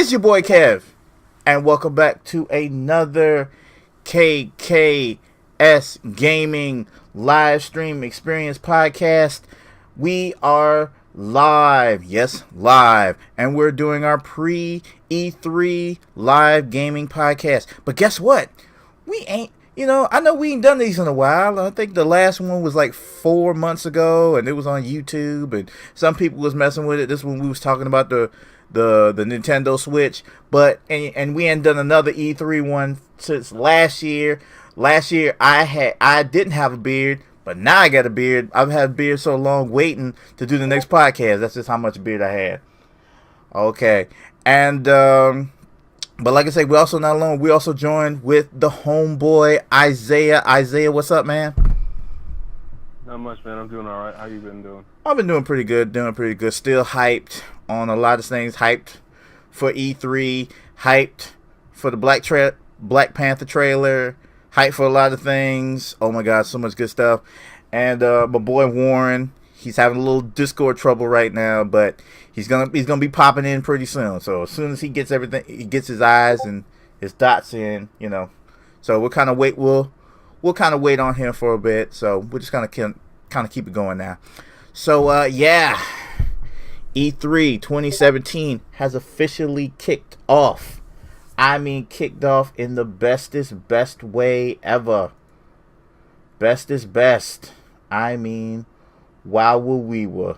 It's your boy Kev, and welcome back to another KKS Gaming live stream experience podcast. We are live, yes, live, and we're doing our pre E3 live gaming podcast. But guess what? We ain't. I know we ain't done these in a while. I think the last one was like 4 months ago, and it was on YouTube, and some people was messing with it. This one we was talking about the Nintendo Switch, but and we ain't done another E3 one since last year. Last year I didn't have a beard, but now I got a beard. I've had a beard so long waiting to do the next podcast. That's just how much beard I had. Okay, and but like I said, we also not alone. We also joined with the homeboy Isaiah. Isaiah, what's up, man? Not much, man. I'm doing all right. How you been doing? I've been doing pretty good. Still hyped on a lot of things. Hyped for E3. Hyped for the Black Panther trailer. Hyped for a lot of things. Oh my God, so much good stuff. And my boy Warren, he's having a little Discord trouble right now, but he's gonna be popping in pretty soon. So as soon as he gets everything, he gets his eyes and his dots in, So we'll kind of wait. We'll kind of wait on him for a bit. So we're just kind of keep it going now. So yeah, E3 2017 has officially kicked off. I mean, kicked off in the best way ever. Best is best. I mean, wow, we were.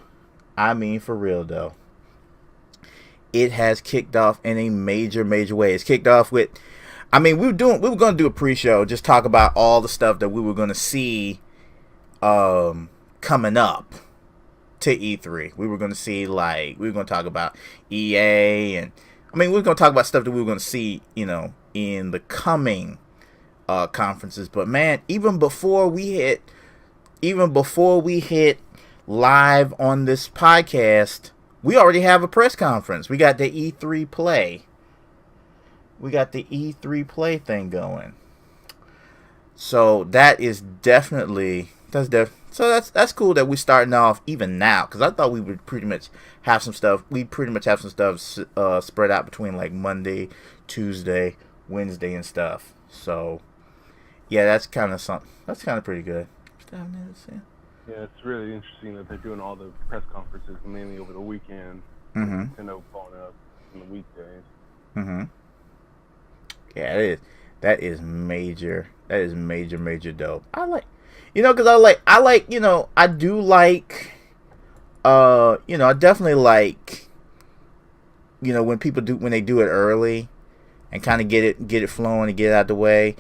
I mean, for real though. It has kicked off in a major way. It's kicked off with, I mean, we were going to do a pre-show, just talk about all the stuff that we were going to see coming up to E3. We were going to see, we were going to talk about EA, and I mean, we were going to talk about stuff that we were going to see, in the coming conferences. But man, even before we hit live on this podcast, we already have a press conference. We got the E3 Play. We got the E3 Play thing going. So that is definitely that's cool that we're starting off even now, because I thought we would pretty much have some stuff. We pretty much have some stuff spread out between like Monday, Tuesday, Wednesday, and stuff. So yeah, that's kind of something. That's kind of pretty good. Yeah, it's really interesting that they're doing all the press conferences mainly over the weekend. Nintendo phone up in the weekdays. Yeah, it is. That is major. That is major dope. I like, because I do like, I definitely like, when they do it early, and kind of get it flowing and get it out the way,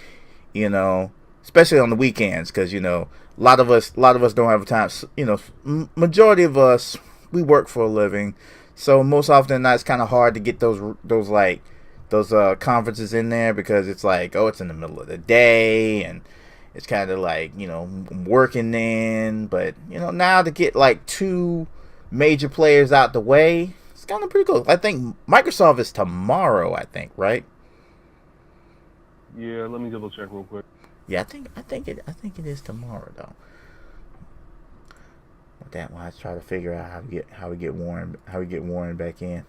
especially on the weekends, because a lot of us don't have time. Majority of us, we work for a living, so most often than not, it's kind of hard to get those conferences in there, because it's like, it's in the middle of the day, and it's kind of like, working in. But now to get like two major players out the way, it's kind of pretty cool. I think Microsoft is tomorrow, I think, right? Yeah, let me double check real quick. Yeah, I think it is tomorrow though. With that one, I try to figure out how we get Warren back in.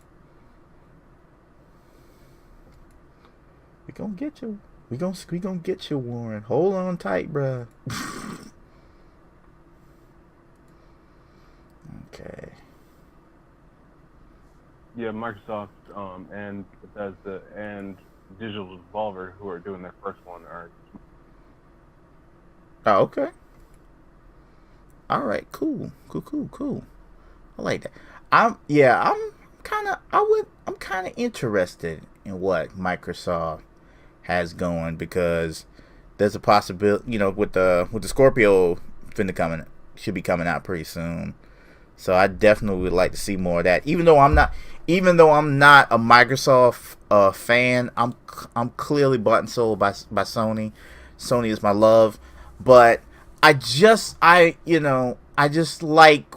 We gonna get you. We gonna get you, Warren. Hold on tight, bruh. Okay. Yeah, Microsoft and Bethesda and Digital Devolver, who are doing their first one, are. Oh, okay. All right, cool. I like that. I'm kind of interested in what Microsoft has going, because there's a possibility, with the Scorpio should be coming out pretty soon. So I definitely would like to see more of that. Even though I'm not a Microsoft fan, I'm clearly bought and sold by Sony. Sony is my love, but I just like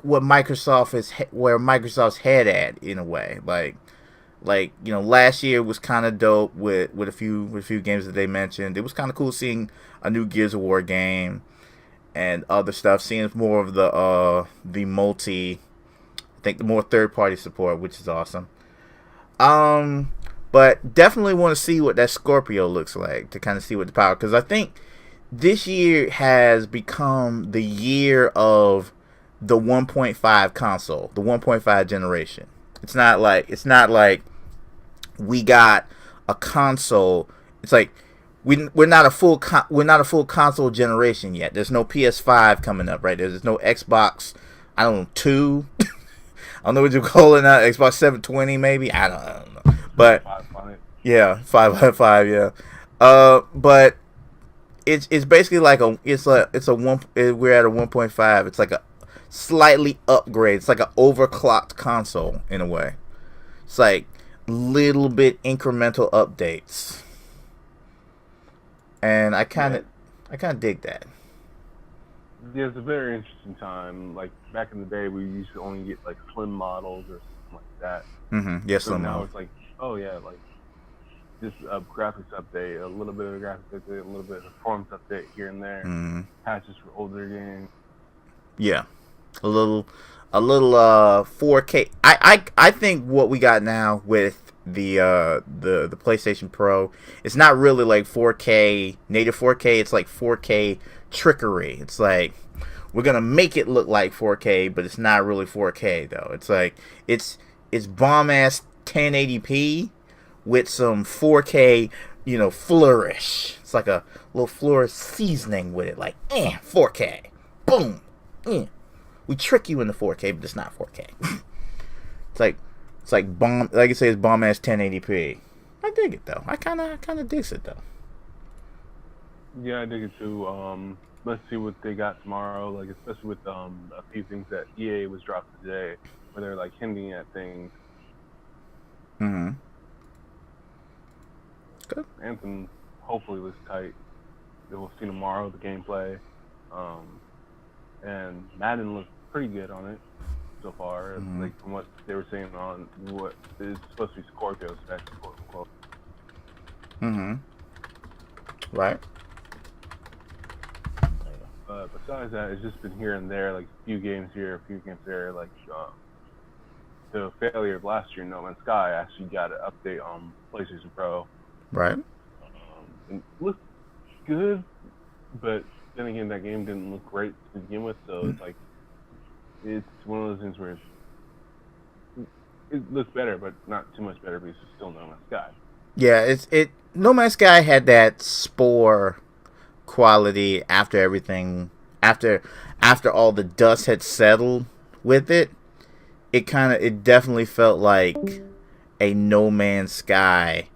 what where Microsoft's head at, in a way. Last year was kind of dope with a few games that they mentioned. It was kind of cool seeing a new Gears of War game and other stuff. Seeing more of the multi, I think the more third party support, which is awesome. But But definitely want to see what that Scorpio looks like to kind of see what the power. Because I think this year has become the year of the 1.5 console, the 1.5 generation. It's not like we got a console. It's like we're not a full console generation yet. There's no PS5 coming up, right? There's no Xbox. I don't know, 2. I don't know what you're calling that. Xbox 720 maybe. I don't know. But yeah, 5. Yeah. But it's basically like we're at a 1.5. It's like a slightly upgrade. It's like an overclocked console in a way. It's like little bit incremental updates, and I kind of dig that. Yeah, it's a very interesting time. Like back in the day, we used to only get like slim models or something like that. Mm-hmm. Yes, so now it's like, oh yeah, like just a graphics update, a little bit of a graphics update, a little bit of a performance update here and there, patches for older games. Yeah, a little 4K. I think what we got now with the PlayStation Pro, it's not really like 4K, native 4K. It's like 4K trickery. It's like we're gonna make it look like 4K, but it's not really 4K though. It's like it's bomb ass 1080p with some 4K, flourish. It's like a little flourish seasoning with it, like 4K, boom. We trick you in the 4K, but it's not 4K. it's like bomb, like I say, it's bomb ass 1080p. I dig it though. I kind of dig it though. Yeah, I dig it too. Let's see what they got tomorrow. Like especially with a few things that EA was dropping today, where they're like hinting at things. Mm-hmm. Good. Anthem hopefully looks tight. We'll see tomorrow the gameplay. And Madden looks pretty good on it so far. Mm-hmm. Like from what they were saying on what is supposed to be Scorpio specs, quote unquote. Mm-hmm. Right. Besides that, it's just been here and there, like a few games here, a few games there. Like the failure of last year, No Man's Sky actually got an update on PlayStation Pro. Right. It looked good, but then again, that game didn't look great to begin with, so it's like it's one of those things where it looks better, but not too much better because it's still No Man's Sky. Yeah, No Man's Sky had that Spore quality after everything, after all the dust had settled with it. It definitely felt like a No Man's Sky,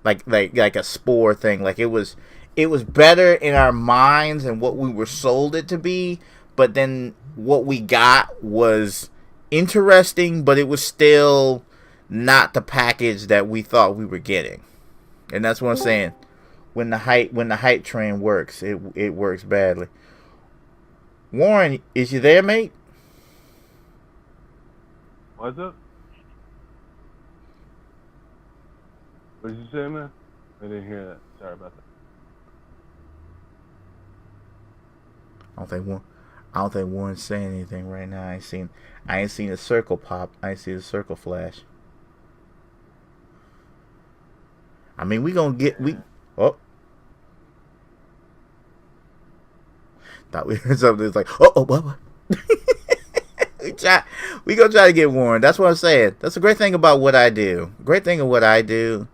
like a Spore thing. Like it was better in our minds and what we were sold it to be, but then what we got was interesting, but it was still not the package that we thought we were getting. And that's what I'm saying. When the hype train works, it works badly. Warren, is you there, mate? What's up? What did you say, man? I didn't hear that. Sorry about that. I don't think Warren's saying anything right now. I ain't seen a circle pop. I ain't seen a circle flash. I mean, oh. Thought we heard something. It's like, what? We gonna try to get Warren. That's what I'm saying. That's the great thing about what I do. Great thing of what I do.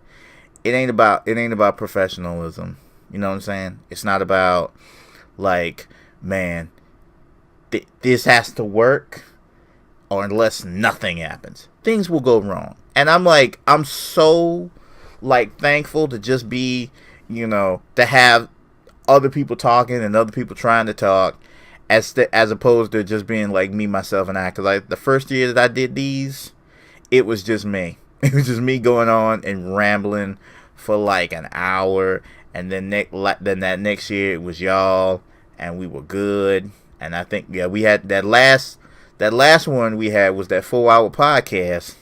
It ain't about professionalism. You know what I'm saying? It's not about like, man, this has to work, or unless nothing happens, things will go wrong. And I'm so like thankful to just be, to have other people talking and other people trying to talk, as opposed to just being like me, myself, and I. Because the first year that I did these, it was just me. It was just me going on and rambling for like an hour, and then that next year it was y'all, and we were good. And I think we had that last one we had was that 4-hour podcast.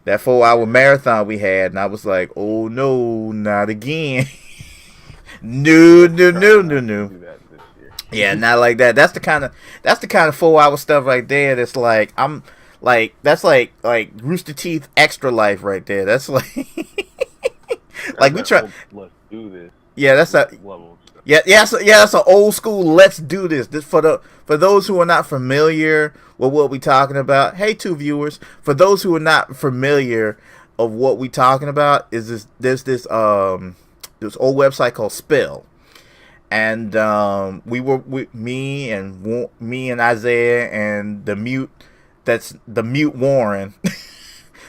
That 4-hour marathon we had, and I was like, oh no, not again. No. Yeah, not like that. That's the kind of 4-hour stuff right there. That's like I'm that's like Rooster Teeth Extra Life right there. That's like like we That's try. that old let's do this Yeah, that's a level. that's an old school. Let's do this. This for those who are not familiar with what we talking about. Hey, two viewers. For those who are not familiar of what we talking about, is this old website called Spill, and me and Isaiah and the mute Warren,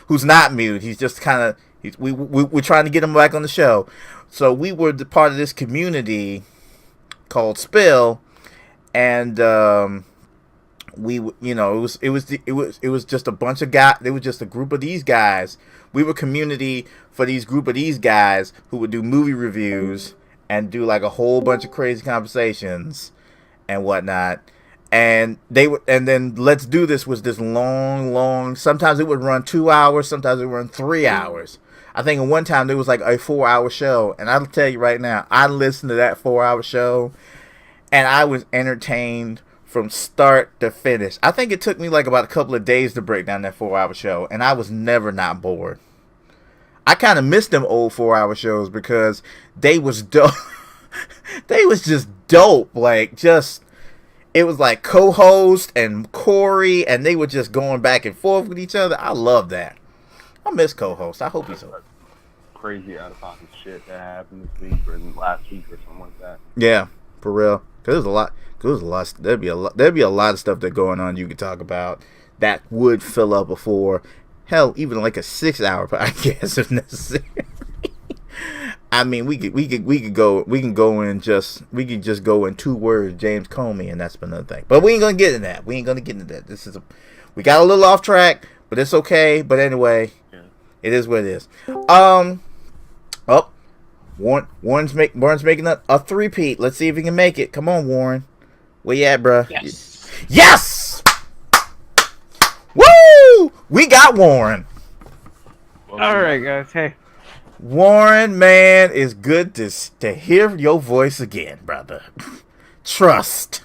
who's not mute. He's just kind of we're trying to get him back on the show. So we were the part of this community called Spill, and it was just a bunch of guys. It was just a group of these guys. We were community for these group of these guys who would do movie reviews and do like a whole bunch of crazy conversations and whatnot. And then Let's Do This was this long. Sometimes it would run 2 hours. Sometimes it would run 3 hours. I think at one time there was like a 4-hour show, and I'll tell you right now, I listened to that 4-hour show, and I was entertained from start to finish. I think it took me like about a couple of days to break down that 4-hour show, and I was never not bored. I kind of missed them old 4-hour shows because they was dope. They was just dope. Like, just, it was like co-host and Corey, and they were just going back and forth with each other. I love that. I miss co-host. I hope he's okay. Crazy out of pocket shit that happened this week or last week or something like that. Yeah, for real. Cause there's a lot. There'd be a lot of stuff that going on you could talk about that would fill up hell, even like a 6-hour podcast if necessary. I mean, we could just go in 2 words, James Comey, and that's another thing. But we ain't gonna get into that. We got a little off track, but it's okay. But anyway, yeah. It is what it is. Warren's making a 3-peat. Let's see if he can make it. Come on, Warren. Where you at, bruh? Yes! Woo! We got Warren. All right, guys. Hey. Warren, man, it's good to hear your voice again, brother. Trust.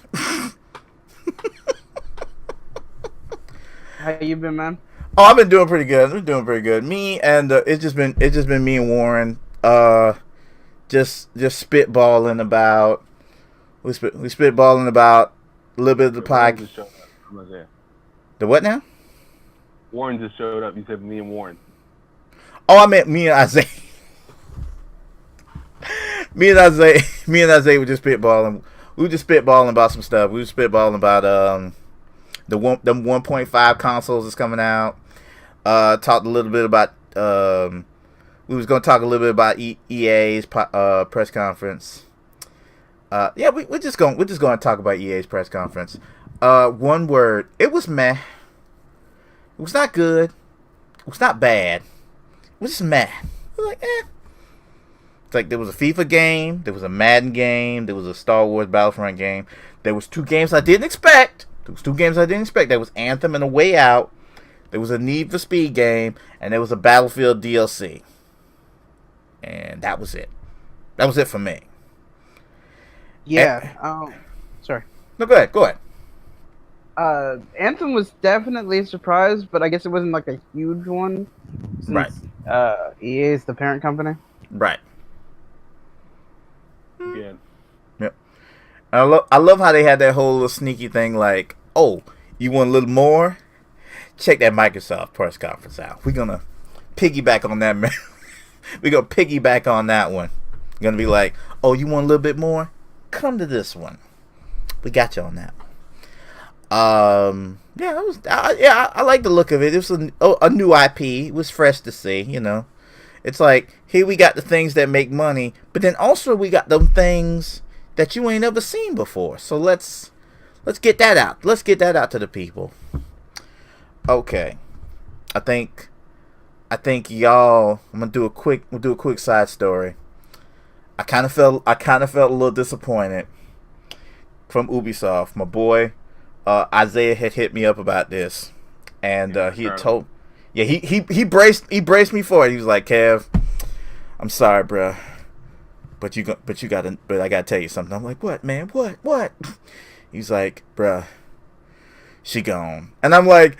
How you been, man? Oh, I've been doing pretty good. Me and it's just been me and Warren. Just spitballing about. We spitballing about a little bit of the podcast. The what now? Warren just showed up. You said me and Warren. Oh, I meant me and Isaiah. me and Isaiah were just spitballing. We were just spitballing about some stuff. We were spitballing about the 1.5 consoles that's coming out. Talked a little bit about we was gonna talk a little bit about EA's press conference. Yeah, we're just gonna talk about EA's press conference. One word. It was meh. It was not good. It was not bad. It was just meh. It was like, eh. It's like there was a FIFA game, there was a Madden game, there was a Star Wars Battlefront game. There was 2 games I didn't expect. There was Anthem and A Way Out. There was a Need for Speed game, and there was a Battlefield DLC. And that was it. That was it for me. Yeah. Sorry. No, go ahead. Anthem was definitely a surprise, but I guess it wasn't like a huge one. Since, right. EA is the parent company. Right. Yeah. Yep. I love how they had that whole little sneaky thing like, oh, you want a little more? Check that Microsoft press conference out. We're gonna piggyback on that, man. We're gonna piggyback on that one. We're gonna be like, oh, you want a little bit more? Come to this one. We got you on that. I like the look of it. It was a new IP. It was fresh to see, you know. It's like, here we got the things that make money, but then also we got them things that you ain't never seen before. So let's get that out. Let's get that out to the people. Okay. I think y'all, we'll do a quick side story. I kind of felt a little disappointed from Ubisoft. My boy Isaiah had hit me up about this, and he had told, yeah, he braced me for it. He was like, Kev, I'm sorry, bro, but I gotta tell you something. I'm like, what, man? What? He's like, bruh, she gone, and I'm like,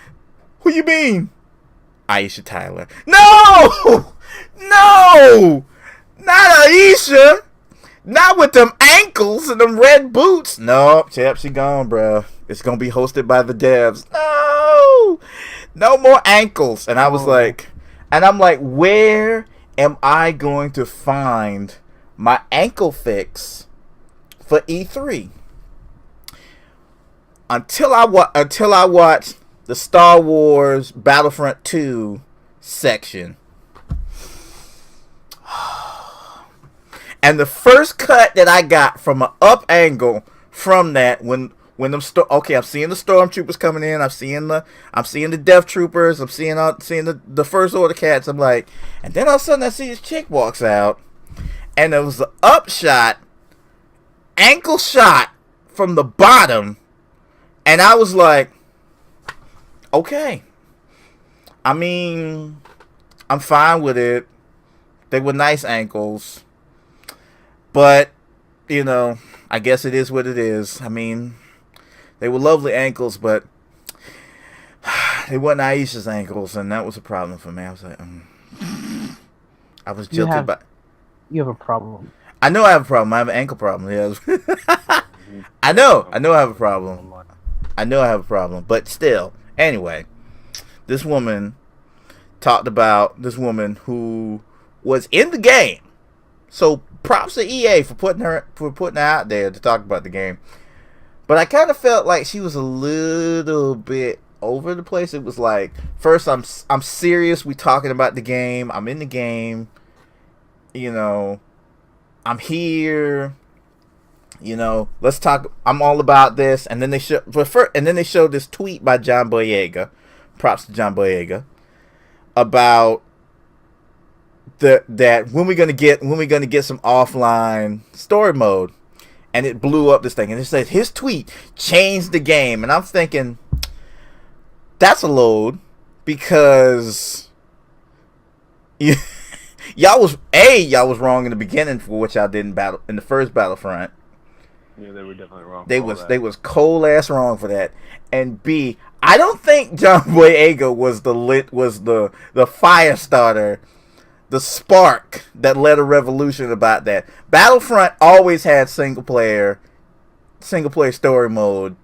Who you mean? Aisha Tyler. No! No! Not Aisha! Not with them ankles and them red boots. No, Chap, she gone, bro. It's gonna be hosted by the devs. No! No more ankles. And I was like, and I'm like, where am I going to find my ankle fix for E3? Until I watch the Star Wars Battlefront 2 section. And the first cut that I got from an up angle from that, when them I'm seeing the stormtroopers coming in, I'm seeing the death troopers, I'm seeing the first order cats. I'm like, and then all of a sudden I see this chick walks out, and it was the upshot, ankle shot from the bottom, and I was like, okay. I mean, I'm fine with it. They were nice ankles. But, you know, I guess it is what it is. I mean, they were lovely ankles, but they weren't Aisha's ankles, and that was a problem for me. I was like, I was jilted by... You have a problem. I know I have a problem. I have an ankle problem. Yeah. I know I have a problem. I know I have a problem. But still, anyway, this woman talked about this woman who was in the game. So props to EA for putting her out there to talk about the game. But I kind of felt like she was a little bit over the place. It was like, first I'm serious. We talking about the game. I'm in the game. You know, I'm here. You know, let's talk. I'm all about this. And then they showed this tweet by John Boyega. Props to John Boyega about that when we're gonna get some offline story mode, and it blew up this thing, and it said his tweet changed the game, and I'm thinking that's a load, because y'all was wrong in the beginning for what y'all did in the first Battlefront. Yeah, they were definitely wrong. They was cold ass wrong for that. And B, I don't think John Boyega was the fire starter, the spark that led a revolution about that. Battlefront always had single player story mode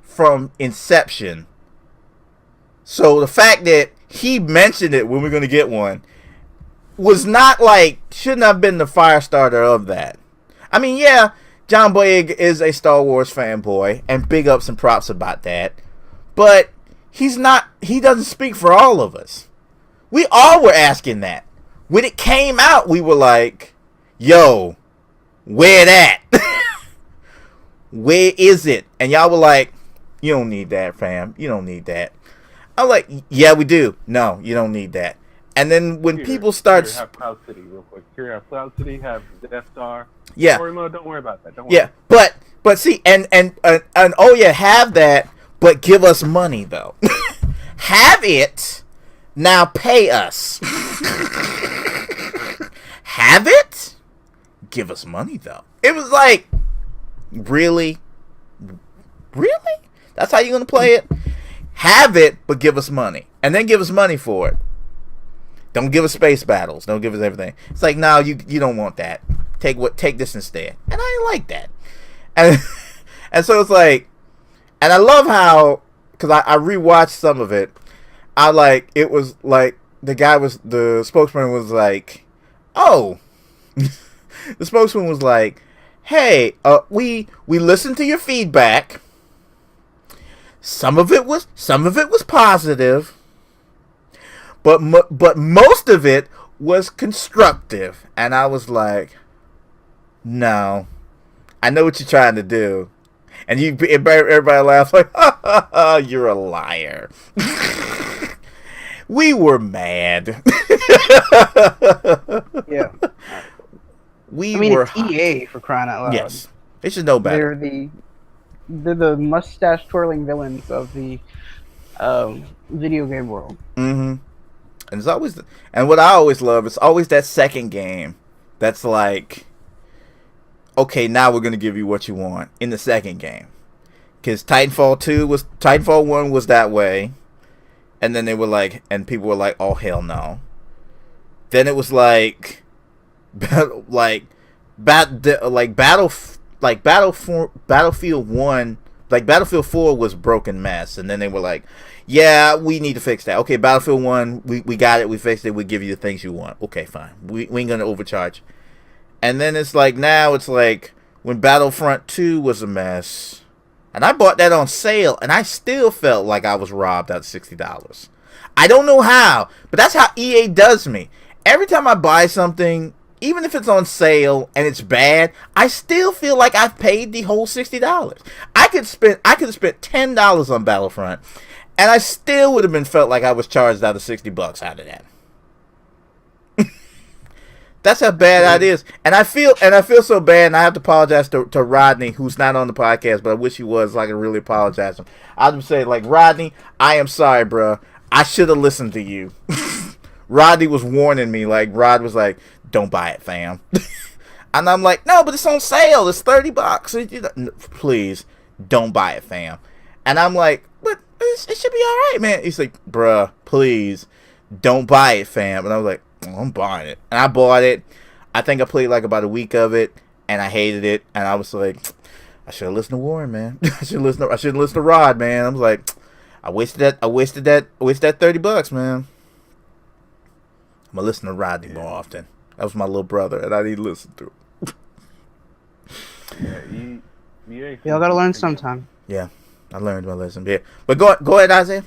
from inception. So the fact that he mentioned it when we're going to get one was not like, shouldn't have been the fire starter of that. I mean, yeah, John Boyega is a Star Wars fanboy, and big ups and props about that. But he doesn't speak for all of us. We all were asking that. When it came out, we were like, yo, where that? Where is it? And y'all were like, you don't need that, fam. You don't need that. I'm like, yeah, we do. No, you don't need that. And then when people start... Have Cloud City real quick. Here, have Cloud City, have the Death Star. Yeah. Story mode, don't worry about that. Don't worry. Yeah, but see, and oh yeah, have that, but give us money, though. Have it, now pay us. Have it, give us money, though. It was like, really? That's how you're going to play it? Have it, but give us money. And then give us money for it. Don't give us space battles. Don't give us everything. It's like, no, you don't want that. Take this instead. And I didn't like that. And so it's like, and I love how, because I rewatched some of it, it was like, the spokesman was like, oh, the spokesman was like, hey, we listened to your feedback. Some of it was positive, but most of it was constructive. And I was like, no, I know what you're trying to do. And everybody laughed like, you're a liar. We were mad. Yeah. It's EA, for crying out loud. Yes. They should know better. They're the mustache twirling villains of the video game world. Mm-hmm. And it's always, and what I always love, it's always that second game that's like, okay, now we're gonna give you what you want in the second game. Because Titanfall 1 was that way, And then they were like, and people were like, oh hell no. Then it was like, Battlefield 1, like Battlefield 4 was broken mess, and then they were like, yeah, we need to fix that. Okay, Battlefield 1, we got it, we fixed it, we give you the things you want. Okay, fine. We ain't gonna overcharge. And then it's like, now it's like, when Battlefront 2 was a mess, and I bought that on sale, and I still felt like I was robbed out of $60. I don't know how, but that's how EA does me. Every time I buy something, even if it's on sale and it's bad, I still feel like I've paid the whole $60. I could have spent $10 on Battlefront, and I still would have been felt like I was charged out of $60 out of that. That's how bad that is. And I feel so bad, and I have to apologize to Rodney, who's not on the podcast, but I wish he was, so I can really apologize to him. I would say, like, Rodney, I am sorry, bro. I should have listened to you. Rodney was warning me, like, Rod was like, don't buy it, fam. And I'm like, no, but it's on sale. It's $30. Please, don't buy it, fam. And I'm like, but it should be all right, man. He's like, bruh, please, don't buy it, fam. And I was like, I'm buying it. And I bought it. I think I played like about a week of it, and I hated it. And I was like, I should have listened to Warren, man. I should listen to Rod, man. I was like, I wasted that $30, man. I'm gonna listen to Rodney more often. That was my little brother, and I need to listen to him. Yeah, Y'all gotta learn sometime. Yeah, I learned my lesson. Yeah, but go ahead, Isaiah.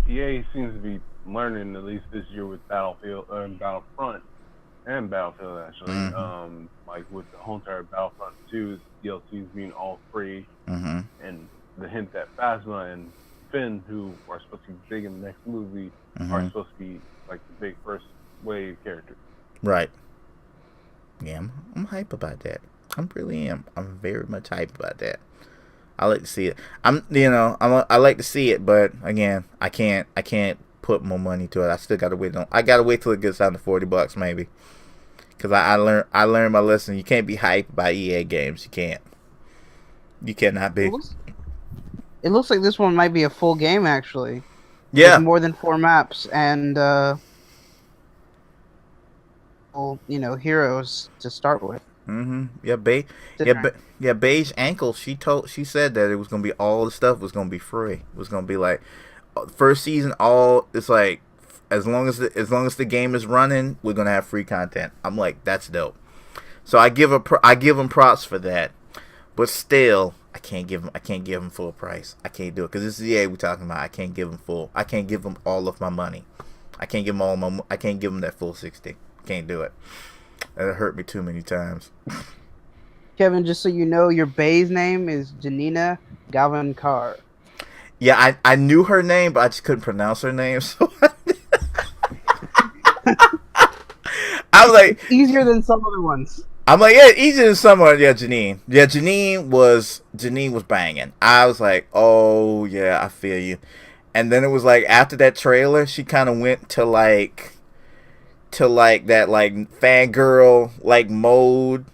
EA seems to be learning, at least this year, with Battlefield and Battlefront and Battlefield actually. Mm-hmm. Like with the whole entire Battlefront 2's DLCs being all free, Mm-hmm. and the hint that Phasma and Finn, who are supposed to be big in the next movie, Mm-hmm. are supposed to be like the big first wave characters. Right. Yeah, I'm hype about that. I really am. I'm very much hype about that. I like to see it. I like to see it, but again, I can't put more money to it. I still gotta wait. I gotta wait till it gets down to $40 maybe. Cause I learned my lesson. You can't be hyped by EA games. You can't. You cannot be. It looks like this one might be a full game actually. Yeah. With more than 4 maps and heroes to start with. Mm-hmm. Yeah, Beige Ankle. She said that it was gonna be all the stuff was gonna be free. It was gonna be like first season. It's like as long as the game is running, we're gonna have free content. I'm like, that's dope. So I give them props for that. But still, I can't give them full price. I can't do it because this is EA we're talking about. I can't give them full. I can't give them all of my money. I can't give them that full 60. Can't do it. That hurt me too many times. Kevin, just so you know, your bae's name is Janina Gavankar. Yeah, I knew her name, but I just couldn't pronounce her name. So I was like, it's easier than some other ones. I'm like, yeah, easier than someone. Yeah, Janine. Yeah, Janine was banging. I was like, oh yeah, I feel you. And then it was like after that trailer, she kind of went to that like fangirl like mode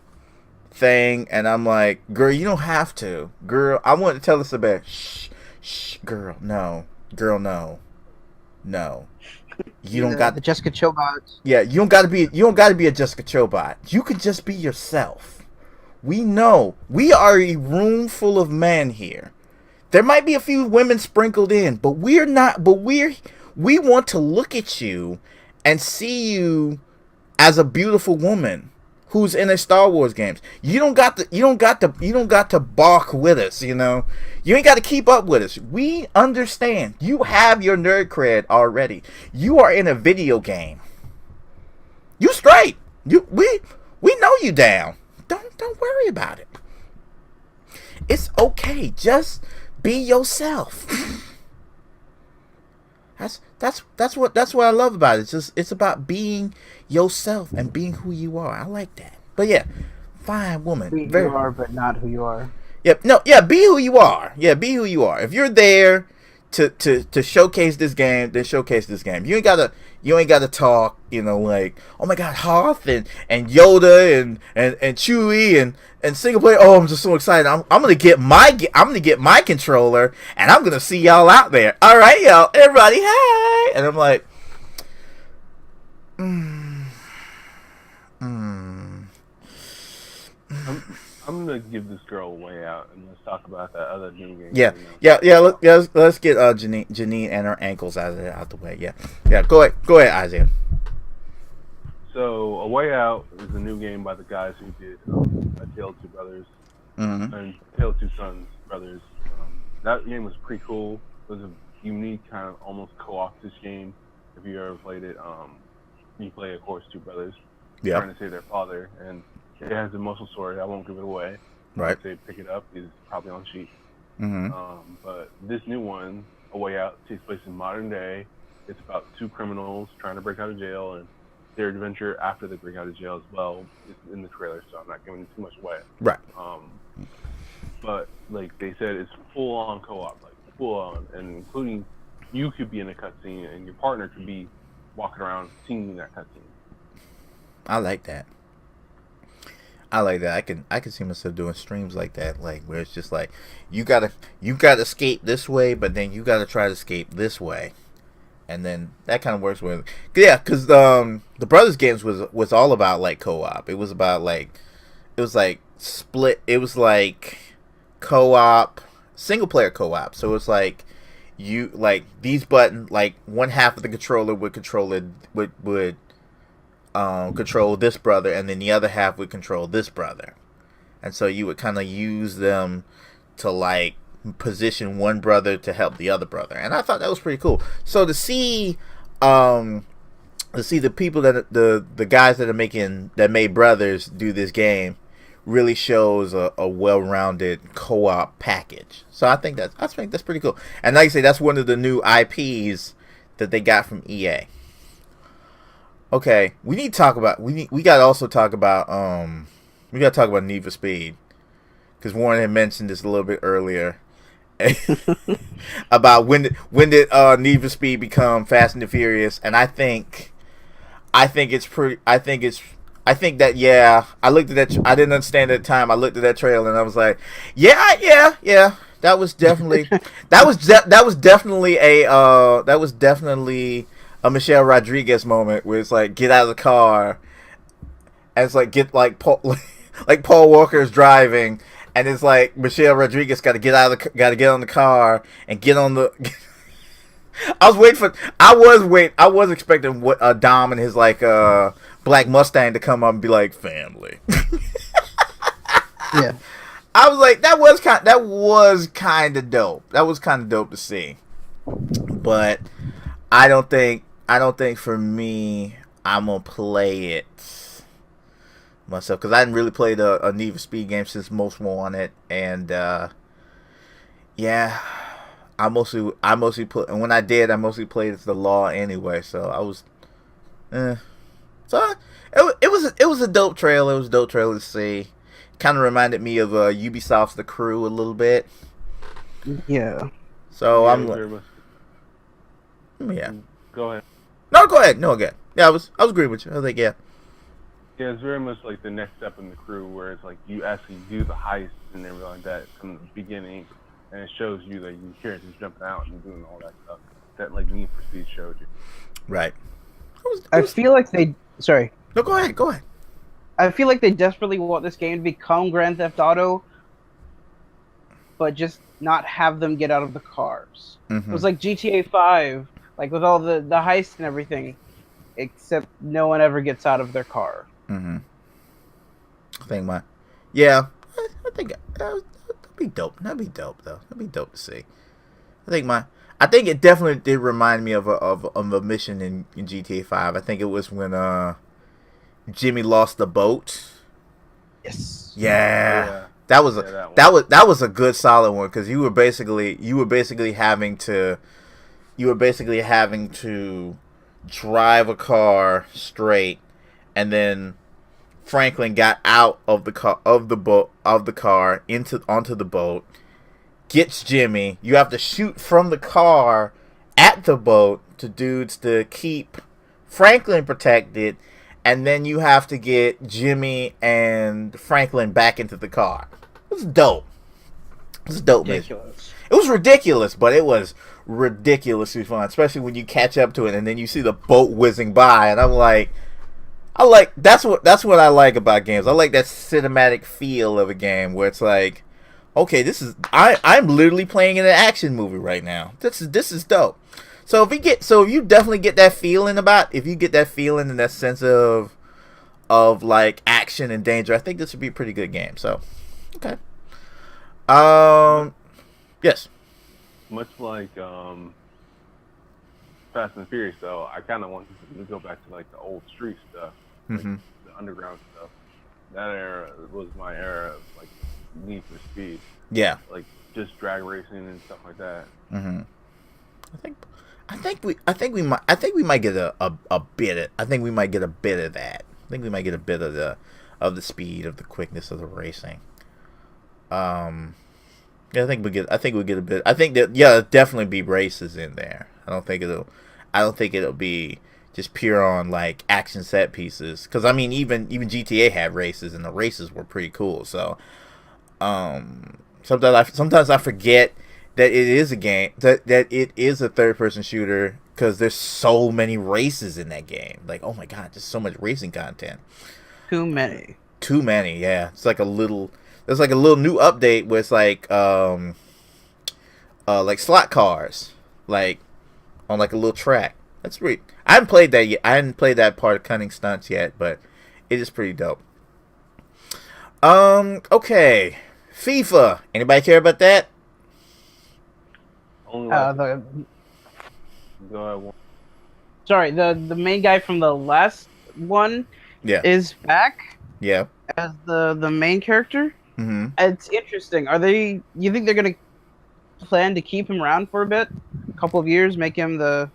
thing, and I'm like, girl, you don't have to, girl. I want to tell us about shh, girl, no. You don't got the Jessica Chobot. Yeah, you don't got to be a Jessica Chobot. You can just be yourself. We know we are a room full of men here. There might be a few women sprinkled in, but we're not. But we want to look at you and see you as a beautiful woman who's in a Star Wars games. You don't got to balk with us, you know. You ain't got to keep up with us. We understand. You have your nerd cred already. You are in a video game. You straight. We know you down. Don't worry about it. It's okay. Just be yourself. That's what I love about it. It's about being yourself and being who you are. I like that. But yeah, fine woman. Be who you are, but not who you are. Yep. No. Yeah. Be who you are. Yeah. Be who you are. If you're there, to showcase this game, then showcase this game. You ain't gotta talk, like, oh my god, Hoth and Yoda and Chewie and single player. Oh, I'm just so excited. I'm gonna get my controller and I'm gonna see y'all out there. All right, y'all, everybody, hi. And I'm like, I'm gonna give this girl a way out, and let's talk about that other new game. Yeah. Let's get Janine and her ankles out the way. Yeah. Go ahead, Isaiah. So, A Way Out is a new game by the guys who did A Tale of Two Brothers and Tale of Two Sons Brothers. That game was pretty cool. It was a unique kind of almost co-op-ish game. If you ever played it, you play, of course, two brothers trying to save their father, and it has an emotional story. I won't give it away. Right. I'd say pick it up. It's probably on cheap. Mm-hmm. But this new one, A Way Out, takes place in modern day. It's about two criminals trying to break out of jail, and their adventure after they break out of jail as well. It's in the trailer, so I'm not giving too much away. Right. But like they said, it's full on co-op, like full on, and including you could be in a cutscene and your partner could be walking around seeing that cutscene. I like that. I can see myself doing streams like that, like where it's just like you gotta escape this way, but then you gotta try to escape this way, and then that kind of works with because the Brothers games was all about like co-op. It was about split. It was like co-op, single player co-op. So it's like you like these buttons, like one half of the controller would control it would control this brother, and then the other half would control this brother, and so you would kind of use them to like position one brother to help the other brother, and I thought that was pretty cool. So to see the people the guys that made Brothers do this game really shows a well-rounded co-op package. So I think that's pretty cool. And like I say, that's one of the new IPs that they got from EA. Okay, we gotta also talk about Need for Speed, because Warren had mentioned this a little bit earlier about when did Need for Speed become Fast and the Furious, and I think that I looked at that. I didn't understand at the time. I looked at that trailer and I was like, yeah. That was definitely a Michelle Rodriguez moment where it's like get out of the car, and it's like get like Paul Walker is driving, and it's like Michelle Rodriguez got to get on the car and get on the. I was expecting Dom and his like black Mustang to come up and be like family. Yeah. I was like, that was kind of dope. That was kind of dope to see. But I don't think for me I'm gonna play it myself, because I hadn't really played a Need for Speed game since Most Wanted, and yeah. I mostly put, and when I did, I mostly played as the Law anyway. So I was, so it was a dope trailer. It was a dope trailer to see. Kind of reminded me of Ubisoft's The Crew a little bit. Yeah. So Yeah, I'm like, yeah. Go ahead. No, go ahead. No, again. Yeah, I was agreeing with you. I was like, yeah. Yeah, it's very much like the next step in The Crew, where it's like you actually do the heist and everything like that from the beginning. And it shows you that your character's jumping out and doing all that stuff that like Need for Speed showed you. Right. I feel like they. Sorry. No, go ahead. I feel like they desperately want this game to become Grand Theft Auto, but just not have them get out of the cars. Mm-hmm. It was like GTA 5, like with all the heists and everything, except no one ever gets out of their car. Mm-hmm. I think that'd be dope. That'd be dope, though. That'd be dope to see. I think it definitely did remind me of a mission in GTA 5. I think it was when Jimmy lost the boat. Yes. Yeah. That was a good solid one, because you were basically having to drive a car straight, and then Franklin got out of the car onto the boat, gets Jimmy. You have to shoot from the car at the boat to dudes to keep Franklin protected, and then you have to get Jimmy and Franklin back into the car. It was dope. It was dope, man. It was ridiculous, but it was ridiculously fun, especially when you catch up to it and then you see the boat whizzing by, and I'm like, that's what I like about games. I like that cinematic feel of a game where it's like, okay, I'm literally playing in an action movie right now. This is dope. So if you definitely get that feeling if you get that feeling and that sense of like action and danger, I think this would be a pretty good game. So, okay. Yes. Much like Fast and Furious, though, I kind of want to go back to like the old street stuff, like the underground stuff. That era was my era of like Need for Speed. Yeah. Like just drag racing and stuff like that. Mm-hmm. I think we might get a bit of that. I think we might get a bit of the speed, of the quickness of the racing. Yeah, I think we'll get a bit. I think that definitely be races in there. I don't think it'll be just pure on like action set pieces. Because I mean, even GTA had races, and the races were pretty cool. So, sometimes I forget that it is a game, that it is a third person shooter, because there's so many races in that game. Like, oh my god, there's so much racing content. Too many. Yeah. It's like there's like a little new update where it's like slot cars, like on like a little track. That's pretty. I haven't played that yet. I hadn't played that part of Cunning Stunts yet, but it is pretty dope. Okay, FIFA. Anybody care about that? Sorry, the main guy from the last one is back. Yeah. As the main character. Mm-hmm. It's interesting. You think they're gonna plan to keep him around for a bit, a couple of years, make him the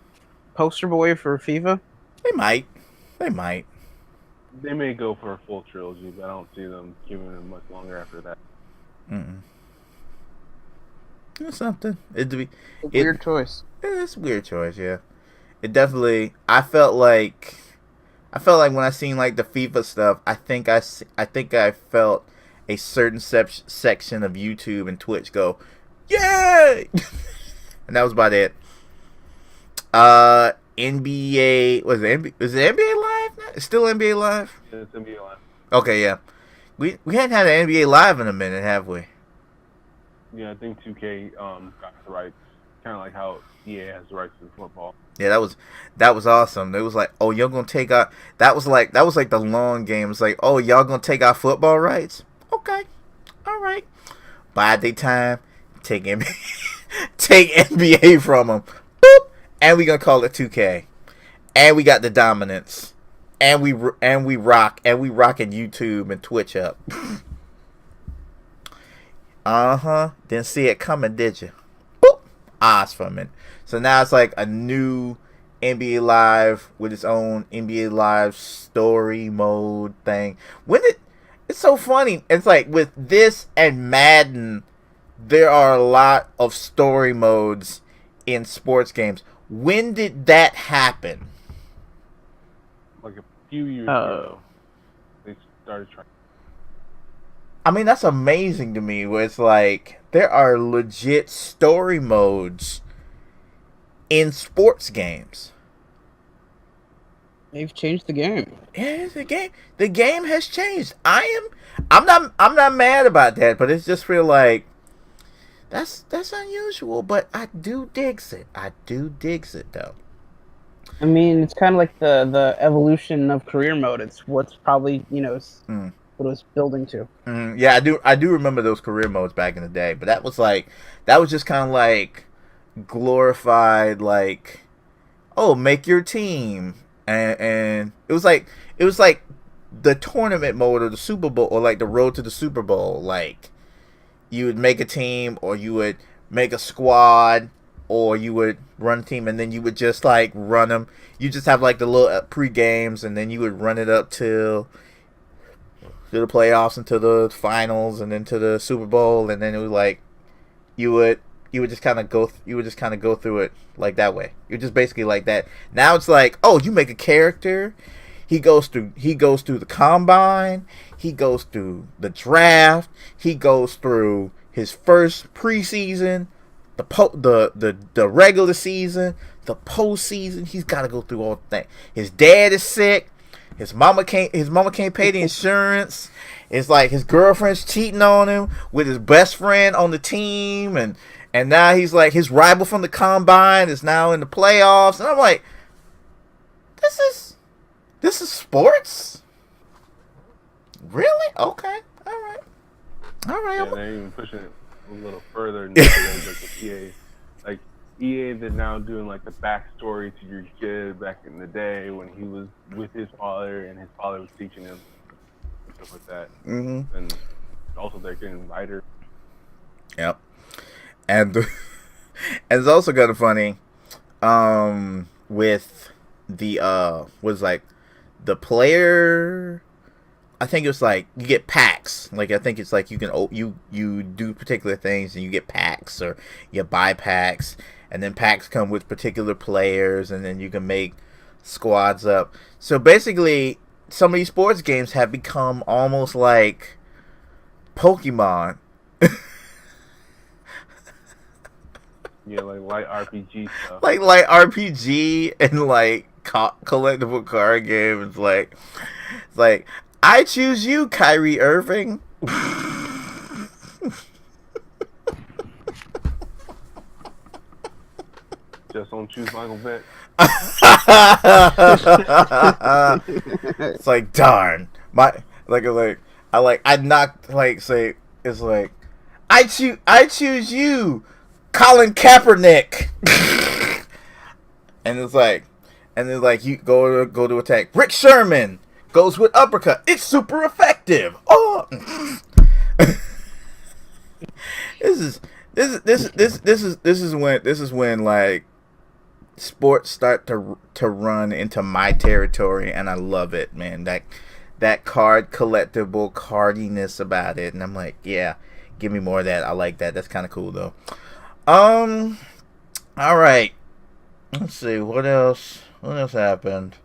poster boy for FIFA? They might. They may go for a full trilogy, but I don't see them keeping him much longer after that. It's something. Weird choice. It's a weird choice, yeah. It definitely. I felt like when I seen like the FIFA stuff, I think I felt a certain section of YouTube and Twitch go, yay! And that was about it. NBA, is it NBA Live now? It's still NBA Live? Yeah, it's NBA Live. Okay, yeah. We hadn't had an NBA Live in a minute, have we? Yeah, I think 2K got the rights, kind of like how EA has the rights to football. Yeah, that was awesome. It was like, oh, y'all gonna take out. That was like the long game. It's like, oh, y'all gonna take our football rights? Okay, all right. Bide their time. Take NBA from them. Boop, and we gonna call it 2K. And we got the dominance. And we rock and we rocking YouTube and Twitch up. Didn't see it coming, did you? Boop. Eyes from it. So now it's like a new NBA Live with its own NBA Live story mode thing. It's so funny. It's like with this and Madden, there are a lot of story modes in sports games. When did that happen? Like a few years ago, they started trying. I mean, that's amazing to me. Where it's like there are legit story modes in sports games. They've changed the game. Yeah, the game has changed. I'm not mad about that, but it's just feel like that's unusual, but I do digs it. Though. I mean, it's kind of like the evolution of career mode. It's what's probably, what it was building to. Yeah, I do remember those career modes back in the day, but that was just kind of like glorified, like, oh, make your team, and it was like the tournament mode or the Super Bowl or like the road to the Super Bowl. Like, you would make a team, or you would make a squad, or you would run a team, and then you would just like run them. You just have like the little pre-games, and then you would run it up to the playoffs, into the finals, and then to the Super Bowl, and then it was like you would just kind of go through it like that way. You're just basically like that. Now it's like, oh, you make a character. He goes through the combine. He goes through the draft. He goes through his first preseason, the regular season, the postseason. He's got to go through all the things. His dad is sick. His mama can't pay the insurance. It's like his girlfriend's cheating on him with his best friend on the team, and now he's like, his rival from the combine is now in the playoffs, and I'm like, this is sports? Really? Okay. All right. Yeah, they're even pushing it a little further now with EA. Like EA, they're now doing like the backstory to your kid back in the day when he was with his father and his father was teaching him and stuff like that. Mm-hmm. And also they're getting lighter. Yep. And it's also kind of funny with the the player. I think it was like you get packs. Like I think it's like you can you do particular things and you get packs, or you buy packs, and then packs come with particular players, and then you can make squads up. So basically, some of these sports games have become almost like Pokemon. Yeah, like light RPG stuff. Like light RPG and like collectible card game. It's like I choose you, Kyrie Irving. Just don't choose Michael Vick. It's like, darn. I choose you, Colin Kaepernick. and it's like you go to attack. Rick Sherman goes with uppercut. It's super effective. Oh, this is when like sports start to run into my territory, and I love it, man. That card collectible cardiness about it, and I'm like, yeah, give me more of that. I like that. That's kind of cool though. All right. Let's see what else happened.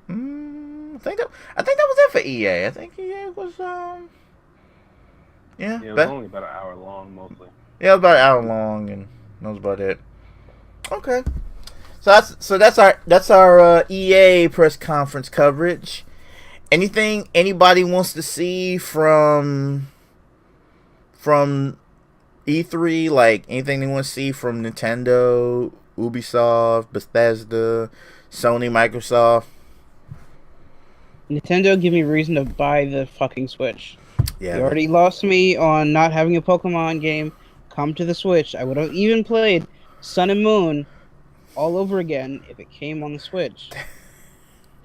I think that was it for EA. I think EA was yeah, it was only about an hour long mostly. Yeah, it was about an hour long, and that was about it. Okay. So that's our EA press conference coverage. Anything anybody wants to see from E3, like anything they want to see from Nintendo, Ubisoft, Bethesda, Sony, Microsoft? Nintendo, give me a reason to buy the fucking Switch. Yeah. You already lost me on not having a Pokemon game come to the Switch. I would have even played Sun and Moon all over again if it came on the Switch.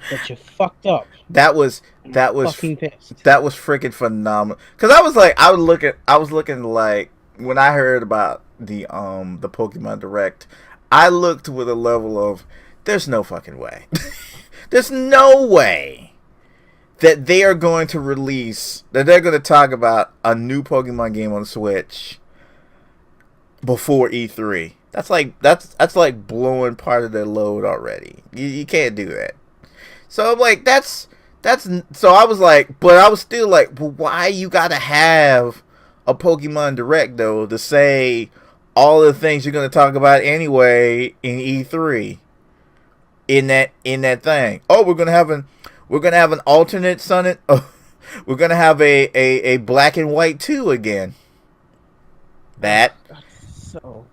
But you fucked up. That was fucking pissed. That was freaking phenomenal. Cause I was looking like when I heard about the Pokemon Direct, I looked with a level of there's no fucking way. There's no way that they are going to they're going to talk about a new Pokemon game on Switch before E3. That's like blowing part of their load already. You can't do that. So I'm like, so I was like, but I was still like, well, why you gotta have a Pokemon Direct though to say all the things you're gonna talk about anyway in E3 in that thing? Oh, we're gonna have an alternate Sun and we're gonna have a Black and White 2 again. That so.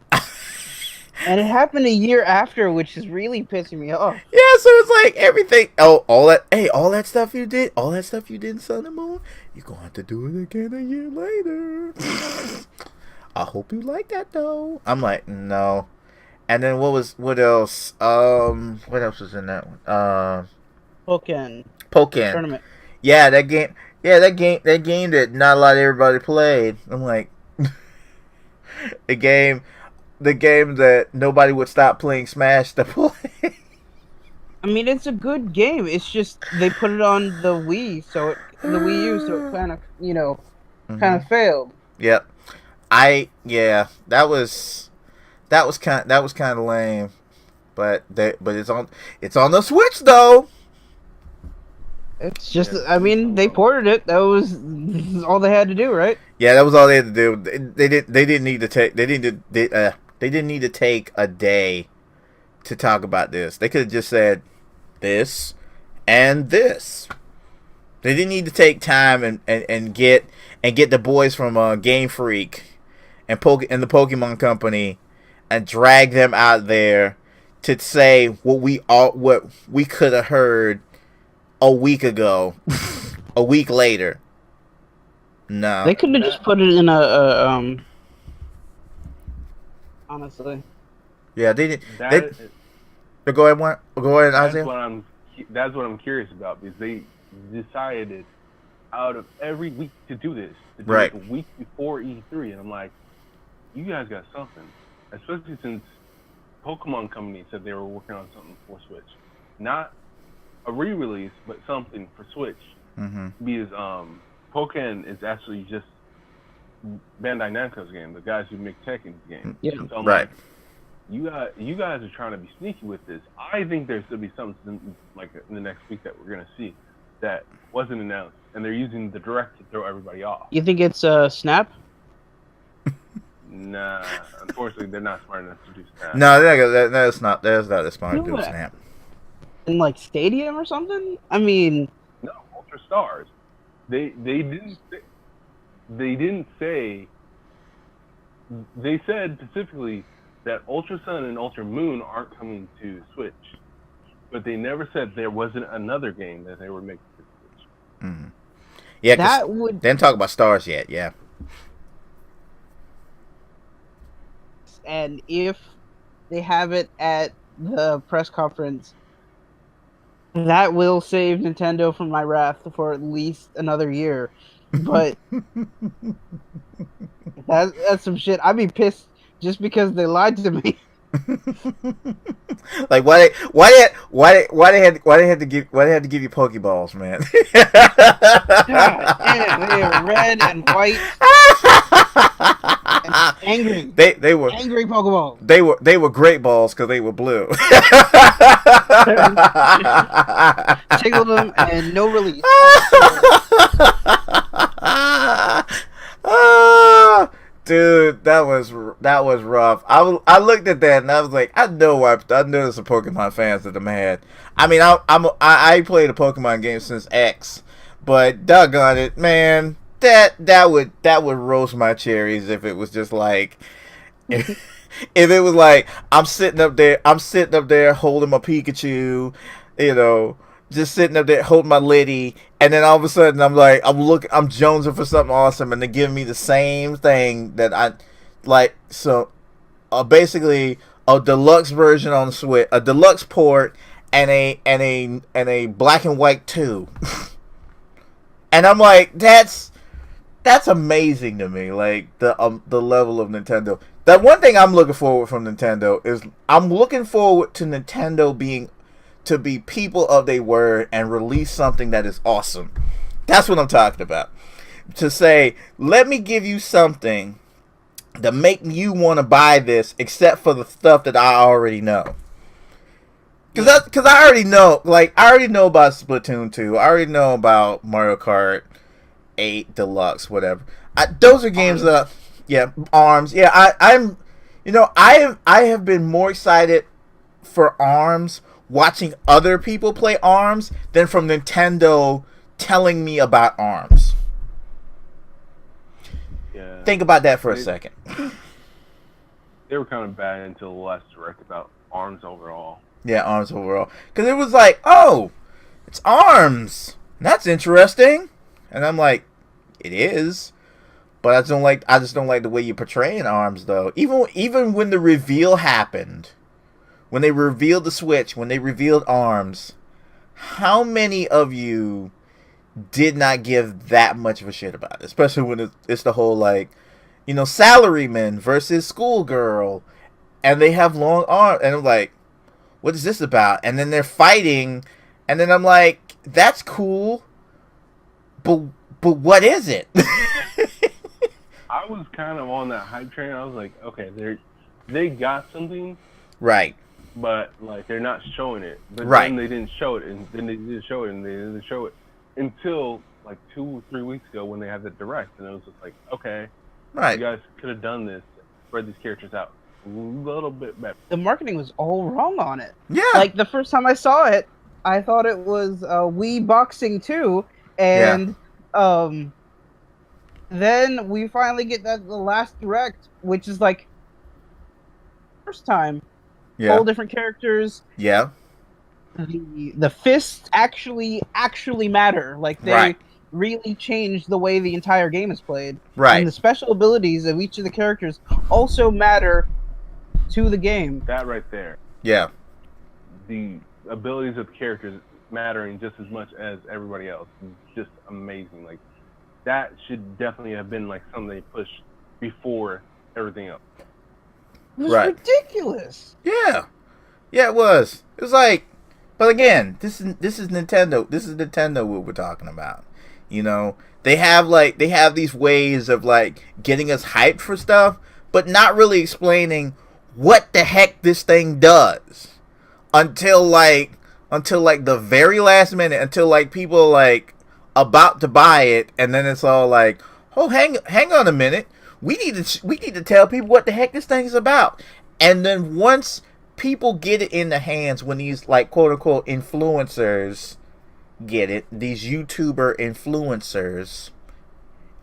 And it happened a year after, which is really pissing me off. Yeah, so it's like everything. Oh, all that stuff you did in Sun and Moon, you're going to have to do it again a year later. I hope you like that though. I'm like, no. And then what else? What else was in that one? Pokken Tournament. Yeah, that game that not a lot of everybody played. I'm like, the game that nobody would stop playing Smash to play. I mean, it's a good game. It's just they put it on the Wii, the Wii U, so it kind of, kind of failed. Yep. that was kind of lame. But it's on the Switch though. It's just, I mean, they ported it. That was all they had to do, right? Yeah, that was all they had to do. They didn't need to take they didn't need to take a day to talk about this. They could have just said this and this. They didn't need to take time and get the boys from Game Freak and the Pokemon Company and drag them out there to say what we could have heard a week ago, a week later. No, they could have just put it in honestly. Yeah, they did. Go ahead, Isaiah. That's what I'm curious about, because they decided out of every week to do this, to do it a week before E3, and I'm like, you guys got something, especially since Pokemon Company said they were working on something for Switch, not a re-release, but something for Switch. Mm-hmm. Because Pokken is actually just Bandai Namco's game, the guys who make Tekken's game. Yeah, so I'm right. Like, you guys are trying to be sneaky with this. I think there's going to be something like in the next week that we're going to see that wasn't announced, and they're using the direct to throw everybody off. You think it's Snap? Nah, unfortunately, they're not smart enough to do Snap. No, that's not as smart to do Snap. In like Stadium or something? I mean, no, Ultra Stars. They didn't say. They said specifically that Ultra Sun and Ultra Moon aren't coming to Switch, but they never said there wasn't another game that they were making for Switch. Mm-hmm. Yeah, that would. They didn't talk about Stars yet. Yeah. And if they have it at the press conference, that will save Nintendo from my wrath for at least another year. But that's some shit. I'd be pissed just because they lied to me. Like why they had to give you Pokeballs, man? God damn, they were red and white. And angry. They were angry Pokeballs. They were great balls because they were blue. Tickled them and no release. Dude, that was rough. I looked at that and I was like, I know there's some Pokemon fans that are mad. I mean, I played a Pokemon game since X, but doggone it, man, that would roast my cherries if it was just like if it was like I'm sitting up there holding my Pikachu, just sitting up there holding my Liddy, and then all of a sudden I'm jonesing for something awesome, and they're giving me the same thing that I like. So, basically a deluxe version on the Switch, a deluxe port, and a black and white 2. And I'm like, that's amazing to me. Like the level of Nintendo. That one thing I'm looking forward from Nintendo is I'm looking forward to Nintendo to be people of their word and release something that is awesome. That's what I'm talking about. To say, let me give you something to make you want to buy this, except for the stuff that I already know. Because I already know, I already know about Splatoon 2. I already know about Mario Kart 8 Deluxe, whatever. Those are games that, ARMS. Yeah, I have been more excited for ARMS watching other people play ARMS than from Nintendo telling me about ARMS. Yeah. Think about that for a second. They were kind of bad until the last direct about ARMS overall. Yeah, ARMS overall. Because it was like, oh, it's ARMS. That's interesting. And I'm like, it is. But I just don't like the way you're portraying ARMS, though. Even when the reveal happened, when they revealed the Switch, when they revealed ARMS, how many of you did not give that much of a shit about it? Especially when it's the whole, salaryman versus schoolgirl, and they have long arms, and I'm like, what is this about? And then they're fighting, and then I'm like, that's cool, but what is it? I I was kind of on that hype train. I was like, okay, they got something, Right. but like they're not showing it. But Right. then they didn't show it, and then they didn't show it, and they didn't show it until like 2 or 3 weeks ago when they had the direct, and it was just like, okay, Right. you guys could have done this, spread these characters out a little bit better. The marketing was all wrong on it. Yeah. Like the first time I saw it, I thought it was Wii Boxing 2, and then we finally get the last direct, which is like first time, Yeah. all different characters. Yeah. The fists actually matter. Like they Right. really changed the way the entire game is played. Right. And the special abilities of each of the characters also matter to the game. That right there, Yeah. the abilities of the characters mattering just as much as everybody else is just amazing. Like that should definitely have been like something they pushed before everything else. It was Right. ridiculous. Yeah. Yeah, it was. It was like, but again, this is Nintendo. This is Nintendo what we're talking about. You know, they have these ways of like getting us hyped for stuff, but not really explaining what the heck this thing does until like the very last minute, until like people are like about to buy it, and then it's all like, oh, hang on a minute, we need to tell people what the heck this thing is about. And then once people get it in the hands, when these like quote unquote influencers get it, these YouTuber influencers,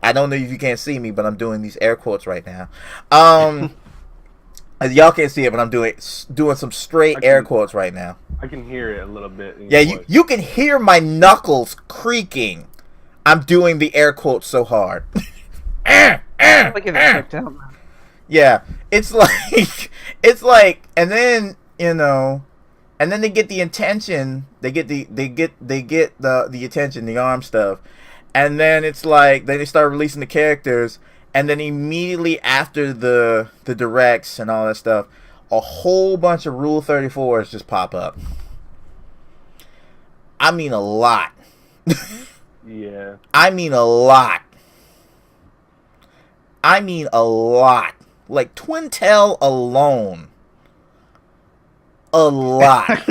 I don't know if you can't see me, but I'm doing these air quotes right now. Y'all can't see it, but I'm doing some straight air quotes right now. I can hear it a little bit. Yeah, you can hear my knuckles creaking. I'm doing the air quotes so hard. Like it checked out. Yeah, it's like, and then and then they get the attention. They get the attention, the arm stuff, and then it's like then they start releasing the characters, and then immediately after the directs and all that stuff, a whole bunch of Rule 34s just pop up. I mean a lot. Yeah. I mean a lot. Like Twintel alone. A lot.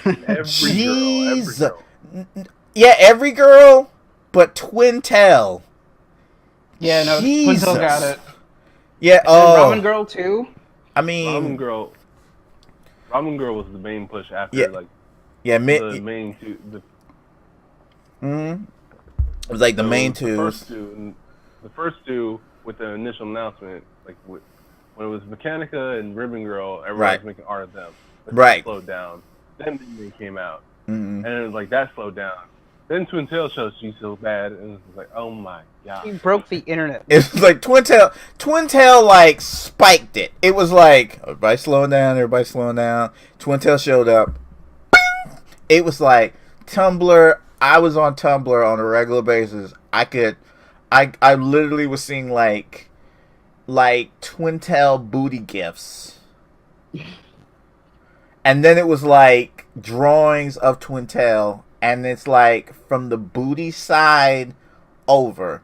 Every girl. Yeah, every girl, but Twintel. Yeah, no, Jesus. Twintel got it. Yeah, Ramen Girl too. I mean, Ramen Girl was the main push after the main two. It was like the main twos. The first two with the initial announcement, like when it was Mechanica and Ribbon Girl, everybody was making art of them. But that slowed down. Then they came out, and it was like that slowed down. Then Twintel showed She's So Bad, and it was like, oh my god. He broke the internet. It's like Twintel like spiked it. It was like, everybody slowing down. Twintel showed up. Bing! It was like Tumblr. I was on Tumblr on a regular basis. I literally was seeing like Twintel booty gifs. And then it was like drawings of Twintel, and it's like from the booty side over.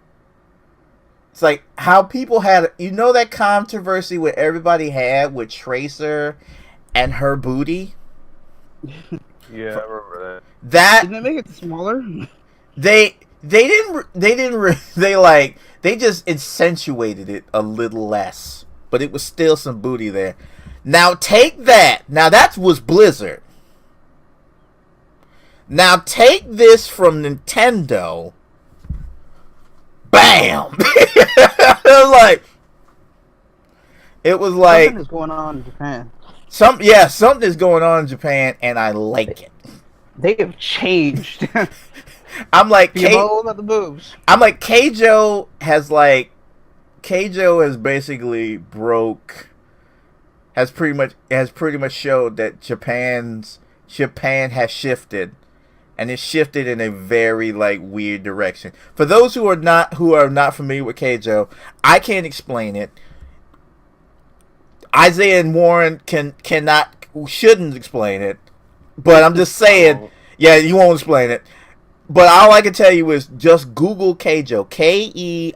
It's like how people had, that controversy where everybody had with Tracer and her booty? Yeah, I remember that. Didn't they make it smaller? They just accentuated it a little less, but it was still some booty there. Now take that. Now that was Blizzard. Now take this from Nintendo. Bam! It was like something is going on in Japan. Something's going on in Japan, and I like it. They have changed. I'm like, about the boobs. I'm like, Keijo has basically has pretty much showed that Japan has shifted, and it shifted in a very like weird direction. For those who are not familiar with Keijo, I can't explain it. Isaiah and Warren shouldn't explain it, but I'm just saying. Yeah, you won't explain it. But all I can tell you is just Google Keijo, Keijo.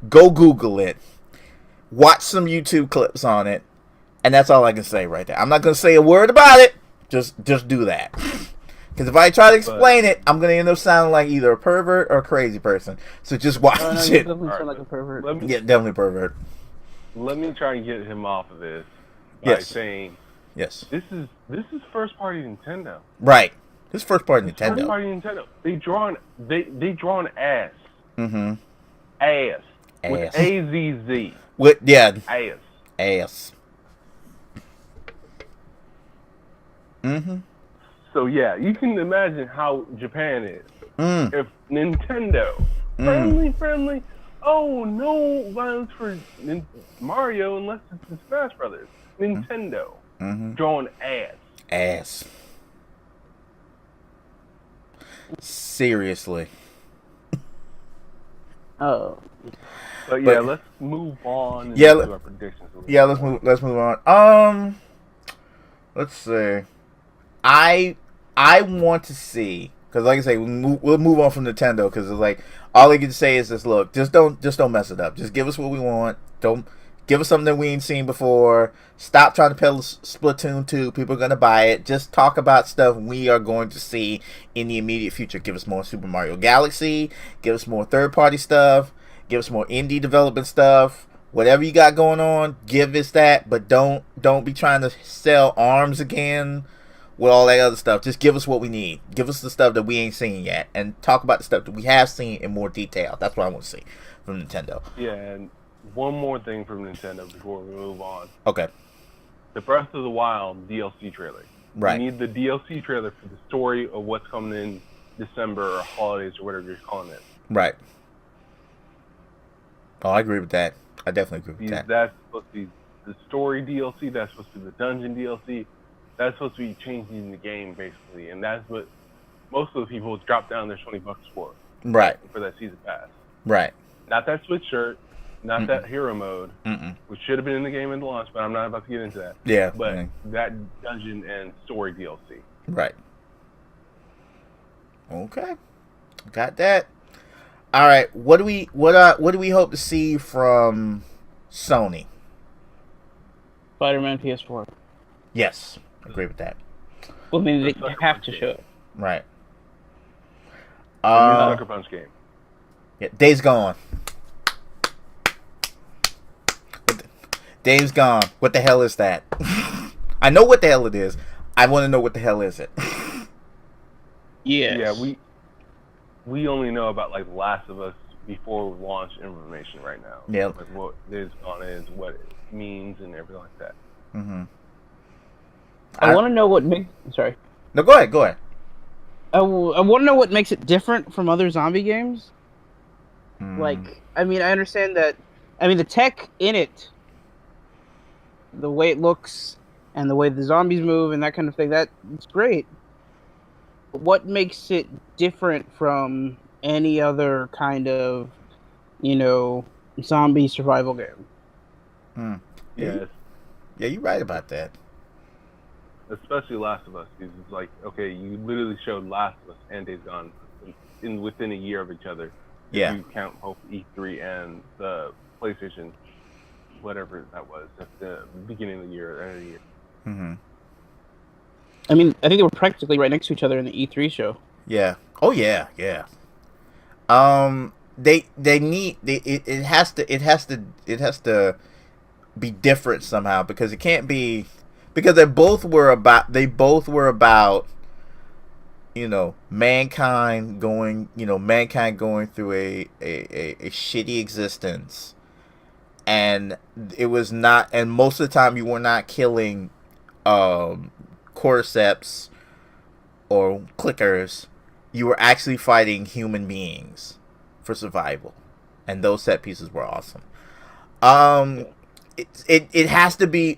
Go Google it. Watch some YouTube clips on it, and that's all I can say right there. I'm not gonna say a word about it. Just do that. Because if I try to explain it, I'm gonna end up sounding like either a pervert or a crazy person. So just watch no, it. you definitely sound like a pervert. Yeah, definitely pervert. Let me try and get him off of this by saying, yes, this is first party Nintendo. Right. This first party Nintendo. First party Nintendo. They draw an ass. Mm-hmm. Ass. With AZZ. With Ass. Ass. Mm-hmm. So yeah, you can imagine how Japan is. If Nintendo, friendly, oh, no violence for Mario unless it's in Smash Brothers. Nintendo, drawing ass. Seriously. Oh. But yeah, let's move on. And Yeah, do our predictions. Yeah, let's move on. Let's see. I want to see, because like I say, we'll move on from Nintendo, because it's like all they can say is this: look, just don't mess it up. Just give us what we want. Don't give us something that we ain't seen before. Stop trying to peddle Splatoon 2. People are gonna buy it. Just talk about stuff we are going to see in the immediate future. Give us more Super Mario Galaxy. Give us more third-party stuff. Give us more indie development stuff. Whatever you got going on, give us that. But don't be trying to sell ARMS again with all that other stuff. Just give us what we need. Give us the stuff that we ain't seen yet, and talk about the stuff that we have seen in more detail. That's what I want to see from Nintendo. Yeah, and one more thing from Nintendo before we move on. Okay. The Breath of the Wild DLC trailer. Right. We need the DLC trailer for the story of what's coming in December or holidays or whatever you're calling it. Right. Oh, I agree with that. I definitely agree with that. That's supposed to be the story DLC. That's supposed to be the dungeon DLC. That's supposed to be changing the game, basically. And that's what most of the people drop down their $20 for. Right. For that season pass. Right. Not that Switch shirt. Not that hero mode. Which should have been in the game in the launch, but I'm not about to get into that. Yeah. But that dungeon and story DLC. Right. Okay. Got that. All right. What do we hope to see from Sony? Spider-Man PS4. Yes. Agree with that. Well, I mean, they have to show it. Right. The new Sucker Punch game. Yeah, Days Gone. Days Gone. What the hell is that? I know what the hell it is. I want to know what the hell is it. Yes. Yeah, we only know about like Last of Us before launch information right now. Yeah. Like what Days Gone is, what it means, and everything like that. Mm-hmm. I want to know what makes. Sorry. No, go ahead. I want to know what makes it different from other zombie games. Like, I mean, I understand that. I mean, the tech in it, the way it looks, and the way the zombies move, and that kind of thing, that's great. But what makes it different from any other kind of, zombie survival game? Yes. Yeah, you're right about that. Especially Last of Us, because it's like, okay, you literally showed Last of Us and Days Gone within a year of each other. Yeah. If you count both E3 and the PlayStation, whatever that was, at the beginning of the year or end of the year. Mm-hmm. I mean, I think they were practically right next to each other in the E3 show. Yeah. Oh yeah. It has to be different somehow, because it can't be, because they both were about mankind going through a shitty existence, and it was not, and most of the time you were not killing cordyceps or clickers. You were actually fighting human beings for survival, and those set pieces were awesome. It has to be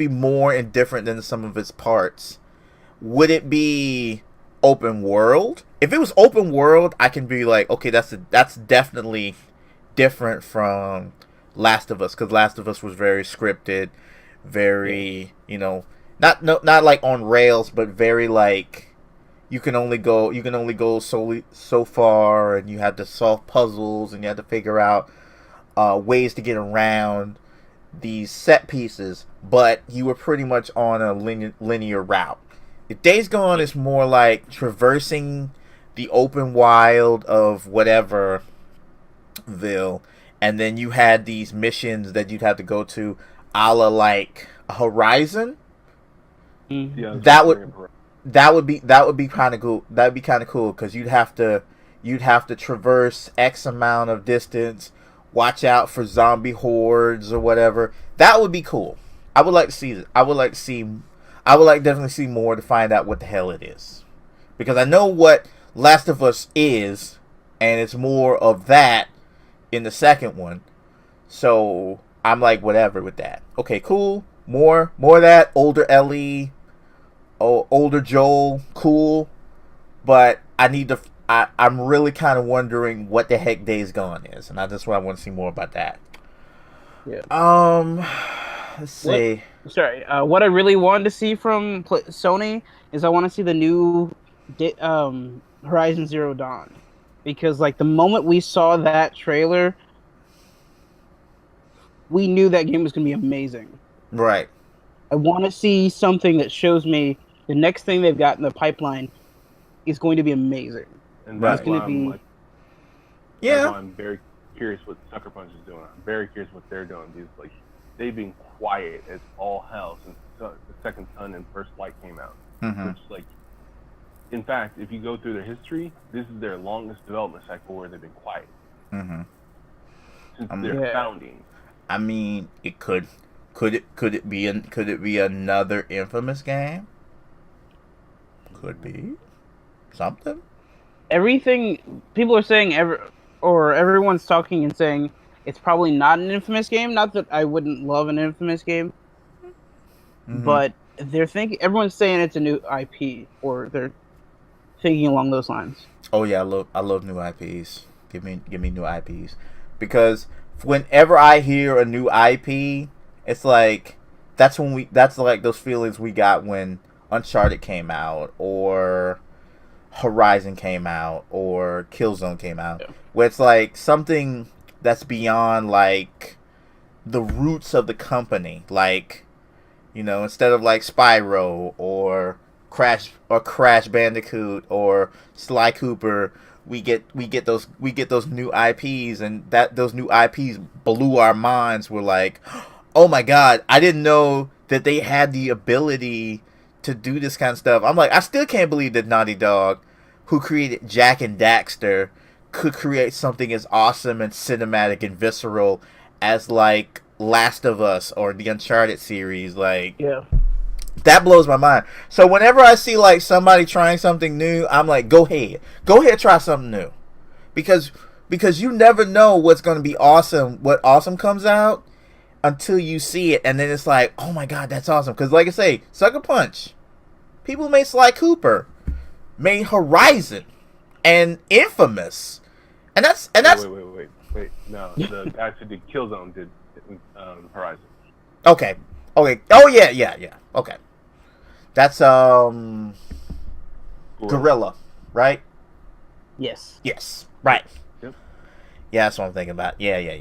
more and different than the sum of its parts. Would it be open world? If it was open world, I can be like, okay, that's definitely different from Last of Us, because Last of Us was very scripted, very not like on rails, but very like you can only go so far, and you have to solve puzzles, and you have to figure out ways to get around these set pieces, but you were pretty much on a linear route. If Days Gone is more like traversing the open wild of whateverville, and then you had these missions that you'd have to go to, a la like Horizon. Mm-hmm. Yeah, that would be kind of cool. That would be kind of cool because you'd have to traverse X amount of distance, watch out for zombie hordes or whatever. That would be cool. I would like to see it. I would like definitely see more to find out what the hell it is, because I know what Last of Us is, and it's more of that in the second one. So I'm like, whatever with that. Okay, cool. More of that. Older Ellie, older Joel, cool. But I need to. I'm really kind of wondering what the heck Days Gone is, and that's why I want to see more about that. Yeah. Let's see. What I really wanted to see from Sony is I want to see the new Horizon Zero Dawn, because like the moment we saw that trailer, we knew that game was going to be amazing. Right. I want to see something that shows me the next thing they've got in the pipeline is going to be amazing. And that's Right. why Gonna be- that's why I'm very curious what Sucker Punch is doing. I'm very curious what they're doing. Because like they've been quiet as all hell since the Second Son and First Light came out. Mm-hmm. Which like, in fact, if you go through their history, this is their longest development cycle where they've been quiet Mm-hmm. since their founding. I mean, it could it be another Infamous game? Could be something. Everything people are saying, everyone's talking and saying it's probably not an Infamous game. Not that I wouldn't love an Infamous game, but everyone's saying it's a new IP, or they're thinking along those lines. Oh yeah, I love new IPs. Give me new IPs, because whenever I hear a new IP, it's like that's like those feelings we got when Uncharted came out, or Horizon came out, or Killzone came out, where it's like something that's beyond like the roots of the company, like, you know, instead of like Spyro or Crash Bandicoot or Sly Cooper, we get those new IPs, and those new IPs blew our minds. We're like, oh my god, I didn't know that they had the ability to do this kind of stuff. I'm like, I still can't believe that Naughty Dog, who created Jak and Daxter, could create something as awesome and cinematic and visceral as like Last of Us or the Uncharted series. Like, Yeah. that blows my mind. So whenever I see like somebody trying something new, I'm like, go ahead, try something new, because you never know what's going to be awesome, what awesome comes out, until you see it, and then it's like, oh my god, that's awesome. Because like I say, Sucker Punch, people made Sly Cooper, made Horizon, and Infamous, and that's Wait. No, the guy who did Killzone did Horizon. okay. Oh yeah. Okay, that's Gorilla, right? Yes. Yes, right. Yep. Yeah, that's what I'm thinking about. Yeah. Yeah.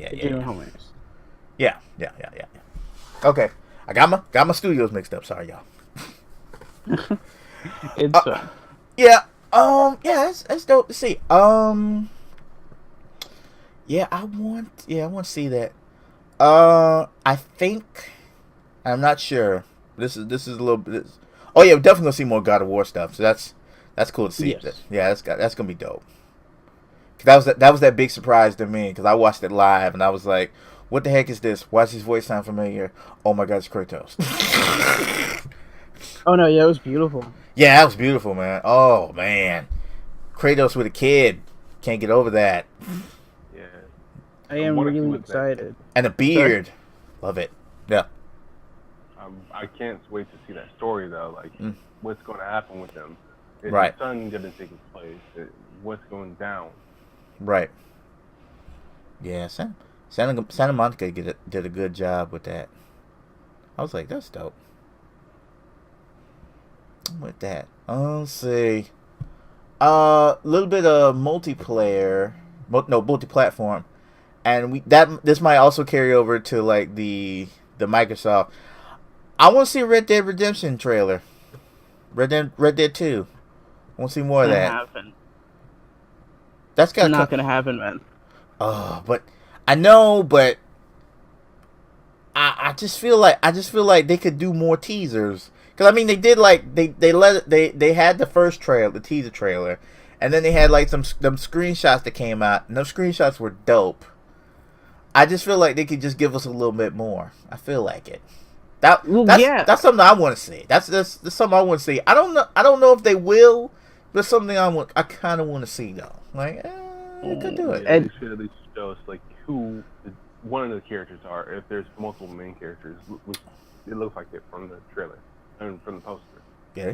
Okay, I got my studios mixed up. Sorry, y'all. It's Yeah. That's dope to see. Yeah, I want to see that. I think, I'm not sure. This is a little bit. Oh yeah, we're definitely gonna see more God of War stuff. So that's cool to see. Yes. Yeah, that's gonna be dope. That was that big surprise to me, because I watched it live and I was like, what the heck is this? Why does his voice sound familiar? Oh my god, it's Kratos. Oh no, yeah, it was beautiful. Yeah, that was beautiful, man. Oh man, Kratos with a kid, can't get over that. Yeah. I am wonder who really was that. excited. And a beard, love it. Yeah. I can't wait to see that story though. Like, what's going to happen with them? Is Right. the son going to take his place? What's going down? Right. Yeah, Santa Monica did a good job with that. I was like, that's dope. With that, let's see. little bit of multiplayer, multi-platform, and this might also carry over to like the Microsoft. I want to see a Red Dead Redemption trailer. Red Dead 2. I want to see more of that. Happen. That's not gonna happen, man. Oh, but I know, but I just feel like they could do more teasers. Cause I mean they did like they had the first trailer, the teaser trailer, and then they had like them screenshots that came out, and those screenshots were dope. I just feel like they could just give us a little bit more. I feel like it. That's something I want to see. That's something I want to see. I don't know if they will, but something I kind of want to see though. Like, they could do it. Yeah, they should at least show us like who one of the characters are. If there's multiple main characters, which it looks like it from the trailer and from the poster. Yeah.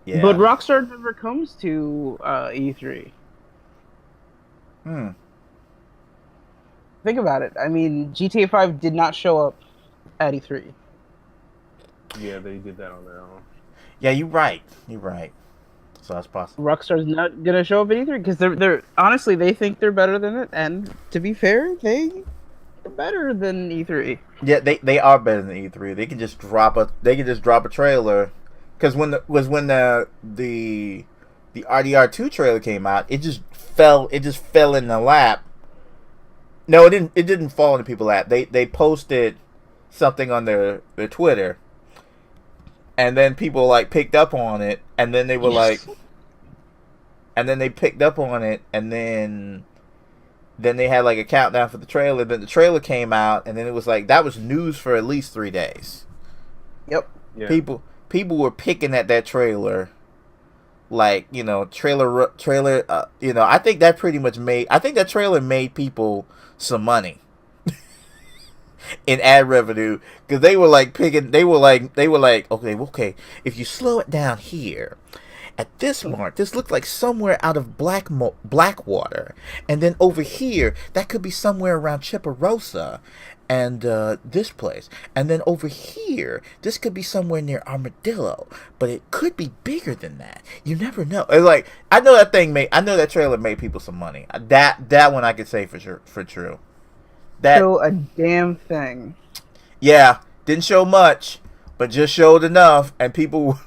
Yeah. But Rockstar never comes to E3. Think about it. I mean, GTA 5 did not show up at E3. Yeah, they did that on their own. Yeah, you're right. So that's possible. Rockstar's not gonna show up at E3 because they're honestly they think they're better than it, and to be fair, they're better than E3. Yeah, they are better than E3. They can just drop a trailer, because when the RDR2 trailer came out, it just fell in the lap. No, it didn't fall into people's lap. They posted something on their Twitter, and then people like picked up on it, and then they were like, and then they picked up on it, and then they had like a countdown for the trailer. Then the trailer came out, and then it was like that was news for at least 3 days. Yep. Yeah. People were picking at that trailer, like, you know, trailer. You know, I think that trailer made people some money in ad revenue, because they were like picking. They were like, okay, if you slow it down here. At this mark, this looks like somewhere out of Blackwater, and then over here, that could be somewhere around Chiparosa, and this place, and then over here, this could be somewhere near Armadillo, but it could be bigger than that. You never know. It's like, I know that trailer made people some money. That one I could say for true. Show a damn thing. Yeah, didn't show much, but just showed enough, and people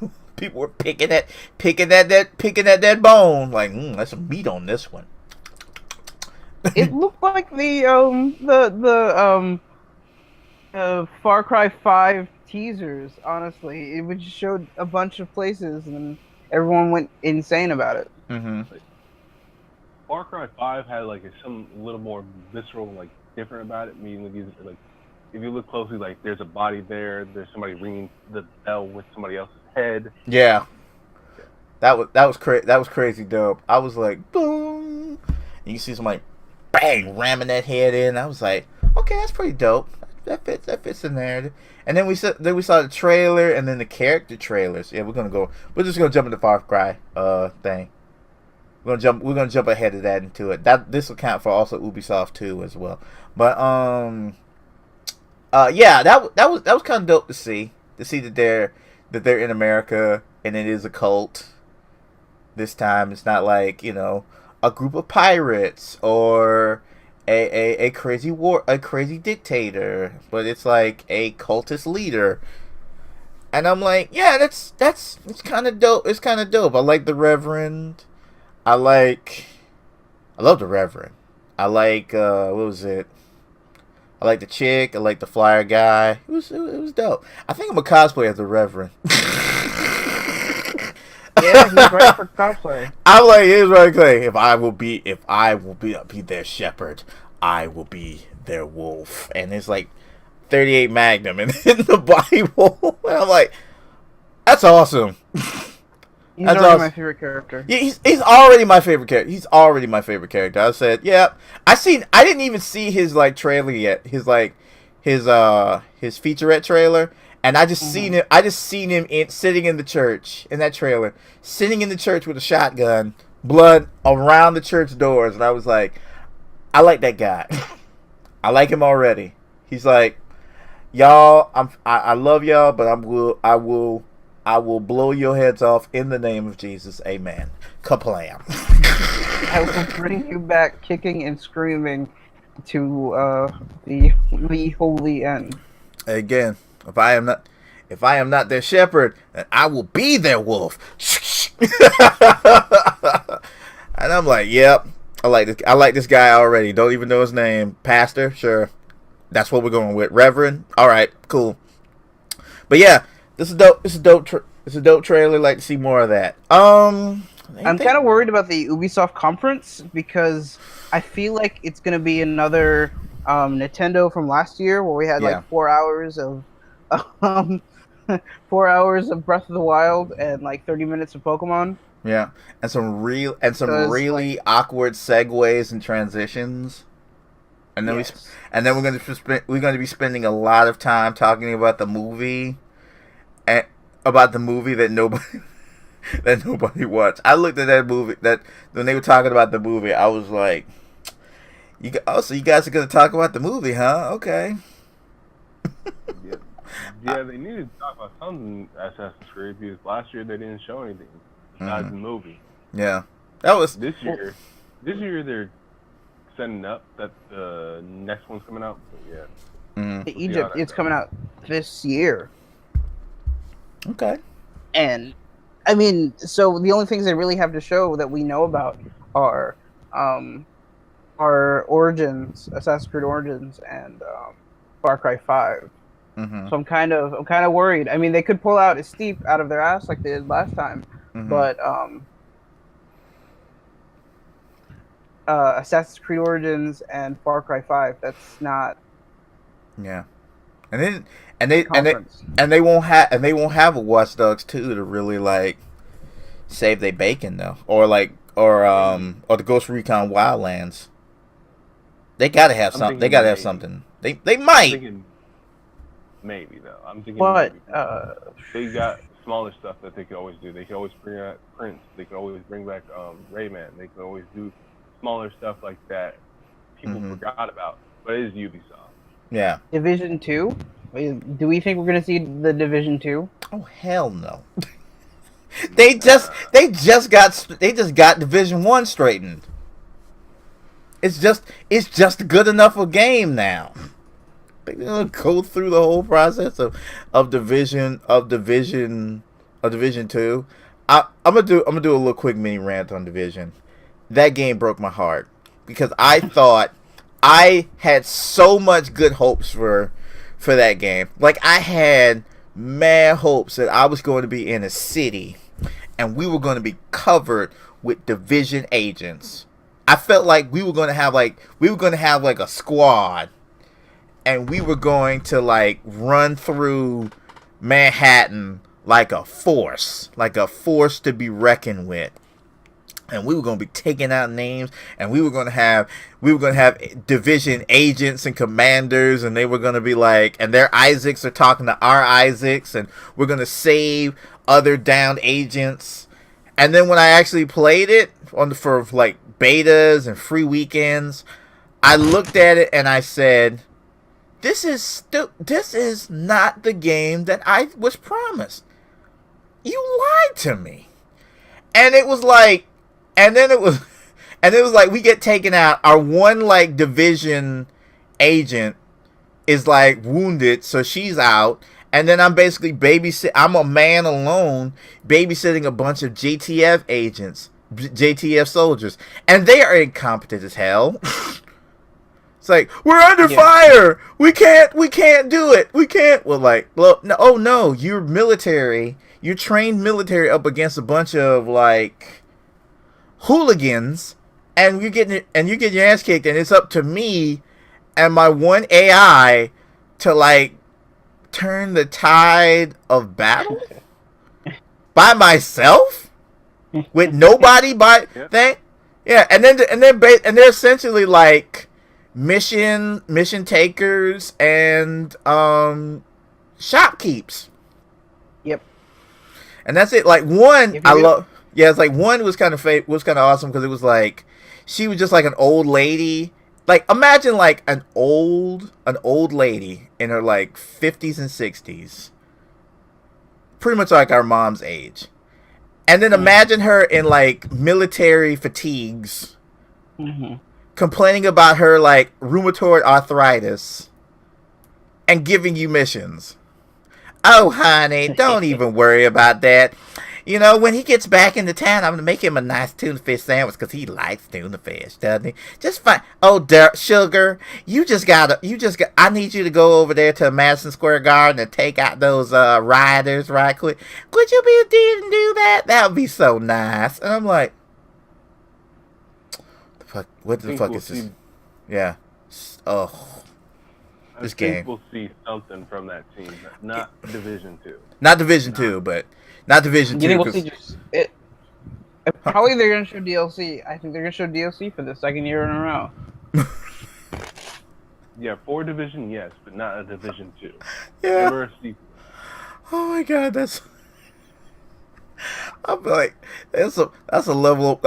were picking at that bone, like, that's some meat on this one. It looked like the Far Cry 5 teasers. Honestly, it just showed a bunch of places, and everyone went insane about it. Mm-hmm. Far Cry 5 had like some little more visceral, like different about it. Meaning, like, if you look closely, like there's a body there. There's somebody ringing the bell with somebody else's head. Yeah. That was crazy dope. I was like, boom, and you see somebody bang ramming that head in. I was like, okay, that's pretty dope. That fits the narrative. And then we saw the trailer, and then the character trailers. Yeah, we're just gonna jump into Far Cry thing. We're gonna jump ahead of that into it. This will count for also Ubisoft 2 as well. But yeah, that was kind of dope to see that they're in America, and it is a cult. This time it's not like, you know, a group of pirates or a crazy dictator, but it's like a cultist leader. And I'm like, yeah, it's kind of dope. It's kind of dope. I like the Reverend. I love the Reverend. I like what was it? I like the chick. I like the flyer guy. It was dope. I think I'm a cosplay as the Reverend. Yeah, he's right for cosplay. I'm like, here's what I say. If I will be their shepherd, I will be their wolf. And it's like 38 Magnum in the Bible. And I'm like, that's awesome. He's already my favorite character. Yeah, he's already my favorite character. He's already my favorite character. I said, yeah. I didn't even see his like trailer yet. His featurette trailer. And I just seen him sitting in the church in that trailer, sitting in the church with a shotgun, blood around the church doors, and I was like, I like that guy. I like him already. He's like, y'all, I love y'all, but I will blow your heads off in the name of Jesus, amen. Kaplam. I will bring you back kicking and screaming to the holy end. Again, if I am not their shepherd, then I will be their wolf. And I'm like, yep, I like this guy already. Don't even know his name. Pastor, sure. That's what we're going with. Reverend, all right, cool. But yeah, this is dope. It's a dope trailer. Like to see more of that. I'm kind of worried about the Ubisoft conference because I feel like it's gonna be another Nintendo from last year where we had like 4 hours of 4 hours of Breath of the Wild and like 30 minutes of Pokemon. Yeah, and some really awkward segues and transitions. And then we're going to be spending a lot of time talking about the movie, and about the movie that nobody watched. I looked at that movie that when they were talking about the movie, I was like, so you guys are going to talk about the movie, huh? Okay. Yeah, they needed to talk about something Assassin's Creed because last year they didn't show anything besides the movie. Yeah, that was this year. This year they're setting up that the next one's coming out. But yeah, Egypt, it's coming out this year. Okay. And I mean, so the only things they really have to show that we know about are Origins, Assassin's Creed Origins, and Far Cry 5. Mm-hmm. So I'm kind of worried. I mean, they could pull out a Steep out of their ass like they did last time, but Assassin's Creed Origins and Far Cry 5, that's not. Yeah, and they won't have a Watch Dogs 2 to really like save their bacon though, or the Ghost Recon Wildlands. They gotta have something. They gotta have something. They might. Maybe though. I'm thinking. But they got smaller stuff that they could always do. They could always bring out Prince. They could always bring back Rayman. They could always do smaller stuff like that. People forgot about, but it is Ubisoft. Yeah. Division 2. Do we think we're gonna see the Division 2? Oh hell no. They just got Division 1 straightened. It's just good enough a game now. They're gonna go through the whole process of Division 2. I'm gonna do a little quick mini rant on Division. That game broke my heart because I thought I had so much good hopes for that game. Like I had mad hopes that I was going to be in a city and we were going to be covered with Division agents. I felt like we were going to have like a squad. And we were going to like run through Manhattan like a force to be reckoned with. And we were going to be taking out names, and we were going to have Division agents and commanders, and they were going to be like, and their Isaacs are talking to our Isaacs, and we're going to save other downed agents. And then when I actually played it for like betas and free weekends, I looked at it and I said, This is not the game that I was promised. You lied to me. And it was like, we get taken out. Our one like Division agent is like wounded, so she's out. And then I'm basically I'm a man alone babysitting a bunch of JTF agents, JTF soldiers, and they are incompetent as hell. It's like, we're under fire. We can't do it. We can't. Well, no, oh no, you're military. You're trained military up against a bunch of like hooligans, and you get your ass kicked, and it's up to me and my one AI to like turn the tide of battle by myself with nobody and they're essentially like mission takers and shopkeepers. Yep. And that's it. Like one, it's like one was kind of awesome because it was like she was just like an old lady. Like imagine like an old lady in her like 50s and 60s, pretty much like our mom's age, And then imagine her in like military fatigues, complaining about her like rheumatoid arthritis, and giving you missions. Oh, honey, don't even worry about that. You know, when he gets back into town, I'm gonna make him a nice tuna fish sandwich because he likes tuna fish, doesn't he? Just fine. Oh, sugar, I need you to go over there to Madison Square Garden and take out those riders right quick. Could you be a dude and do that? That would be so nice. And I'm like, what the fuck is this? Yeah. Oh. This game. We'll see something from that team. Not Division 2. Not Division 2, but not Division 2. You think we'll see just it? Probably they're gonna show DLC. I think they're gonna show DLC for the second year in a row. Yeah, for Division, yes, but not a Division 2. Yeah. Never a sequel. Oh my god, that's. I'm like, that's a level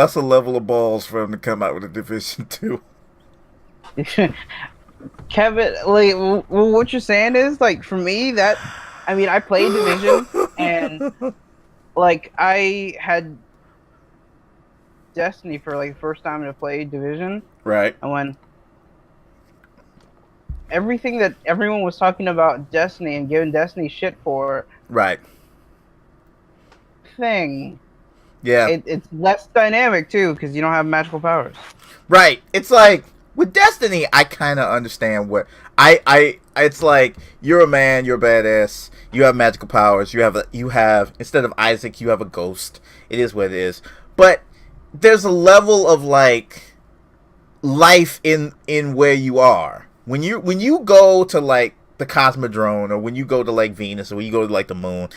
of balls for him to come out with a Division 2. Kevin, like, what you're saying is, like, for me, I played Division, and, like, I had Destiny for, like, the first time to play Division. Right. And when everything that everyone was talking about Destiny and giving Destiny shit for... Right. Thing. Yeah. It's less dynamic, too, because you don't have magical powers. Right. It's like... With Destiny, I kind of understand what it's like. You're a man, you're a badass. You have magical powers. You have instead of Isaac, you have a ghost. It is what it is. But there's a level of like life in where you are. When you go to like the Cosmodrome, or when you go to like Venus, or when you go to like the moon,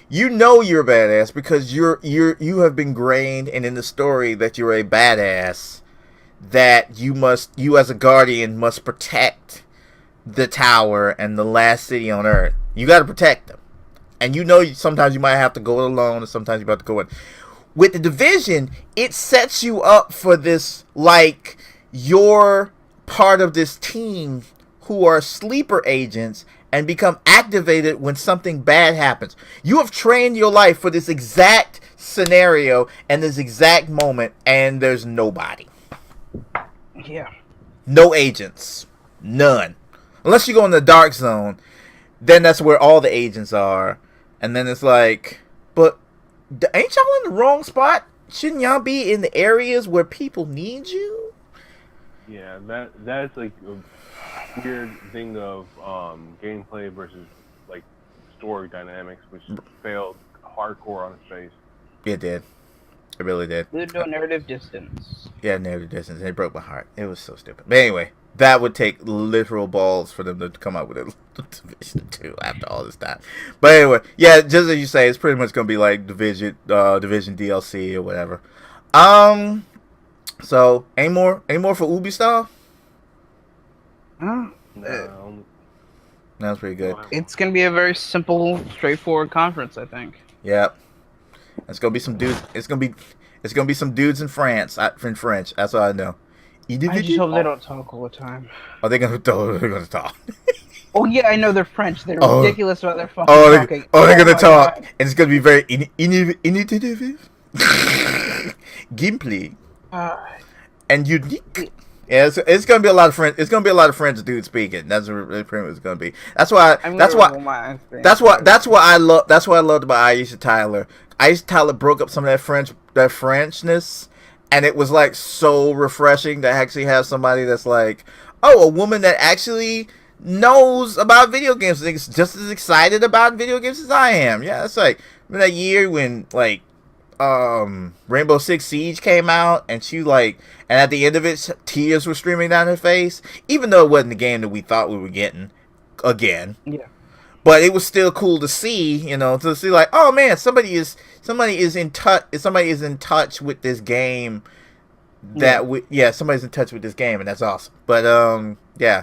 you know you're a badass because you have been grained and in the story that you're a badass. That you as a guardian must protect the tower and the last city on Earth. You got to protect them, and sometimes you might have to go alone, or sometimes you have to go in. With the Division, it sets you up for this, like you're part of this team who are sleeper agents and become activated when something bad happens. You have trained your life for this exact scenario and this exact moment, and there's nobody. Yeah. No agents. None. Unless you go in the dark zone, then that's where all the agents are. And then it's like, but ain't y'all in the wrong spot? Shouldn't y'all be in the areas where people need you? Yeah, that's like a weird thing of gameplay versus like story dynamics, which failed hardcore on its face. It did. It really did. No narrative distance. Yeah, narrative distance. And it broke my heart. It was so stupid. But anyway, that would take literal balls for them to come out with a Division 2 after all this time. But anyway, yeah, just as you say, it's pretty much gonna be like Division DLC or whatever. So any more for Ubisoft? No. That's pretty good. It's gonna be a very simple, straightforward conference, I think. Yep. It's gonna be some dudes. It's gonna be some dudes in France, in French. That's all I know. I just hope they don't talk all the time. Oh, they're gonna talk. Oh yeah, I know they're French. They're ridiculous about their fucking talking. They're gonna talk, God. And it's gonna be very innovative, gameplay, and unique. Yeah, it's gonna be a lot of French. It's gonna be a lot of French dudes speaking. That's pretty much it's gonna be. That's why I love. That's what I loved about Aisha Tyler. Aisha Tyler broke up some of that Frenchness, and it was like so refreshing to actually have somebody that's like, a woman that actually knows about video games, is just as excited about video games as I am. Yeah, it's like that year when like Rainbow Six Siege came out, and she like, and at the end of it, tears were streaming down her face, even though it wasn't the game that we thought we were getting again. Yeah. But it was still cool to see, to see like, oh man, somebody is in touch with this game. Somebody's in touch with this game, and that's awesome. But yeah,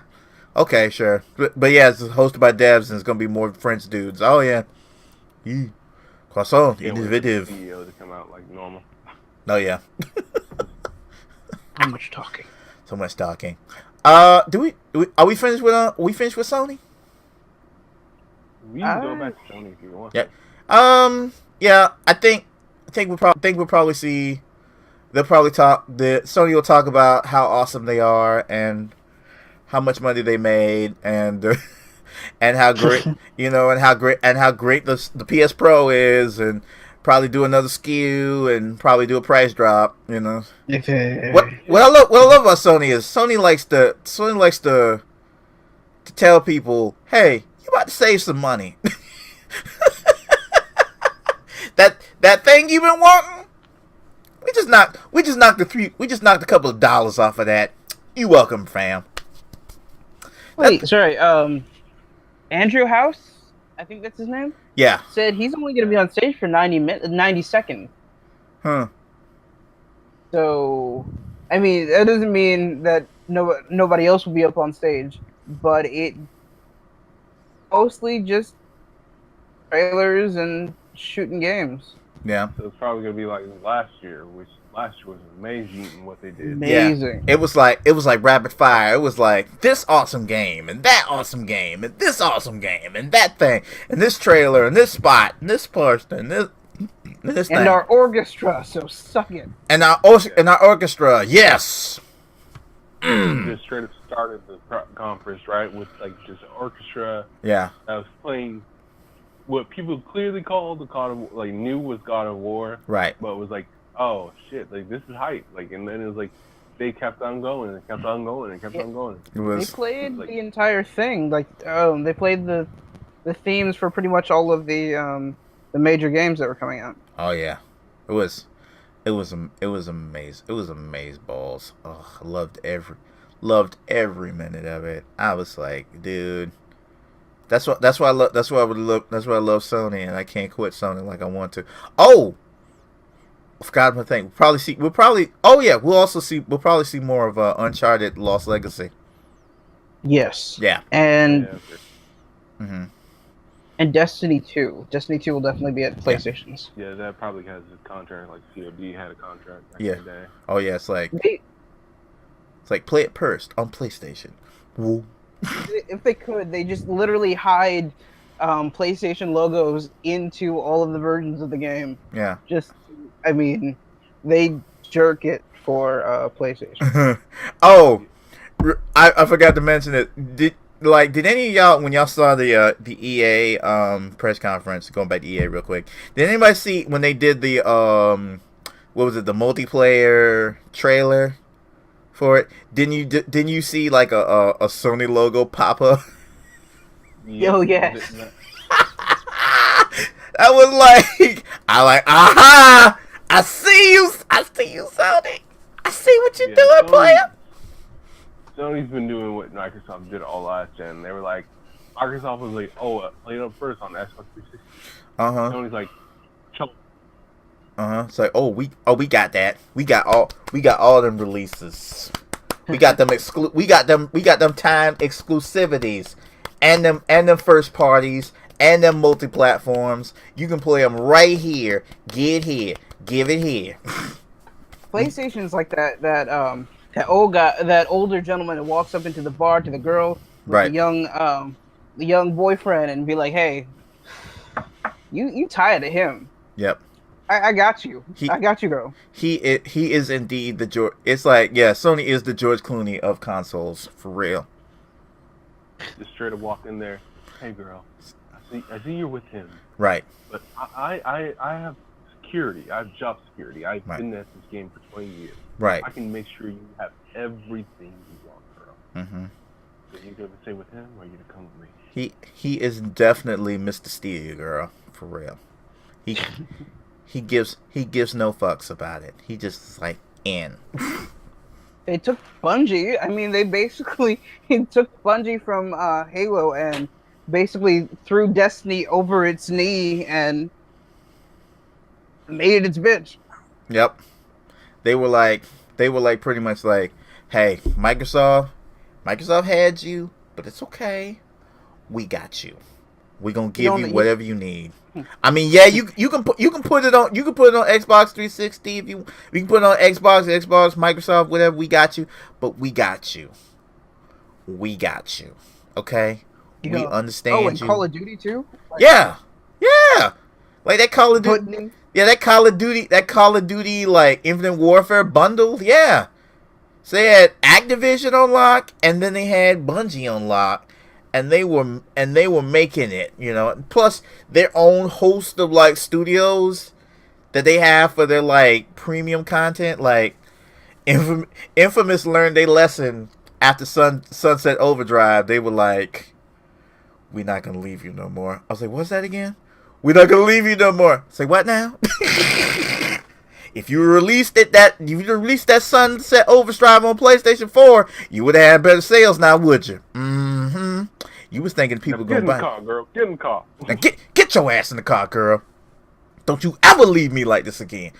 okay, sure. But yeah, it's hosted by devs, and it's gonna be more French dudes. Oh yeah, croissant, innovative. CEO to come out like normal. Oh yeah. How much talking? So much talking. Are we finished with Sony? We can go back to Sony if you want. Yeah. Yeah, I think we'll probably see. They'll probably talk. Sony will talk about how awesome they are and how much money they made and and how great and how great the PS Pro is, and probably do another SKU and probably do a price drop. What I love about Sony is Sony likes to tell people, hey, you about to save some money. that thing you've been wanting, we just knocked a couple of dollars off of that. You welcome, fam. Wait, sorry. Andrew House, I think that's his name. Yeah. Said he's only going to be on stage for 90 seconds. Huh. So, I mean, that doesn't mean that nobody else will be up on stage, but it mostly just trailers and shooting games. Yeah. So it's probably gonna be like last year, which last year was amazing in what they did. Amazing. Yeah. It was like rapid fire. It was like this awesome game and that awesome game and this awesome game and that thing and this trailer and this spot and this person and this thing. And our orchestra, so suck it. And our orchestra, yes. Just straight up started the conference, right, with like just orchestra. Yeah. That was playing what people clearly called the God of, like, knew was God of War. Right. But it was like, oh shit, like this is hype. Like, and then it was like they kept on going and kept on going and kept on going. They played the entire thing. Like, they played the themes for pretty much all of the major games that were coming out. Oh yeah, it was amazing. It was amazeballs. Oh, I loved every minute of it. I was like, dude, that's why I love Sony, and I can't quit Sony like I want to. Oh, I forgot my thing. We'll probably see more of Uncharted Lost Legacy. Yes. Yeah. And mm-hmm. And Destiny 2. Destiny 2 will definitely be at PlayStation's. Yeah, that probably has a contract, like COD had a contract back yeah. in the day. Oh yeah, it's like play it first on PlayStation. Woo. If they could, they just literally hide PlayStation logos into all of the versions of the game. Yeah. I mean, they jerk it for PlayStation. Oh, I forgot to mention it. Did any of y'all, when y'all saw the EA press conference, going back to EA real quick, did anybody see when they did the what was it, the multiplayer trailer for it? Didn't you see like a Sony logo pop up? Yeah. Oh yes. That was like, aha! I see you, Sony. I see what you're doing, player. Sony's been doing what Microsoft did all last gen. They were like, Microsoft was like, play it up first on the Xbox 360. Sony's like, chill. It's like, we got that. We got all them releases. We got them time exclusivities, and them first parties, and them multi-platforms. You can play them right here. Get here. Give it here. PlayStation's like that older gentleman that walks up into the bar to the girl with the young boyfriend and be like, "Hey, you tired of him? Yep. I got you. I got you, girl." He is indeed the George. It's like, yeah, Sony is the George Clooney of consoles for real. Just straight up walk in there. Hey, girl, I see you're with him. Right. But I have security. I have job security. I've been at this game for 20 years. Right. I can make sure you have everything you want, girl. Mm-hmm. So you gonna stay with him, or you gonna come with me? He is definitely Mr. Steal, girl, for real. He gives no fucks about it. He just is like in. They took Bungie. I mean, they basically took Bungie from Halo and basically threw Destiny over its knee and made it its bitch. Yep. They were like pretty much like, hey, Microsoft had you, but it's okay. We got you. We're gonna give you whatever you need. I mean, yeah, you can put it on Xbox 360 if you can put it on Xbox, Microsoft, whatever. We got you, but we got you. Okay, we understand. Oh, and Call of Duty too. Yeah. Like that Call of Duty. Yeah, that Call of Duty like Infinite Warfare bundle. Yeah, so they had Activision on lock, and then they had Bungie on lock, and they were making it. You know, plus their own host of like studios that they have for their like premium content. Like Infamous learned their lesson after Sunset Overdrive. They were like, "We're not gonna leave you no more." I was like, "What's that again? We're not gonna leave you no more." Say what now? If you released that Sunset Overdrive on PlayStation 4, you would have had better sales now, would you? Mm-hmm. You was thinking people Get gonna in buy. the car, girl. Get in the car. Now get your ass in the car, girl. Don't you ever leave me like this again.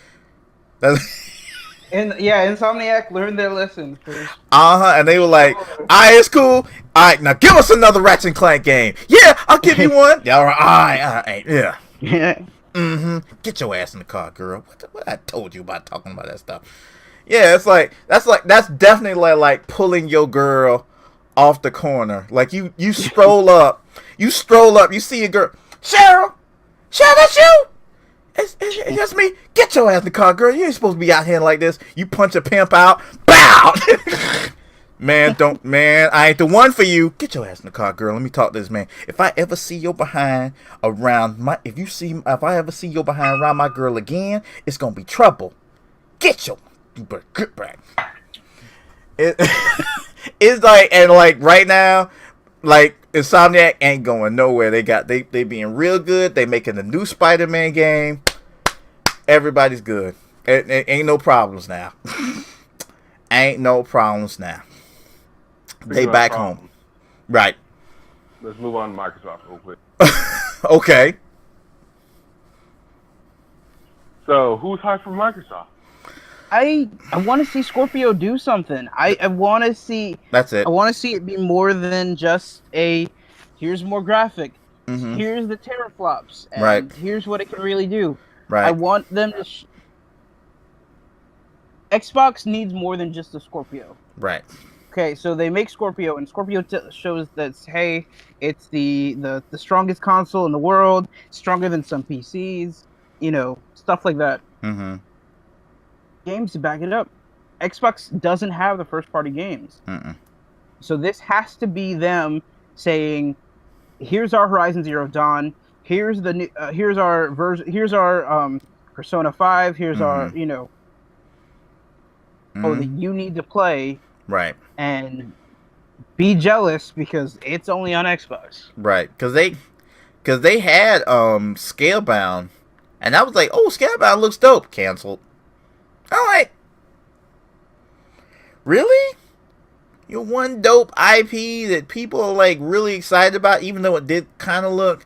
And yeah, Insomniac learned their lesson. And they were like, "Alright, it's cool. Alright, now give us another Ratchet and Clank game. Yeah, I'll give you one. Yeah, alright, yeah. Yeah. Mm-hmm. Get your ass in the car, girl. What I told you about talking about that stuff. Yeah, that's definitely like pulling your girl off the corner. Like you stroll up, you see a girl, Cheryl, that's you. It's just me. Get your ass in the car, girl. You ain't supposed to be out here like this. You punch a pimp out. Bow! Man, I ain't the one for you. Get your ass in the car, girl. Let me talk to this man. If I ever see your behind around my girl again, it's gonna be trouble. You better get back. It's like, and like right now, like Insomniac ain't going nowhere. They being real good. They making a new Spider-Man game. Everybody's good. Ain't no problems now. Ain't no problems now. They back home. Right. Let's move on to Microsoft real quick. Okay. So, who's hyped for Microsoft? I want to see Scorpio do something. I want to see. That's it. I want to see it be more than just a. Here's more graphic. Mm-hmm. Here's the teraflops. And right. Here's what it can really do. Right. I want them to. Xbox needs more than just a Scorpio. Right. Okay, so they make Scorpio, and Scorpio shows that, hey, it's the strongest console in the world, stronger than some PCs, stuff like that. Mm-hmm. Games to back it up. Xbox doesn't have the first-party games. Mm-mm. So this has to be them saying, here's our Horizon Zero Dawn, here's the new, here's our version, here's our Persona 5, here's mm-hmm. our, that you need to play. Right. And be jealous because it's only on Xbox. Right. Because they had Scalebound, and I was like, oh, Scalebound looks dope. Canceled. I'm like, really? Your one dope IP that people are like really excited about, even though it did kind of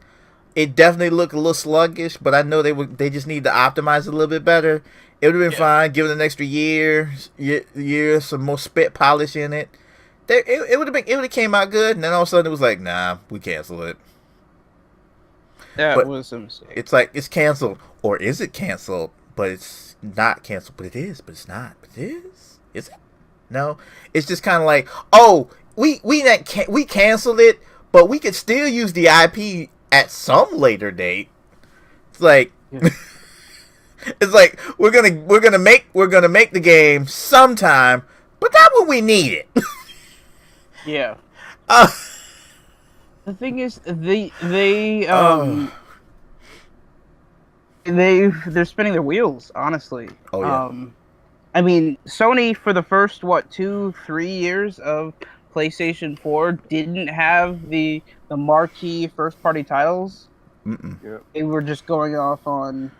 it definitely looked a little sluggish, but I know they just need to optimize it a little bit better. It would have been fine, give it an extra year, some more spit polish in it. It would have came out good, and then all of a sudden it was like, nah, we cancel it. That was a mistake. It's like it's canceled, or is it canceled? But it's not canceled. But it is. But it's not. But it is. Is it? No. It's just kind of like, oh, we canceled it, but we could still use the IP at some later date. It's like. Yeah. It's like we're gonna make the game sometime, but not when we need it. Yeah. The thing is, they're spinning their wheels, honestly. Oh yeah. I mean, Sony for the first 2-3 years of PlayStation 4 didn't have the marquee first party titles. Yeah. They were just going off on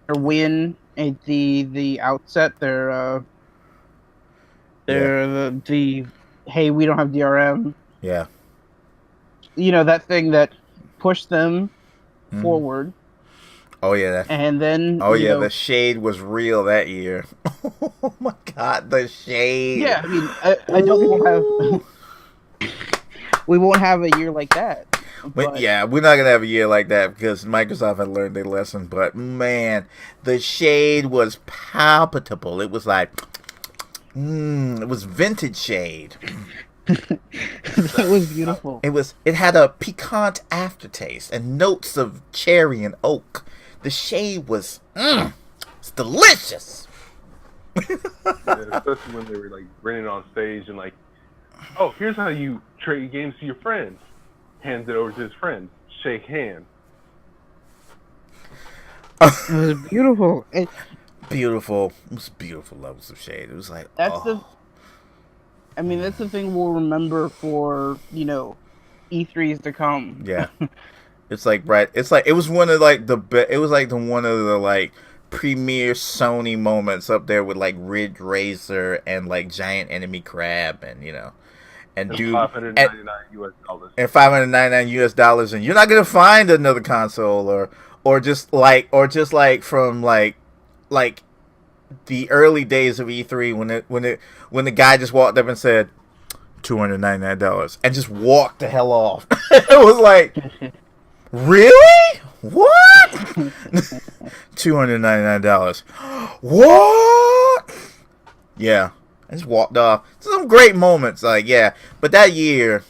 their win at the outset. The hey, we don't have DRM. Yeah. That thing that pushed them forward. Oh yeah. And then the shade was real that year. Oh my god, the shade. Yeah, I mean, I don't we won't have a year like that. But yeah, we're not gonna have a year like that because Microsoft had learned their lesson. But man, the shade was palpable. It was like, it was vintage shade. That was beautiful. It had a piquant aftertaste and notes of cherry and oak The shade was, it's delicious. Yeah, especially when they were like renting on stage and like, oh, here's how you trade games to your friends. Hands it over to his friends. Shake hands. It was beautiful. Beautiful. It was beautiful levels of shade. It was like, That's the thing we'll remember for, E3s to come. Yeah. It's like, right. It's like, it was one of like it was like one of the like premier Sony moments up there with like Ridge Racer and like Giant Enemy Crab and, and dude. $599 US. And $599 US, and you're not gonna find another console or just like from like the early days of E3 when the guy just walked up and said $299 and just walked the hell off. It was like, really? What? $299. What? Yeah. I just walked off. Some great moments, like, yeah. But that year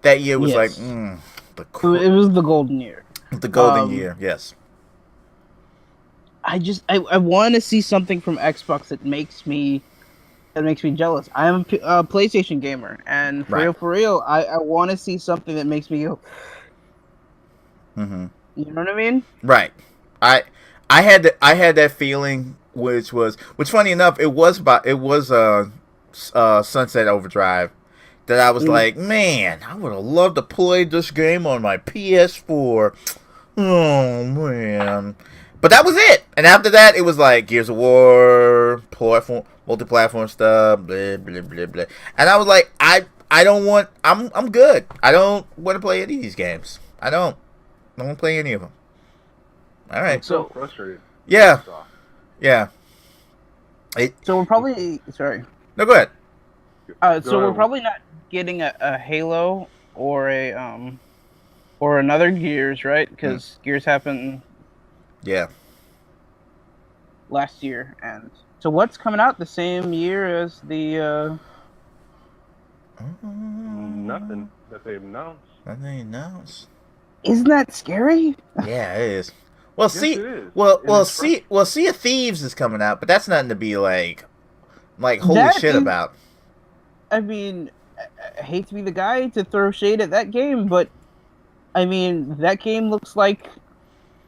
was like, it was the golden year. The golden year, yes. I want to see something from Xbox that makes me jealous. I am a PlayStation gamer, and for real, I want to see something that makes me go. Mm-hmm. You know what I mean? Right. I had that feeling, which funny enough, it was Sunset Overdrive, that I was like, man, I would have loved to play this game on my PS4. Oh man. But that was it. And after that, it was like Gears of War, multi-platform stuff, blah blah blah blah. And I was like, I'm good. I don't want to play any of these games. I don't want to play any of them. All right. I'm so frustrated. Yeah. Yeah. So we're probably sorry. No, go ahead. We're probably not getting a Halo or or another Gears, right? Because Gears happened. Yeah. Last year, and so what's coming out the same year as the? Nothing that they've announced. Nothing announced. Isn't that scary? Yeah, it is. Well, yes, see, it is. Sea of Thieves is coming out, but that's nothing to be like holy shit about. I mean, I hate to be the guy to throw shade at that game, but I mean that game looks like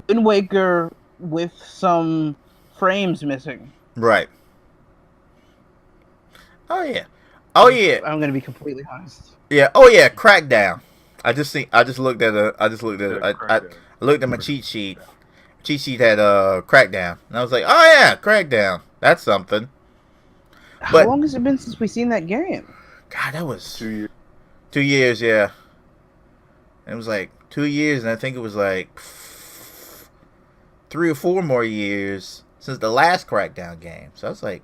Wind Waker with some frames missing. Right. Oh yeah. I'm gonna be completely honest. Yeah. Oh yeah. Crackdown. I looked at my cheat sheet. Cheat sheet had Crackdown, and I was like, oh yeah, Crackdown. That's something. How long has it been since we've seen that game? God, that was 2 years. 2 years, yeah. It was like 2 years, and I think it was like 3 or 4 more years since the last Crackdown game. So I was like,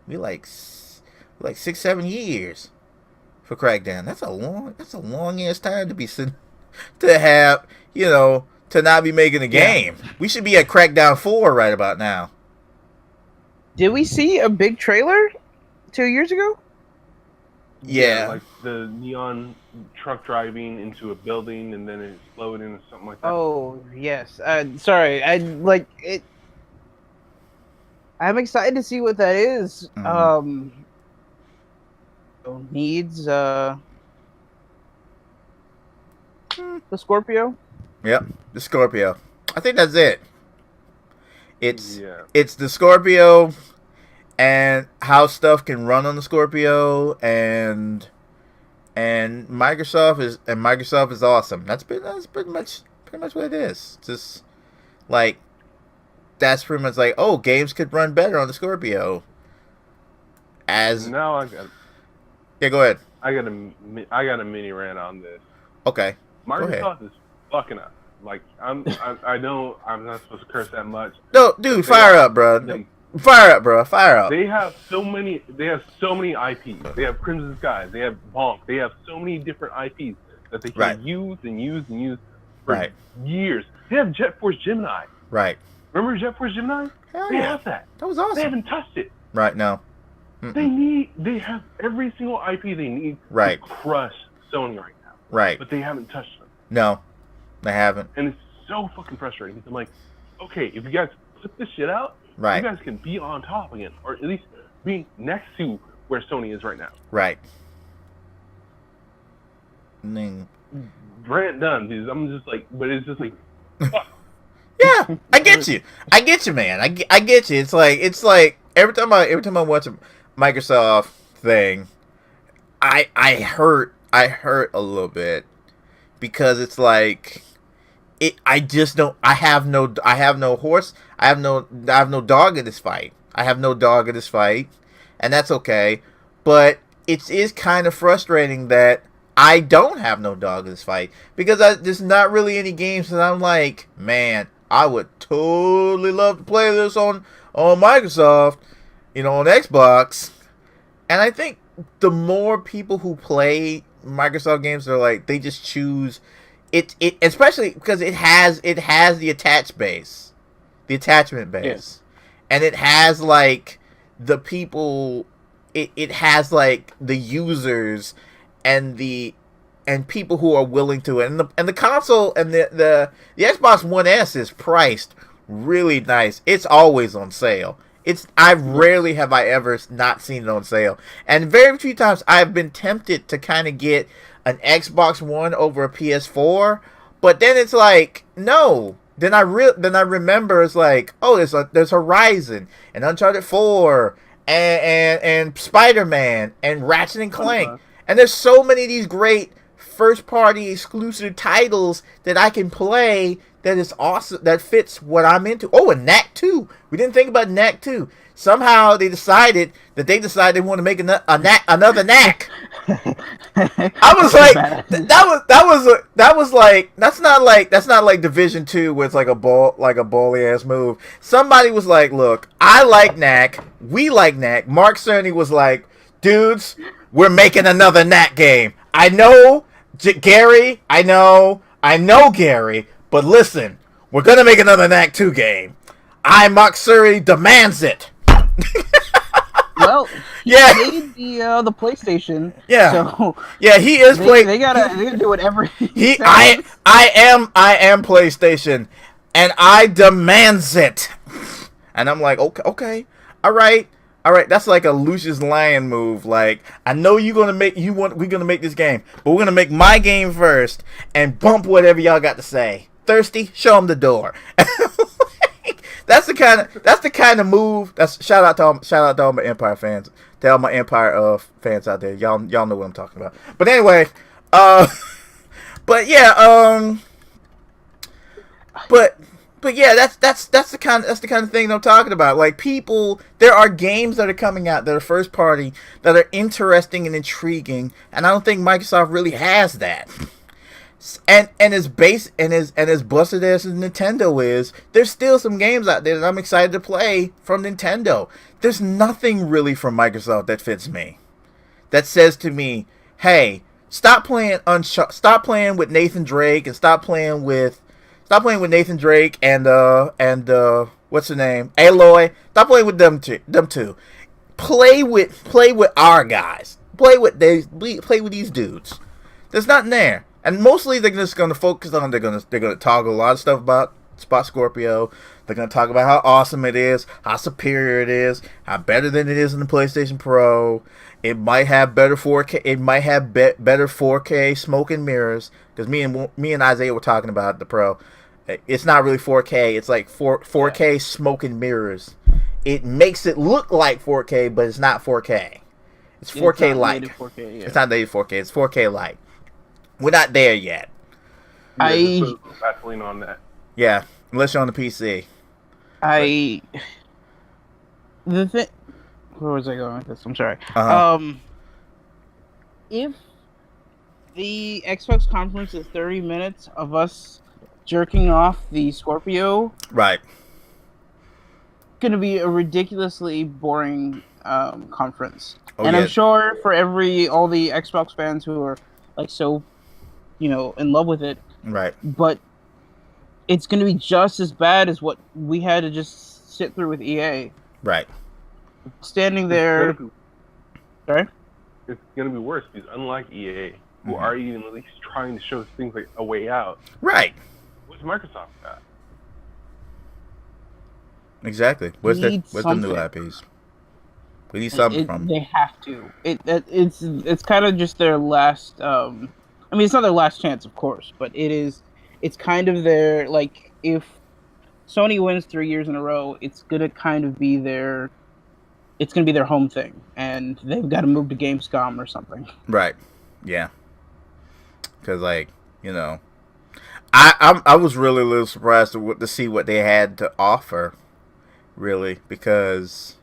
we like 6-7 years for Crackdown. That's a long ass time to be sitting to have, to not be making a game. Yeah. We should be at Crackdown 4 right about now. Did we see a big trailer 2 years ago? Yeah. Like the neon truck driving into a building and then it exploded or something like that. Oh, yes. Sorry. I'm excited to see what that is. Mm-hmm. Needs the Scorpio? Yep, the Scorpio. I think that's it. It's the Scorpio and how stuff can run on the Scorpio, and Microsoft is awesome. That's pretty much what it is. Just like that's pretty much like, oh, games could run better on the Scorpio. Now I got. Yeah, go ahead. I got a mini rant on this. Okay. Microsoft is fucking up. Like I'm not supposed to curse that much. No, dude, fire up, bro. Fire up. They have so many IPs. They have Crimson Skies. They have Bonk. They have so many different IPs that they can use for years. They have Jet Force Gemini. Right. Remember Jet Force Gemini? They have that. That was awesome. They haven't touched it. Right. No. They have every single IP they need to crush Sony right now. Right. But they haven't touched them. No, they haven't. And it's so fucking frustrating. Because I'm like, okay, if you guys put this shit out, right, you guys can be on top again, or at least be next to where Sony is right now. right. Rant done, because I'm just like, but it's just like, fuck. Yeah, I get you, man. I get you. It's like every time I watch a Microsoft thing, I hurt a little bit because it's like I just don't. I have no horse. I have no dog in this fight. I have no dog in this fight, and that's okay. But it is kind of frustrating that I don't have no dog in this fight because there's not really any games that I'm like, man, I would totally love to play this on Microsoft, on Xbox. And I think the more people who play Microsoft games are like, they just choose it especially because it has the attachment base, and it has like the people, it has like the users and people who are willing to it, and the console and the Xbox One S is priced really nice. It's always on sale. Rarely have I ever not seen it on sale, and very few times I've been tempted to kind of get an Xbox One over a PS4, but then it's like no. Then I remember it's like, oh, there's Horizon and Uncharted 4 and Spider-Man and Ratchet and Clank. And there's so many of these great first-party exclusive titles that I can play that is awesome, that fits what I'm into. Oh, and Knack 2. We didn't think about Knack 2. Somehow they decided they want to make another Knack. I was like, that was like, that's not like Division 2 where it's like a bally ass move. Somebody was like, look, I like Knack. We like Knack. Mark Cerny was like, dudes, we're making another Knack game. I know, Gary. I know, Gary. But listen, we're gonna make another Knack 2 game. Mark Cerny demands it. Well, he made the PlayStation. Yeah. So yeah, he is playing. They gotta do whatever. I am PlayStation, and I demands it. And I'm like, okay, all right. That's like a Lucius Lyon move. Like, I know we're gonna make this game, but we're gonna make my game first and bump whatever y'all got to say. Thirsty? Show them the door. That's the kind of move. Shout out to all my Empire fans. To all my Empire fans out there. Y'all know what I'm talking about. But anyway, but yeah, but yeah, that's the kind of thing I'm talking about. Like, people, there are games that are coming out that are first party that are interesting and intriguing, and I don't think Microsoft really has that. And as busted as Nintendo is, there's still some games out there that I'm excited to play from Nintendo. There's nothing really from Microsoft that fits me, that says to me, hey, stop playing with Nathan Drake and stop playing with Nathan Drake and what's her name, Aloy. Stop playing with them two. Play with our guys. Play with these dudes. There's nothing there. And mostly they're just going to focus on, they're going to talk a lot of stuff about Spot Scorpio. They're going to talk about how awesome it is, how superior it is, how better than it is in the PlayStation Pro. It might have better 4K. It might have better 4K smoke and mirrors. Because me and Isaiah were talking about the Pro. It's not really 4K. It's like 4K smoke and mirrors. It makes it look like 4K, but it's not 4K. It's 4K light. It's not native 4K. It's 4K light. We're not there yet. Vaseline on that. Yeah, unless you're on the PC. The thing. Where was I going with this? I'm sorry. If the Xbox conference is 30 minutes of us jerking off the Scorpio, right, gonna be a ridiculously boring conference. Oh, and yeah. I'm sure for all the Xbox fans who are like so, in love with it. Right. But it's going to be just as bad as what we had to just sit through with EA. Right. Standing there. Sorry? It's going to be worse because unlike EA, who are even at least trying to show things like a way out. Right. With Microsoft got? Exactly. We What's need them new something. IPs? We need something from them. They have to. It's kind of just their last. I mean, it's not their last chance, of course, but it is. It's kind of their like if Sony wins 3 years in a row, it's gonna kind of be their. It's gonna be their home thing, and they've got to move to Gamescom or something. Right. Yeah. Because like I was really a little surprised to see what they had to offer, really, because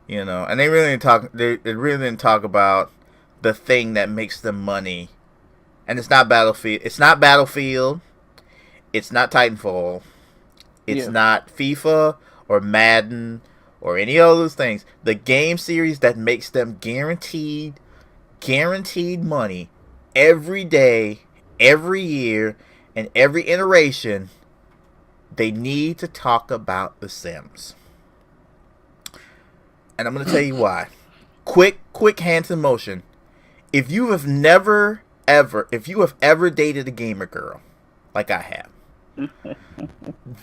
and they really didn't talk. They really didn't talk about the thing that makes them money, and it's not Battlefield. It's not Battlefield. It's not Titanfall. It's not FIFA or Madden or any of those things. The game series that makes them guaranteed money every day, every year, and every iteration. They need to talk about The Sims. And I'm going to tell you why. Quick hands in motion. If you have ever dated a gamer girl, like I have,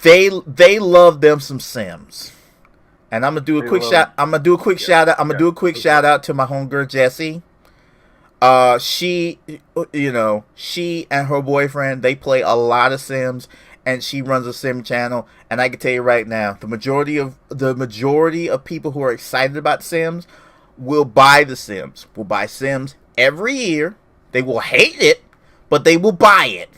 they love them some Sims. And I'm gonna do a quick shout. I'm gonna do a quick shout out. I'm gonna do a quick shout out to my homegirl Jessie. She and her boyfriend, they play a lot of Sims, and she runs a Sim channel. And I can tell you right now, the majority of people who are excited about Sims will buy the Sims. Will buy Sims every year. They will hate it, but they will buy it.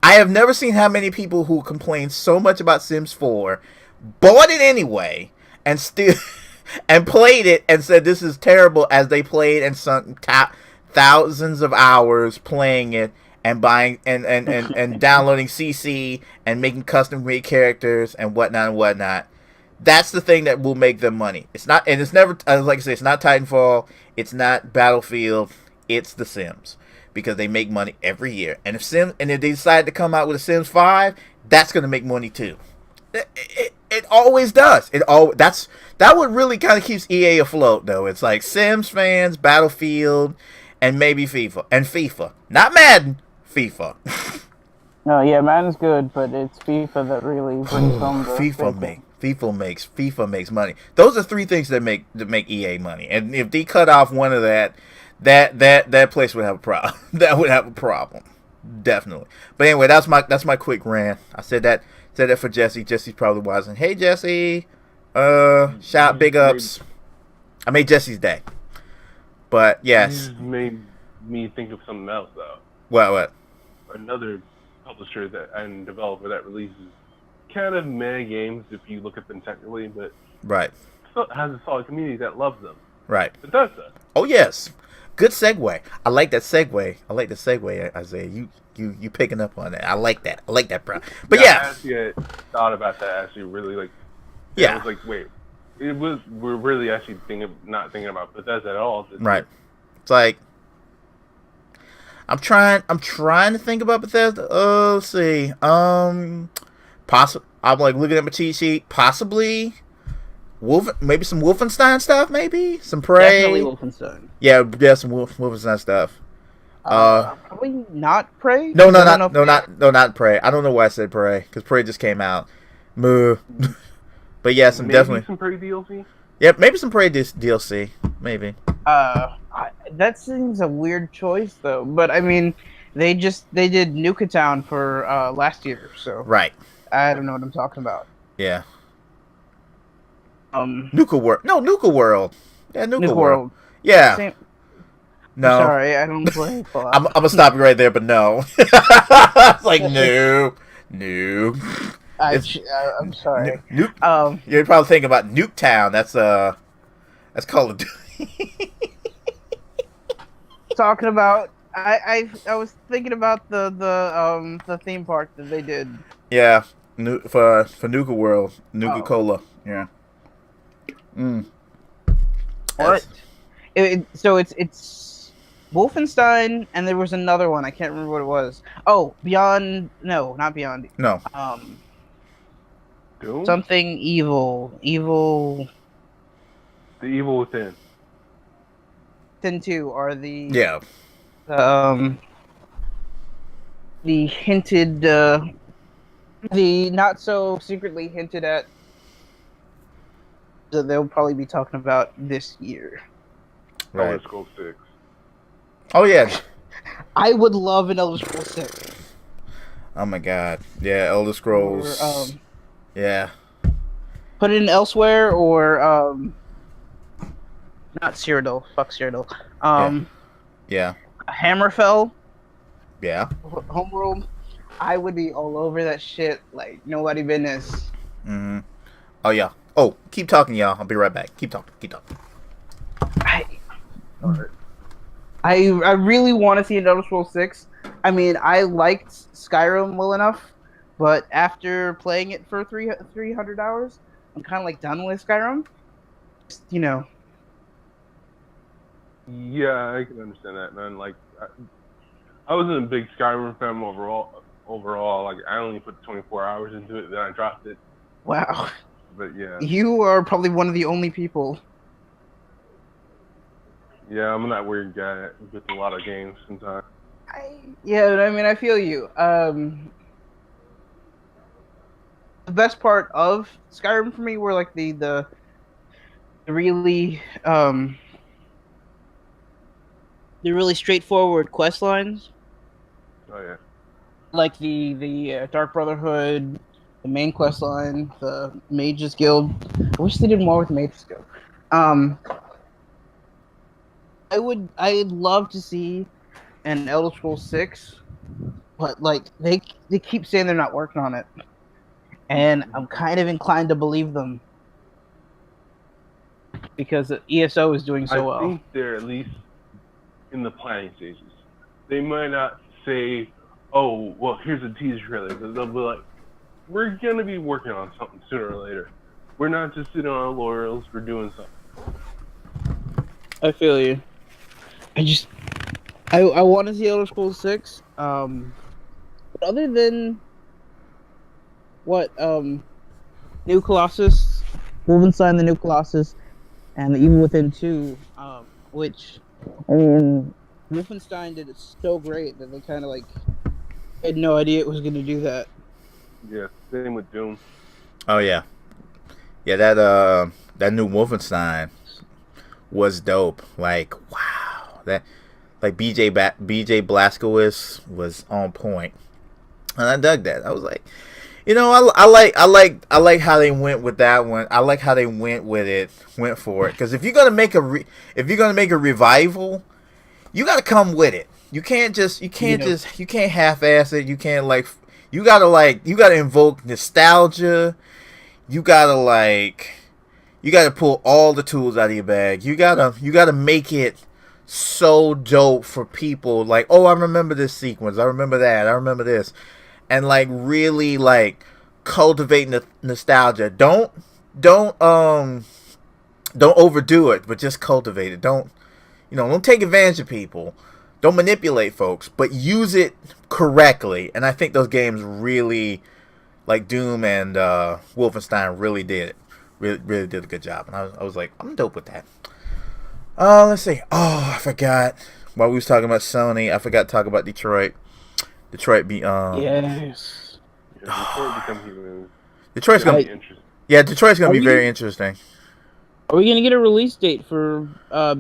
I have never seen how many people who complain so much about Sims 4 bought it anyway and still and played it and said this is terrible, as they played and sunk thousands of hours playing it and buying and downloading CC and making custom made characters and whatnot. That's the thing that will make them money. It's not, and it's never, like I say, it's not Titanfall, it's not Battlefield, it's The Sims, because they make money every year. And if they decide to come out with a Sims 5, that's going to make money too. It always does. That what really kind of keeps EA afloat, though. It's like Sims fans, Battlefield, and maybe FIFA. And FIFA, not Madden, FIFA. No, yeah, Madden's good, but it's FIFA that really brings home the FIFA makes money. Those are three things that make EA money. And if they cut off one of that place would have a problem. That would have a problem, definitely. But anyway, that's my quick rant. I said that for Jesse. Jesse's probably watching. Hey Jesse, shout big ups. I made Jesse's day. But yes, you made me think of something else though. What? Another publisher and developer that releases kind of meh games if you look at them technically, but right, has a solid community that loves them. Right. Bethesda. Oh yes. Good segue. I like that segue. Isaiah. You picking up on that. I like that, bro. But I actually thought about that. Actually, really like. Yeah. I was like, wait. We're really actually not thinking about Bethesda at all. Right. It's like I'm trying to think about Bethesda. Let's see. I'm like looking at my cheat sheet. Possibly. Maybe some Wolfenstein stuff. Maybe some Prey. Definitely Wolfenstein. Yeah, some Wolfenstein stuff. Probably not Prey. No, not Prey. I don't know why I said Prey, because Prey just came out. Moo. But yeah, definitely some Prey DLC. Yep, maybe some Prey DLC. Maybe. That seems a weird choice though. But I mean, they did Nuketown for last year, so right. I don't know what I'm talking about. Yeah. Nuka World. No, Nuka World. Yeah, Nuka World. Yeah. Same. No. I'm sorry, I don't play Fallout. I'm gonna stop you right there, but no. It's like no. I'm sorry. You're probably thinking about Nuketown. That's Call of Duty. Talking about, I was thinking about the theme park that they did. Yeah, for Nuka World, Nuka Cola. Yeah. What? So it's Wolfenstein, and there was another one. I can't remember what it was. Oh, Beyond. No, not Beyond. No. Doom? Something evil. The Evil Within. Within 2 are the the hinted the not so secretly hinted at that they'll probably be talking about this year. Elder Right. Scrolls 6. Oh yeah. I would love an Elder Scrolls 6. Oh my god. Yeah, Elder Or Scrolls. Yeah. put it in Elsewhere or not Cyrodiil. Fuck Cyrodiil. Yeah. Hammerfell, Yeah. Homeworld. I would be all over that shit like nobody business. Mm-hmm. Oh yeah. Oh, keep talking, y'all. I'll be right back. Keep talking. Keep talking. Alright. I really want to see an Elder Scrolls 6. I mean, I liked Skyrim well enough, but after playing it for 300 hours, I'm kind of like done with Skyrim. Just, Yeah, I can understand that, man. Like, I wasn't a big Skyrim fan overall. Like, I only put 24 hours into it, then I dropped it. wow. But yeah. You are probably one of the only people. Yeah, I'm that weird guy with a lot of games sometimes. I feel you. The best part of Skyrim for me were like the really the really straightforward quest lines, Oh yeah. like the Dark Brotherhood, the main quest line, the Mages Guild. I wish they did more with Mages Guild. I'd love to see an Elder Scrolls 6, but like they keep saying they're not working on it, and I'm kind of inclined to believe them because ESO is doing so well. I think they're at least in the planning stages. They might not say, "Oh, well, here's a teaser trailer," but they'll be like, "We're gonna be working on something sooner or later. We're not just sitting on our laurels. We're doing something." I feel you. I want to see Elder Scrolls 6. But other than what New Colossus, Wolfenstein: The New Colossus, and Evil Within 2, which I mean, Wolfenstein did it so great that they kind of like had no idea it was going to do that. Yeah, same with Doom. Oh yeah. Yeah, that new Wolfenstein was dope. Like, wow. That like BJ Blazkowicz was on point. And I dug that. I was like, I like how they went with that one. I like how they went for it. Because if you're gonna make a revival, you gotta come with it. You can't half-ass it. You can't you gotta invoke nostalgia. You gotta pull all the tools out of your bag. You gotta make it so dope for people. Like, oh, I remember this sequence. I remember that. I remember this. And like really like cultivate nostalgia. Don't overdo it, but just cultivate it. Don't take advantage of people. Don't manipulate folks, but use it correctly. And I think those games really, like Doom and Wolfenstein, really did it. Really did a good job. And I was like, I'm dope with that. Let's see. Oh, I forgot. While we was talking about Sony, I forgot to talk about Detroit. Detroit Yes. Detroit's gonna be interesting. Yeah, Detroit's gonna be very interesting. Are we gonna get a release date for? I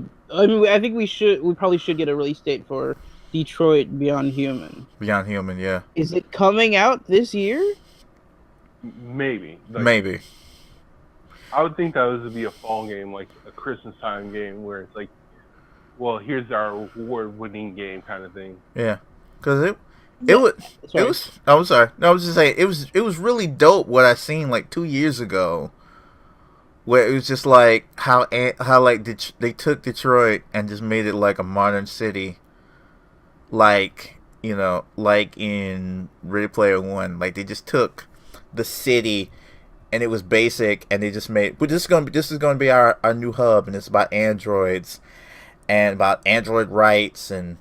mean, I think we should. We probably should get a release date for Detroit Beyond Human. Beyond Human, yeah. Is it coming out this year? Maybe. Maybe. I would think that would be a fall game, like a Christmas time game, where it's like, well, here's our award-winning game kind of thing. Yeah, because it was. I'm sorry. No, I was just saying it was really dope what I seen like 2 years ago, where it was just like how like they took Detroit and just made it like a modern city, like like in Ready Player One. Like they just took the city. And it was basic, and they just made. But this is gonna be our new hub, and it's about androids, and about android rights, and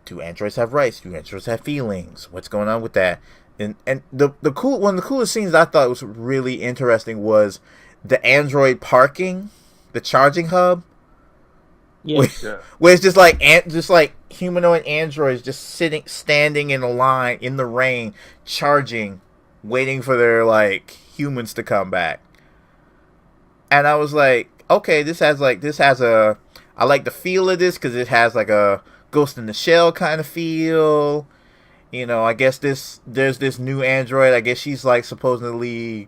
do androids have rights? Do androids have feelings? What's going on with that? And one of the coolest scenes I thought was really interesting was the android parking, the charging hub. Yeah. Where it's just like humanoid androids just standing in a line in the rain, charging waiting for their like humans to come back. And I was like, okay, this has a, I like the feel of this because it has like a Ghost in the Shell kind of feel. You know, I guess there's this new android. I guess she's like supposedly,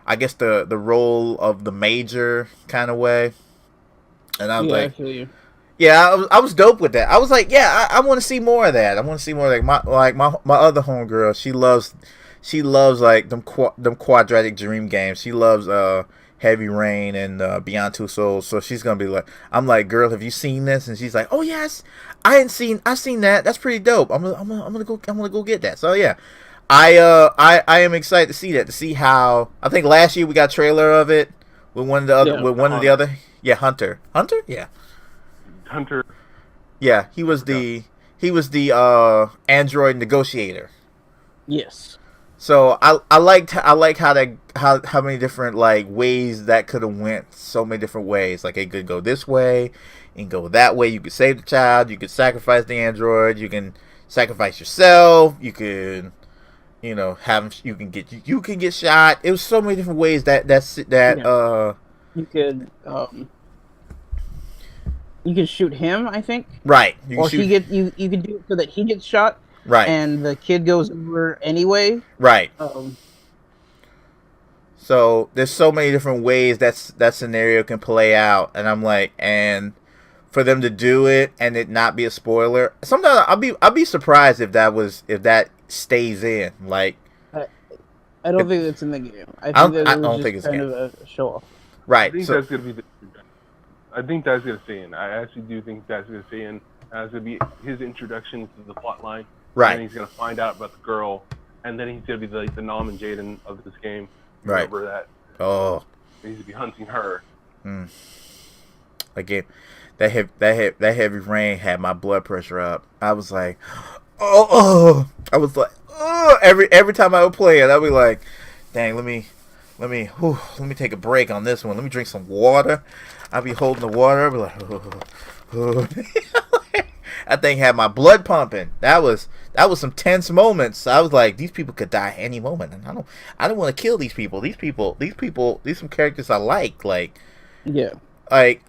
I guess the role of the major kind of way. And I was Yeah, I like, feel you. yeah, I was dope with that. I was like, yeah, I want to see more of that. I want to see more my other homegirl. She loves like them quadratic dream games. She loves Heavy Rain and Beyond Two Souls. So she's gonna be like, I'm like, girl, have you seen this? And she's like, oh yes, I've seen that. That's pretty dope. I'm gonna go get that. So yeah, I am excited to see that. To see how, I think last year we got a trailer of it with one of the other yeah, Hunter, yeah. Hunter. Yeah, he was the android negotiator. Yes. So I like how many different like ways that could have went. So many different ways. Like it could go this way and go that way. You could save the child. You could sacrifice the android. You can sacrifice yourself. You could, you know, you can get shot. It was so many different ways that you could you can shoot him, I think. Right. You can do it so that he gets shot. Right. And the kid goes over anyway. Right. So there's so many different ways that scenario can play out, and I'm like, and for them to do it and it not be a spoiler. Sometimes I'll be surprised if that stays in. Like, I don't think it's in the game. I don't think it's kind of a show off. Right. I think that's gonna be I think that's gonna stay in. I actually do think that's gonna stay in. That's gonna be his introduction to the plot line. Right. And he's gonna find out about the girl, and then he's gonna be the Nom and Jaden of this game. Right. Remember that? Oh. He's gonna be hunting her. Again, that Heavy Rain had my blood pressure up. I was like, oh. I was like, oh. Every time I would play it, I'd be like, dang, let me take a break on this one. Let me drink some water. I'd be holding the water. I'd be like, oh. That thing had my blood pumping. That was some tense moments. I was like, these people could die any moment, and I don't want to kill these people. These some characters I like. Like, yeah, I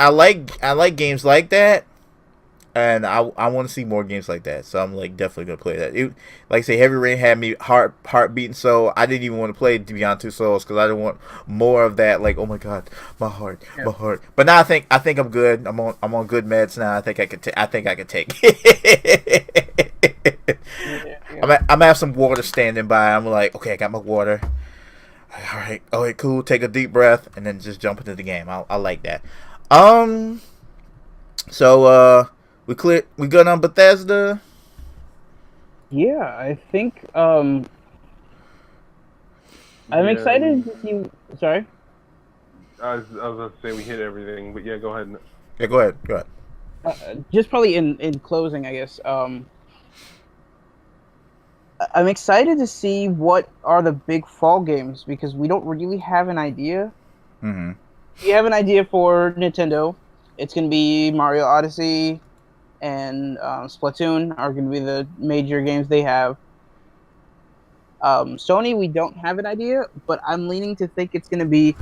like games like that, and I want to see more games like that. So I'm like definitely gonna play that. Like I say, Heavy Rain had me heart beating, so I didn't even want to play Beyond Two Souls because I didn't want more of that. Like, oh my god, my heart. But now I think I'm good. I'm on good meds now. I think I could take it. I'm gonna have some water standing by. I'm like, okay, I got my water. All right, cool. Take a deep breath and then just jump into the game. I like that. So we good on Bethesda? Yeah, I think I'm excited to see. Sorry. I was about to say we hit everything, but yeah, go ahead. Yeah, go ahead. Just probably in closing, I guess. I'm excited to see what are the big fall games because we don't really have an idea. Mm-hmm. We have an idea for Nintendo. It's going to be Mario Odyssey and Splatoon are going to be the major games they have. Sony, we don't have an idea, but I'm leaning to think it's going to be.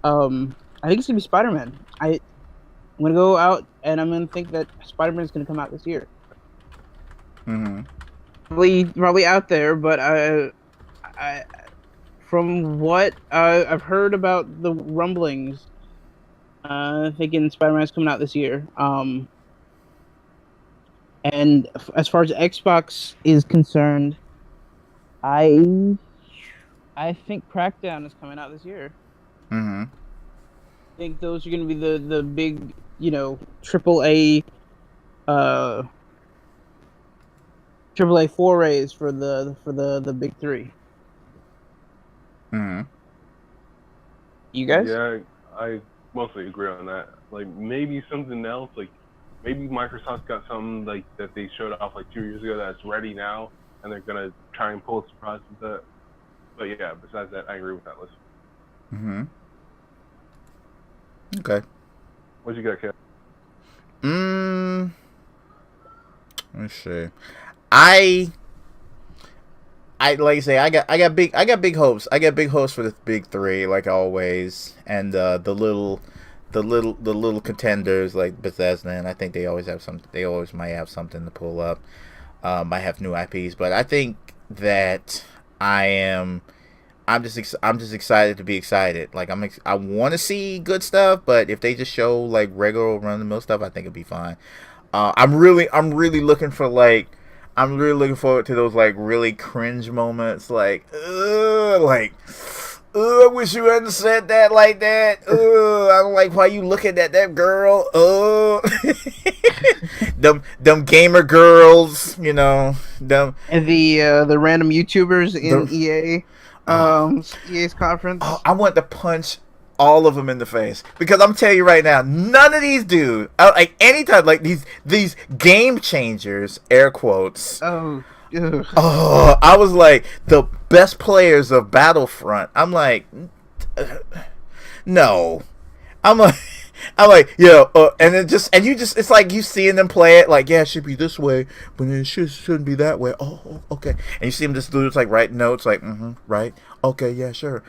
I think it's going to be Spider-Man. I'm going to go out and I'm going to think that Spider-Man is going to come out this year. Mm-hmm. Probably out there, but I from what I've heard about the rumblings, thinking Spider-Man's coming out this year. And as far as Xbox is concerned, I think Crackdown is coming out this year. Mm-hmm. I think those are going to be the big, AAA forays for the big three. Mm-hmm. You guys? Yeah, I mostly agree on that. Like maybe something else, like maybe Microsoft's got something like that they showed off like 2 years ago that's ready now, and they're gonna try and pull a surprise with that. But yeah, besides that, I agree with that list. Mm-hmm. Okay. What you got, Kev? Let's see. I like I say, I got big hopes. I got big hopes for the big three, like always, and the little contenders like Bethesda, and I think they always have some. They always might have something to pull up. Might have new IPs, but I think that I'm just excited to be excited. Like I want to see good stuff, but if they just show like regular run of the mill stuff, I think it'd be fine. I'm really looking for like. I'm really looking forward to those like really cringe moments, like, I wish you hadn't said that like that. I don't like why you looking at that girl. Them gamer girls, you know, them. And the random YouTubers in EA's conference. Oh, I want to punch all of them in the face because I'm telling you right now, none of these dudes, like anytime, like these game changers, air quotes. Oh, I was like the best players of Battlefront. I'm like, no, I'm like, yeah, and it's like you seeing them play it, like, yeah, it should be this way, but it shouldn't be that way. Oh, okay. And you see them just do like write notes, like, right, okay, yeah, sure,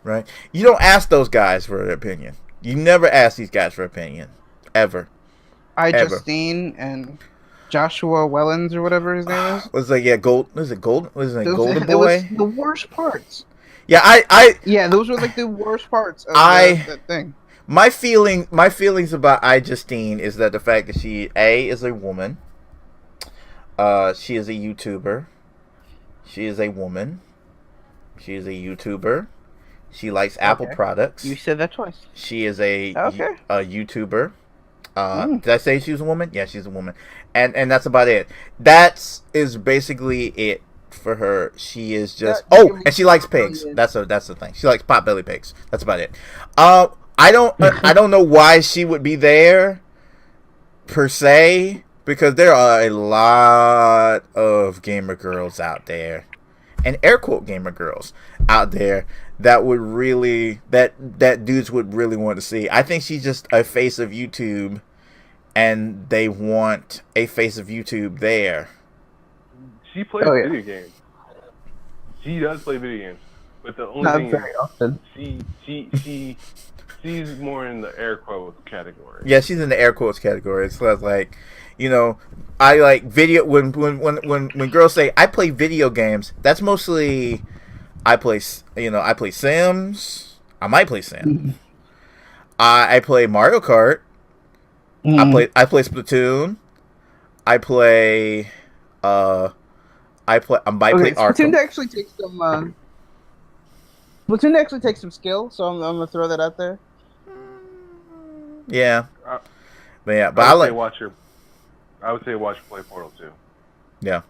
right. You don't ask those guys for an opinion. You never ask these guys for opinion, ever. Justine and Joshua Wellens or whatever his name is. Was like, yeah, Was it Golden Boy? It was the worst parts. Yeah, yeah, those were like the worst parts of that thing. My feelings about iJustine is that the fact that she is a woman, she is a YouTuber, she is a woman, she is a YouTuber, she likes Apple products. You said that twice. She is a YouTuber. Did I say she was a woman? Yeah, she's a woman, and that's about it. That is basically it for her. She is just and she likes pigs. That's the thing. She likes potbelly pigs. That's about it. I don't know why she would be there per se, because there are a lot of gamer girls out there, and air quote gamer girls out there that would really that dudes would really want to see. I think she's just a face of YouTube, and they want a face of YouTube there. She plays video games. She does play video games, but the only thing very often. She's more in the air quotes category. Yeah, she's in the air quotes category. It's like, you know, I like video. When girls say I play video games, that's mostly I play Sims. I might play Sims. I play Mario Kart. I play Splatoon. I might play Arkham. Splatoon actually takes some skill, so I'm gonna throw that out there. Yeah, but I would say watch her play Portal 2. Yeah,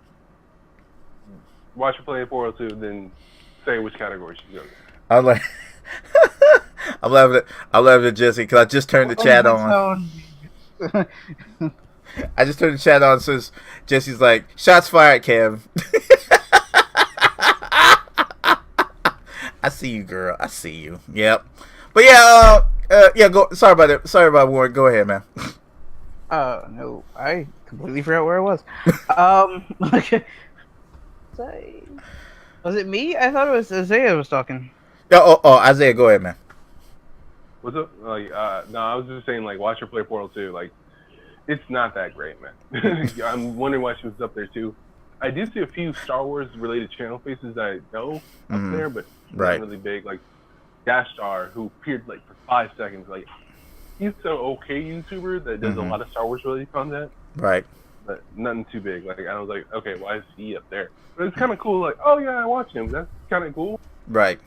watch her play Portal 2, then say which category she goes. I'm like, I'm laughing at Jesse because I just turned the chat on. I just turned the chat on since Jesse's like, shots fired, Kev. I see you, girl. I see you. Yep. But yeah, go. Sorry about it. Sorry about Warren. Go ahead, man. No, I completely forgot where I was. Was it me? I thought it was Isaiah was talking. Oh, Isaiah, go ahead, man. What's up? Like, no, I was just saying, like, watch her play Portal 2. Like, it's not that great, man. I'm wondering why she was up there too. I did see a few Star Wars related channel faces that I know up there, but not really big. Like Dash Star, who appeared like for 5 seconds. Like, he's an okay YouTuber that does a lot of Star Wars related content. Right. But nothing too big. Like, I was like, okay, why is he up there? But it's kind of cool. Like, oh yeah, I watch him. That's kind of cool. Right.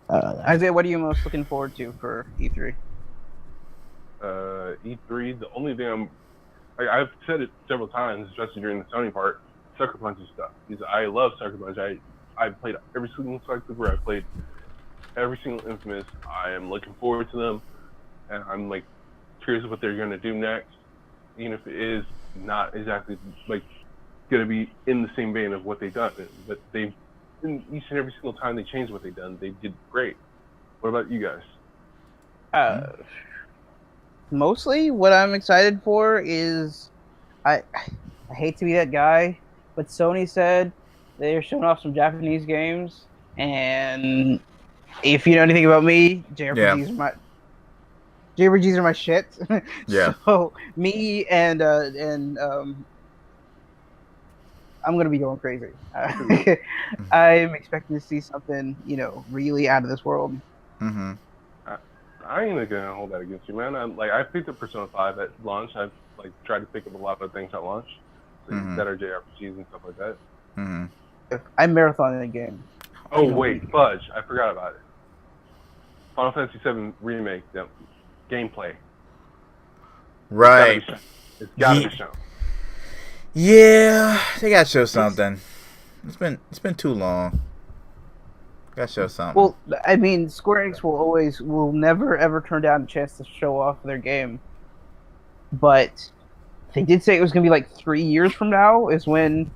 Isaiah, what are you most looking forward to for E3? E3, the only thing I've said it several times, especially during the Sony part, Sucker Punch and stuff. Because I love Sucker Punch. I played every single Sucker Punch. I played every single Infamous. I am looking forward to them, and I'm like curious what they're gonna do next, even if it is not exactly like gonna be in the same vein of what they've done. But they've each and every single time they changed what they've done, they did great. What about you guys? Mostly what I'm excited for is I hate to be that guy, but Sony said they're showing off some Japanese games, and if you know anything about me, JRPGs are my shit. Yeah. So me and I'm gonna be going crazy. I'm expecting to see something, really out of this world. Mm-hmm. I ain't even gonna hold that against you, man. I picked up Persona 5 at launch. I've tried to pick up a lot of things at launch that are JRPGs and stuff like that. Mm-hmm. I marathon the game. Oh wait, fudge! I forgot about it. Final Fantasy VII Remake, the gameplay. Right. It's gotta be shown. Yeah, they gotta show something. It's been too long. Gotta show something. Well, I mean, Square Enix will never ever turn down a chance to show off their game. But they did say it was gonna be like 3 years from now is when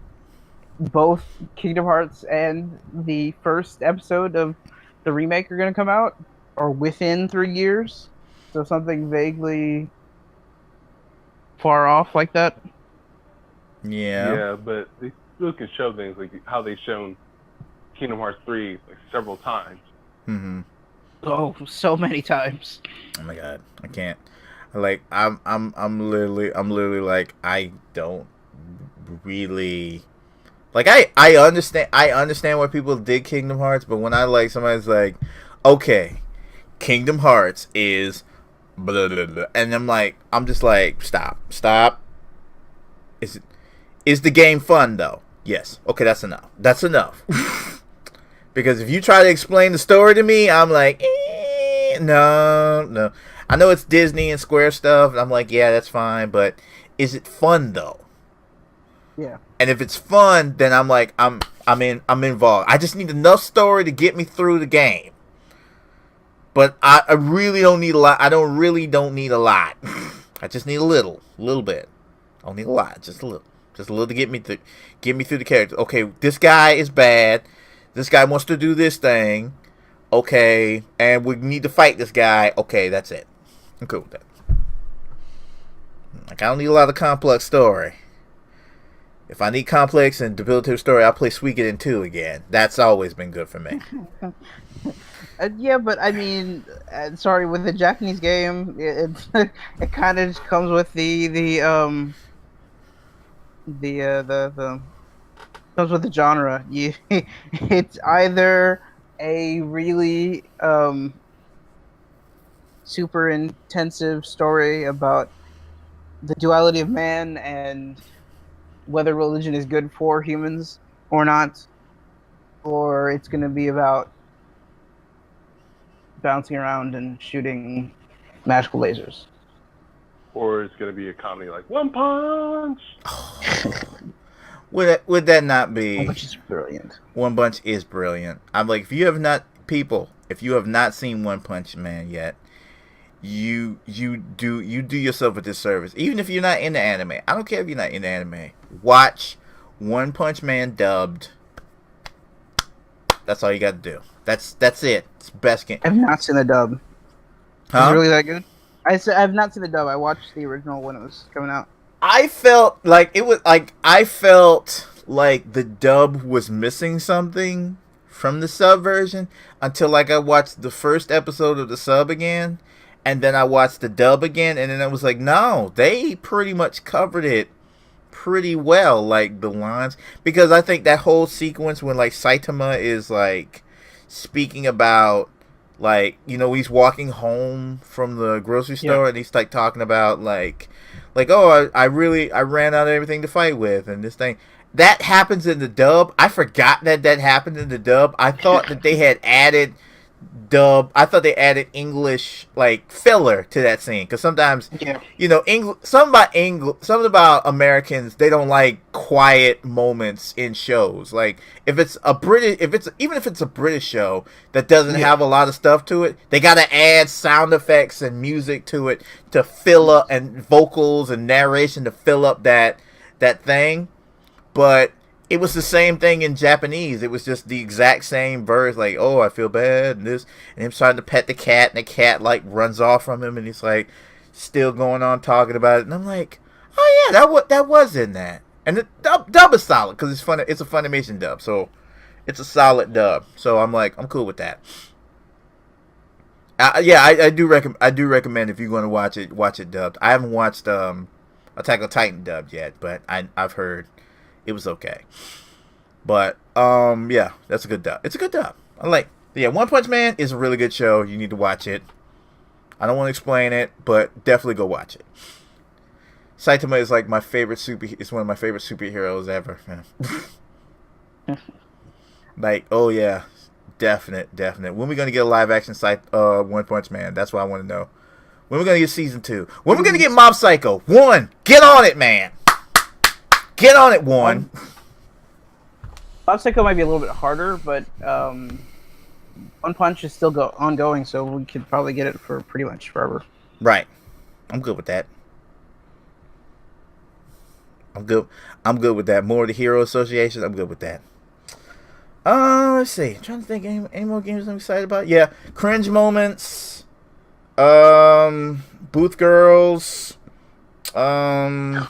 both Kingdom Hearts and the first episode of the remake are gonna come out, or within 3 years. So something vaguely far off like that. Yeah. Yeah, but they still can show things like how they've shown Kingdom Hearts 3 several times. Mm-hmm. Oh, so many times. Oh my god, I can't. I'm literally like, I don't really like. I understand why people did Kingdom Hearts, but when somebody's like, okay, Kingdom Hearts is blah blah blah, and I'm just like, stop. Is the game fun though? Yes. Okay, that's enough. Because if you try to explain the story to me, I'm like, no. I know it's Disney and Square stuff, and I'm like, yeah, that's fine, but is it fun though? Yeah. And if it's fun, then I'm like, I'm involved. I just need enough story to get me through the game. But I really don't need a lot. I don't need a lot. I just need a little bit. I don't need a lot, just a little to get me through the character. Okay, this guy is bad. This guy wants to do this thing. Okay, and we need to fight this guy. Okay, that's it. I'm cool with that. I don't need a lot of complex story. If I need complex and debilitating story, I'll play Suikoden 2 again. That's always been good for me. Yeah, but I mean, sorry, with the Japanese game, it kind of comes with the comes with the genre. It's either a really super intensive story about the duality of man and whether religion is good for humans or not, or it's going to be about bouncing around and shooting magical lasers. Or it's going to be a comedy like One Punch. Would that not be? One Punch is brilliant. One Punch is brilliant. I'm like, if you have not seen One Punch Man yet, you do yourself a disservice. Even if you're not into anime, I don't care if you're not into anime. Watch One Punch Man dubbed. That's all you got to do. That's it. It's the best game. I've not seen the dub. Huh? Is it really that good? I've not seen the dub. I watched the original when it was coming out. I felt like the dub was missing something from the sub version until I watched the first episode of the sub again, and then I watched the dub again, and then I was like, no, they pretty much covered it pretty well, like the lines, because I think that whole sequence when Saitama is speaking about he's walking home from the grocery store, and he's talking about oh, I ran out of everything to fight with, and this thing that happens in the dub. I forgot that happened in the dub. I thought that they had added English filler to that scene, because sometimes something about Americans, they don't like quiet moments in shows. Like even if it's a British show that doesn't have a lot of stuff to it, they gotta add sound effects and music to it to fill up, and vocals and narration to fill up that thing. But it was the same thing in Japanese. It was just the exact same verse, oh, I feel bad, and this, and him trying to pet the cat, and the cat runs off from him, and he's still going on talking about it, and I'm like, oh yeah, that was in that. And the dub is solid because it's fun. It's a Funimation dub, so it's a solid dub. So I'm cool with that. I do recommend if you're going to watch it dubbed. I haven't watched Attack on Titan dubbed yet, but I've heard it was okay. But yeah, that's a good dub. It's a good dub. One Punch Man is a really good show. You need to watch it. I don't want to explain it, but definitely go watch it. Saitama is like my favorite it's one of my favorite superheroes ever. Like, oh yeah, definite. When we gonna get a live action One Punch Man? That's what I want to know. When we gonna get season 2? When we gonna get Mob Psycho 1? Get on it, man. Get on it, 1. Mob Psycho might be a little bit harder, but One Punch is still ongoing, so we could probably get it for pretty much forever. Right. I'm good with that. I'm good with that. More of the Hero Association. I'm good with that. Let's see. I'm trying to think any more games I'm excited about. Yeah, cringe moments. Booth Girls. Like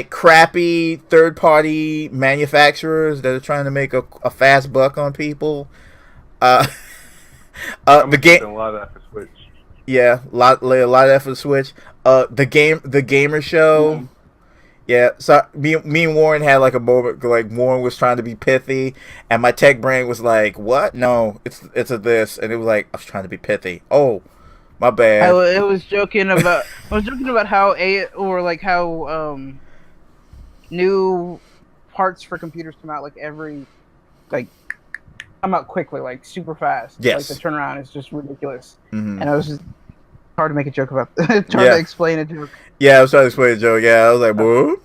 crappy third-party manufacturers that are trying to make a fast buck on people. The game. A lot of that for Switch. Yeah, a lot of that for the Switch. The Gamer Show. Mm-hmm. Yeah, so me and Warren had like a moment, like Warren was trying to be pithy, and my tech brain was like, "What? No, it's a this," and it was like I was trying to be pithy. Oh, my bad. I was joking about how new parts for computers come out come out quickly, like super fast. Yes. Like the turnaround is just ridiculous, mm-hmm. and I was just hard to make a joke about, to explain a joke. Yeah, I was trying to explain a joke. Yeah, I was like, "Whoa."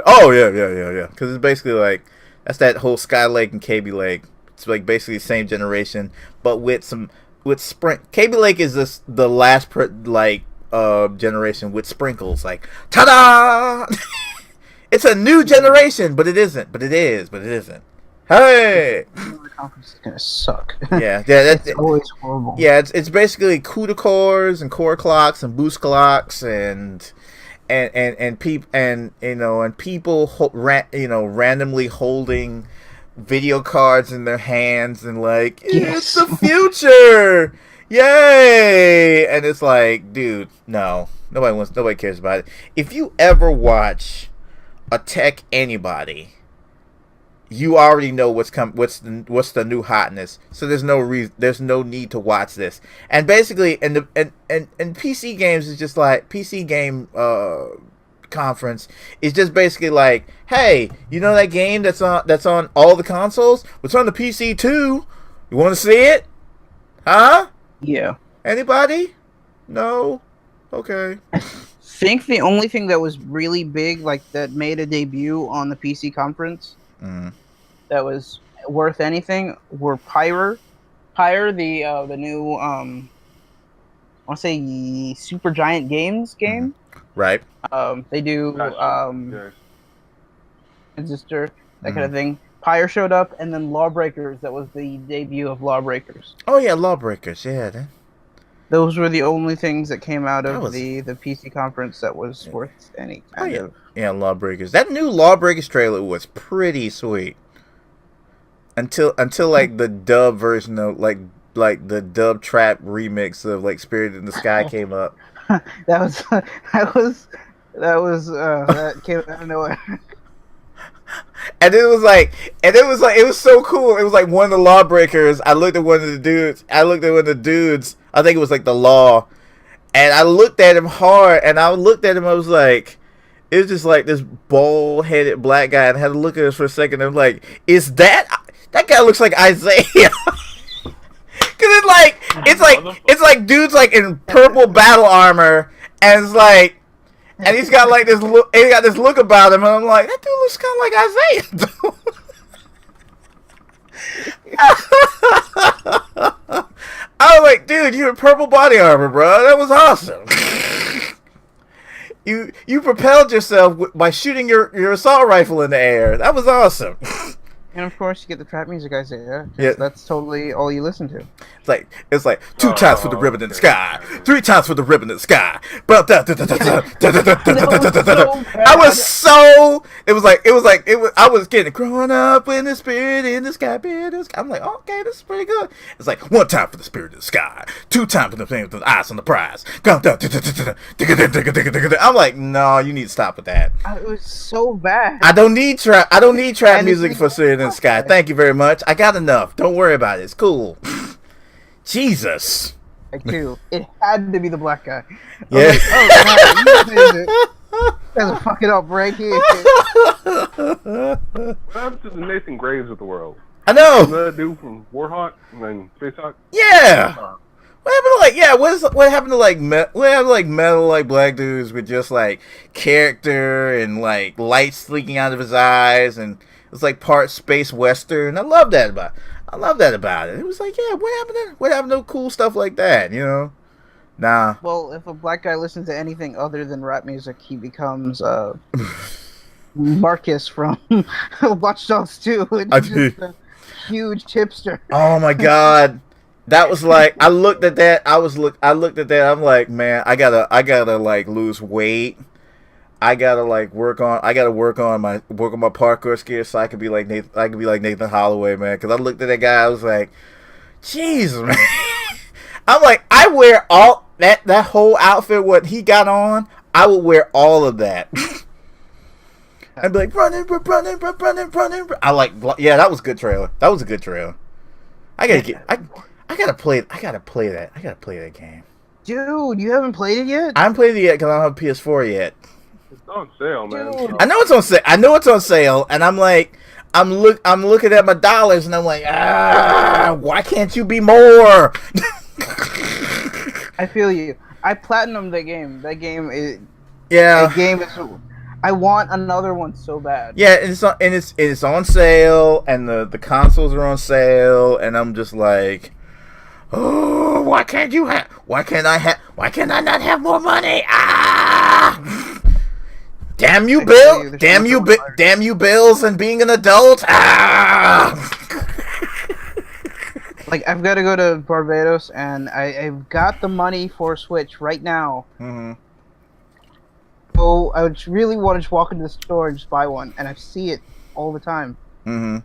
Oh, yeah. Because it's basically like that's that whole Skylake and KB Lake. It's like basically the same generation, but with Sprint. KB Lake is the last generation with sprinkles. Like, ta-da! It's a new generation, but it isn't. But it is. But it isn't. Hey! The conference is gonna suck. Yeah, it's always horrible. Yeah, it's basically CUDA cores and core clocks and boost clocks and people randomly holding video cards in their hands and like it's the future, yay! And it's like, dude, no, nobody cares about it. If you ever watch a tech anybody, you already know what's the new hotness. So there's no need to watch this. And basically, and PC games is just like PC game conference is just basically like, hey, you know that game that's on all the consoles? It's on the PC too. You want to see it? Huh? Yeah. Anybody? No. Okay. I think the only thing that was really big, like that made a debut on the PC conference. That was worth anything were Pyre, the new I want to say Super Giant Games game. Right. They do Transistor, that kind of thing. Pyre showed up, and then Lawbreakers. That was the debut of Lawbreakers. Oh yeah, Lawbreakers. Yeah. Those were the only things that came out of the PC conference that was worth any kind of. Yeah, Lawbreakers. That new Lawbreakers trailer was pretty sweet. Until like the dub version of like the dub trap remix of like Spirit in the Sky came up. that came out of nowhere. And it was so cool. It was like one of the Lawbreakers. I looked at one of the dudes. I think it was like the Law, and I looked at him hard. And I looked at him. I was like, it was just like this bald-headed black guy. And I had to look at us for a second. And I'm like, is that guy looks like Isaiah? Cause it's like dudes like in purple battle armor, and it's like. And he's got like this look. He got this look about him, and I'm like, that dude looks kind of like Isaiah. I was like, dude, you're in purple body armor, bro. That was awesome. You propelled yourself by shooting your assault rifle in the air. That was awesome. And of course, you get the trap music, Isaiah. Yeah. That's totally all you listen to. It's like 2 times for the ribbon in the sky, 3 times for the ribbon in the sky. But I was so. I was getting growing up in the spirit in the sky, I'm like, okay, this is pretty good. It's like 1 time for the spirit in the sky, 2 times for the thing with the eyes on the prize. I'm like, no, you need to stop with that. It was so bad. I don't need trap music for Spirit in the Sky. Thank you very much. I got enough. Don't worry about it. It's cool. Jesus. Too. It had to be the black guy. Yeah. Like, oh, you guys are fucking up right here. What happened to the Nathan Graves of the world? I know. The dude from Warhawk and then Space Hawk? Yeah. What happened to like metal like black dudes with just like character and like lights leaking out of his eyes, and it's like part space western. I love that about it. It was like, yeah, what happened to cool stuff like that, you know? Nah. Well, if a black guy listens to anything other than rap music, he becomes Marcus from Watch Dogs 2. It's just a huge hipster. Oh my god. That was like, I looked at that. I'm like, man, I gotta like lose weight. I gotta work on my parkour skills so I could be like Nathan Holloway, man. Because I looked at that guy, I was like, jeez, man. I'm like, I wear all that whole outfit. What he got on, I would wear all of that. I'd be like, running. I like, yeah, that was a good trailer. I gotta play that game. Dude, you haven't played it yet? I haven't played it yet because I don't have a PS4 yet. It's on sale, man. Dude. I know it's on sale, and I'm like, I'm looking at my dollars, and I'm like, why can't you be more? I feel you. I platinumed that game. That game is. Yeah. That game is. I want another one so bad. Yeah, it's on sale, and the consoles are on sale, and I'm just like, oh, why can't I not have more money? Ah! Damn you, Bill! Damn you, bills, and being an adult! Ah! Like, I've got to go to Barbados, and I've got the money for Switch right now. Mm-hmm. So I would really want to just walk into the store and just buy one, and I see it all the time. Mm-hmm.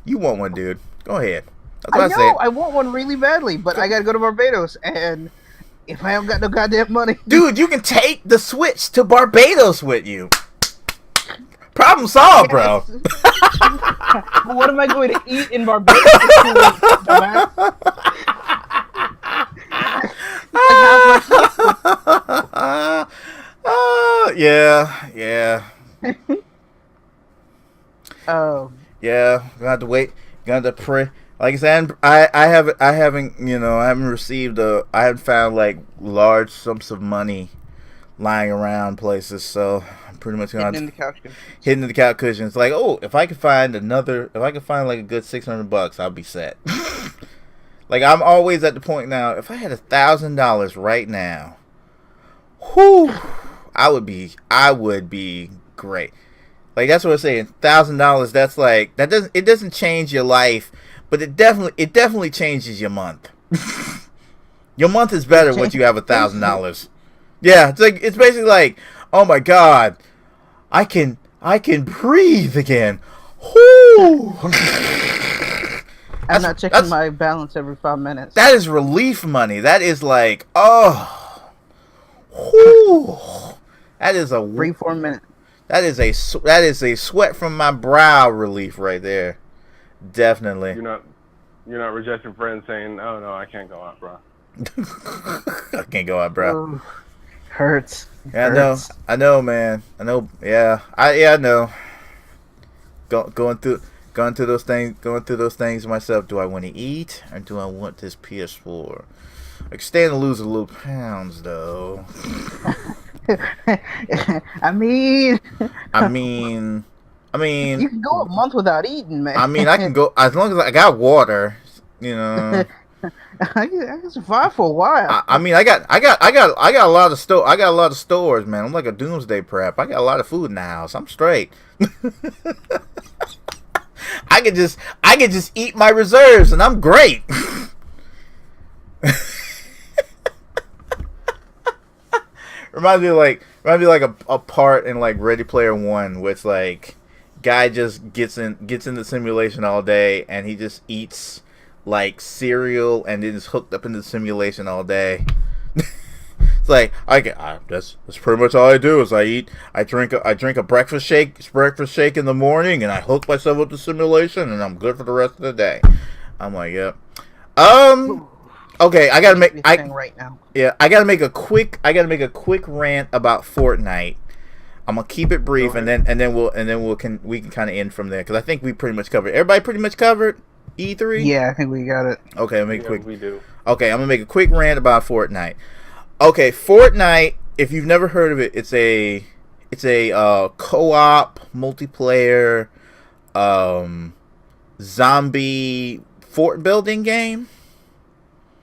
You want one, dude. Go ahead. That's what I want one really badly, but I gotta go to Barbados, and if I haven't got no goddamn money... Dude, you can take the Switch to Barbados with you. Problem solved, bro. But what am I going to eat in Barbados? Yeah. Oh. Yeah, gonna have to wait. Gonna have to pray. Like I said, I haven't found like large sums of money lying around places, so I'm pretty much gonna hitting in the couch cushions. Like, oh, if I could find like a good $600, I'll be set. Like, I'm always at the point now, if I had $1,000 right now, whoo, I would be great. Like, that's what I'm saying. $1,000, that's like, it doesn't change your life, but it definitely changes your month. Your month is better once you have $1,000. Yeah, it's basically like, oh my god, I can breathe again. Whoo! I'm not checking my balance every 5 minutes. That is relief money. That is like, oh, whoo. That is a 3-4 minutes. That is a sweat from my brow relief right there. Definitely. You're not rejecting friends saying, "Oh no, I can't go out, bro." I can't go out, bro. Ooh, hurts. Yeah, I know, man. I know. Yeah, I know. Going through those things myself. Do I want to eat or do I want this PS4? I can stand to lose a little pounds though. I mean, you can go a month without eating, man. I mean, I can go as long as I got water, you know. I can survive for a while. I mean, I got a lot of stores, man. I'm like a doomsday prep. I got a lot of food in the house. I'm straight. I could just eat my reserves and I'm great. Reminds me of like a part in like Ready Player One, where it's like guy just gets in the simulation all day and he just eats like cereal and then is hooked up into the simulation all day. It's like that's pretty much all I do is I drink a breakfast shake in the morning and I hook myself up to simulation and I'm good for the rest of the day. I'm like, yep. Okay, I gotta make right now. Yeah, I gotta make a quick rant about Fortnite. I'm gonna keep it brief and then we can kind of end from there because I think we pretty much covered. Everybody pretty much covered E3. Yeah, I think we got it. Okay, I'll make it quick. We do. Okay, I'm gonna make a quick rant about Fortnite. Okay, Fortnite. If you've never heard of it, it's a co-op multiplayer zombie fort building game.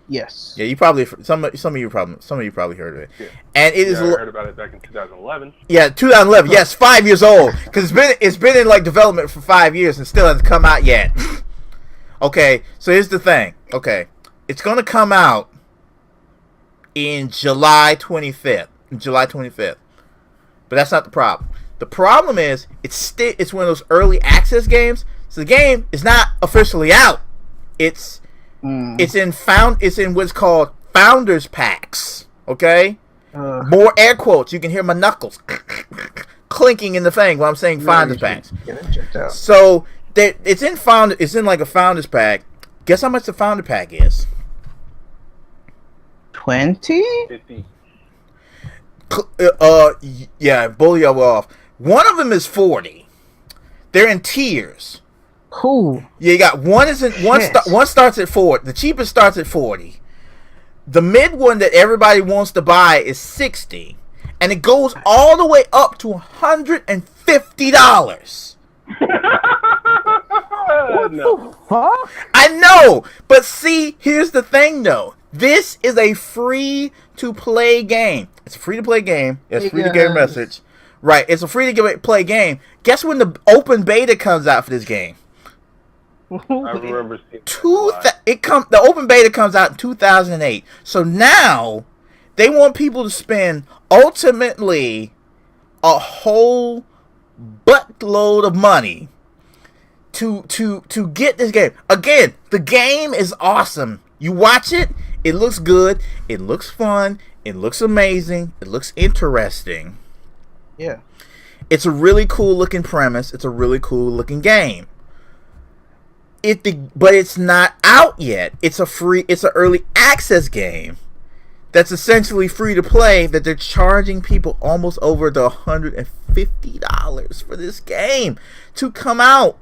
Yes. Yeah, you probably some of you probably heard of it. Yeah. And it is. I heard about it back in 2011. Yeah, 2011. Yes, 5 years old. Because it's been in like development for 5 years and still hasn't come out yet. Okay, so here's the thing. Okay, it's gonna come out in July 25th. But that's not the problem. The problem is it's one of those early access games. So the game is not officially out. It's in what's called Founders Packs. Okay? More air quotes. You can hear my knuckles clinking in the thing while I'm saying Founders Packs. So it's in like a Founders Pack. Guess how much the Founder Pack is? 20? 50. Yeah, bully you off. One of them is 40. They're in tiers. Cool. Yeah, you got one starts at 40. The cheapest starts at 40. The mid one that everybody wants to buy is 60, and it goes all the way up to $150. No. Fuck? I know, but see, here's the thing though. This is a free-to-play game. It's a free-to-play game. It's free to get a message. Right, it's a free-to-play game. Guess when the open beta comes out for this game? I remember seeing the open beta comes out in 2008. So now they want people to spend ultimately a whole buttload of money to get this game. Again, the game is awesome. You watch it, it looks good, it looks fun, it looks amazing, it looks interesting. Yeah. It's a really cool looking premise. It's a really cool looking game. But it's not out yet. It's an early access game that's essentially free to play that they're charging people almost over the $150 for this game to come out.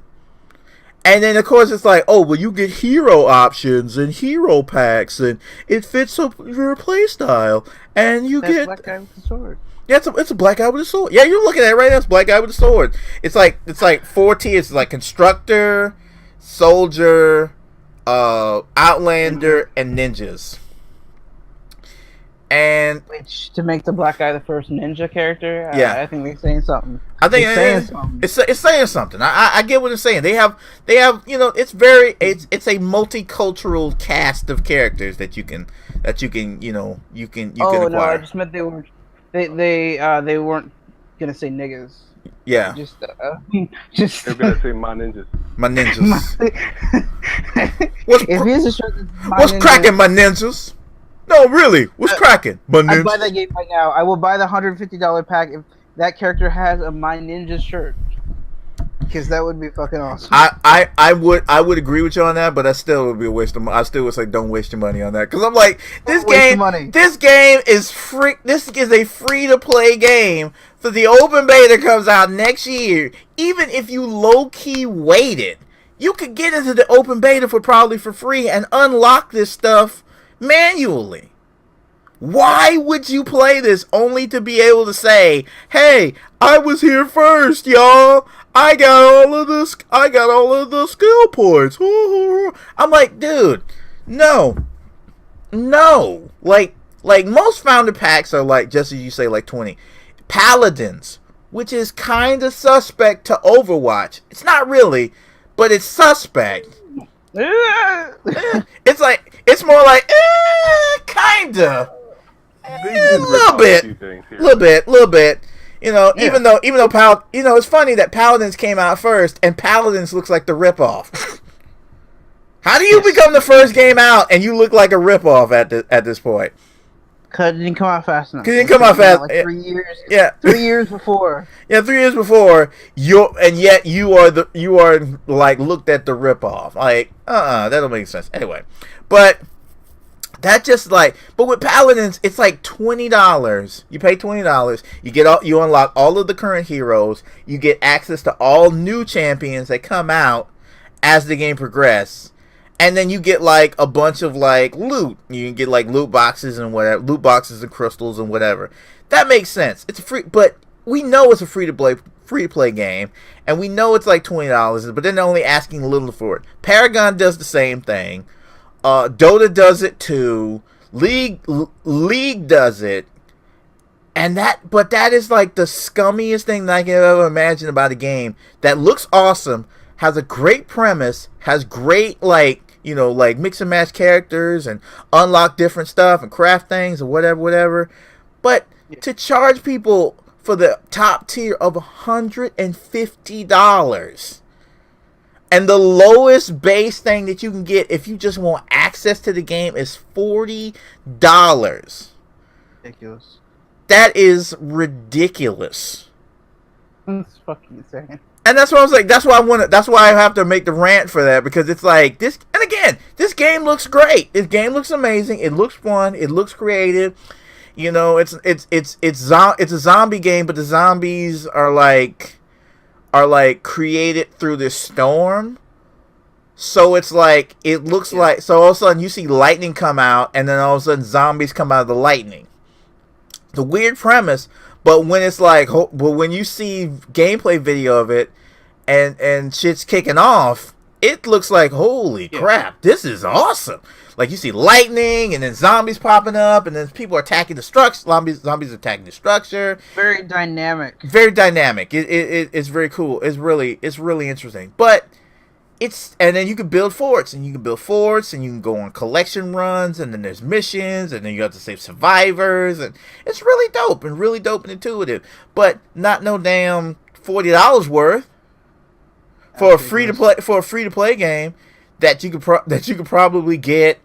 And then, of course, it's like, oh, well, you get hero options and hero packs, and it fits your play style. And you get Black Guy with the Sword. Yeah, it's a black guy with a sword. Yeah, you're looking at it right now. It's a black guy with a sword. It's like 4 tiers. It's like constructor, soldier, outlander, and ninjas. And which to make the black guy the first ninja character, yeah, I think they're saying something. I think it's saying something. I get what it's saying. They have it's a multicultural cast of characters that you can acquire. No, I just meant they weren't gonna say niggas. Yeah. Just they're gonna say my ninjas. My ninjas. What's cracking, my ninjas? No, really. What's cracking? I'd buy that game right now. I will buy the $150 pack if that character has a My Ninja shirt. Because that would be fucking awesome. I would agree with you on that, but that still would be a waste of money. I still would say don't waste your money on that. Because I'm like, this game is free. This is a free to play game. So the open beta comes out next year. Even if you low key waited, you could get into the open beta probably for free and unlock this stuff manually. Why would you play this only to be able to say, "Hey, I was here first, y'all. I got all of the skill points." I'm like, dude, no. Like most founder packs are like, just as you say, like 20. Paladins, which is kind of suspect to Overwatch. It's not really, but it's suspect. It's like it's more like kinda. A little bit. You know, yeah. even though it's funny that Paladins came out first, and Paladins looks like the ripoff. How do you become the first game out and you look like a ripoff at this point? Because it didn't come out fast enough. Because it didn't come out fast. Like 3 years. Yeah, 3 years before. Yeah, 3 years before. You are like looked at the ripoff. Like, that don't make sense. Anyway, but. That just like, but with Paladins, it's like $20. You pay $20. You unlock all of the current heroes. You get access to all new champions that come out as the game progresses, and then you get like a bunch of like loot. You can get like loot boxes and crystals and whatever. That makes sense. It's free, but we know it's a free to play game, and we know it's like $20. But then they're only asking a little for it. Paragon does the same thing. Dota does it too. League does it, but that is like the scummiest thing that I can ever imagine about a game that looks awesome, has a great premise, has great like mix and match characters and unlock different stuff and craft things and whatever. But to charge people for the top tier of $150. And the lowest base thing that you can get if you just want access to the game is $40. Ridiculous. That is ridiculous. That's fucking insane. And that's what I was like. That's why I have to make the rant for that, because it's like this. And again, this game looks great. This game looks amazing. It looks fun. It looks creative. You know, it's a zombie game, but the zombies are like created through this storm. So it's like, it looks like, so all of a sudden you see lightning come out, and then all of a sudden zombies come out of the lightning. The weird premise, but when it's like, but when you see gameplay video of it and shit's kicking off, it looks like, holy crap, this is awesome. Like, you see lightning, and then zombies popping up, and then people are attacking the structure. Zombies attacking the structure. Very dynamic. Very dynamic. It's very cool. It's really interesting. But and then you can build forts, and you can go on collection runs, and then there's missions, and then you have to save survivors, and it's really dope and intuitive. But not no damn $40 worth for a free to play game that you could probably get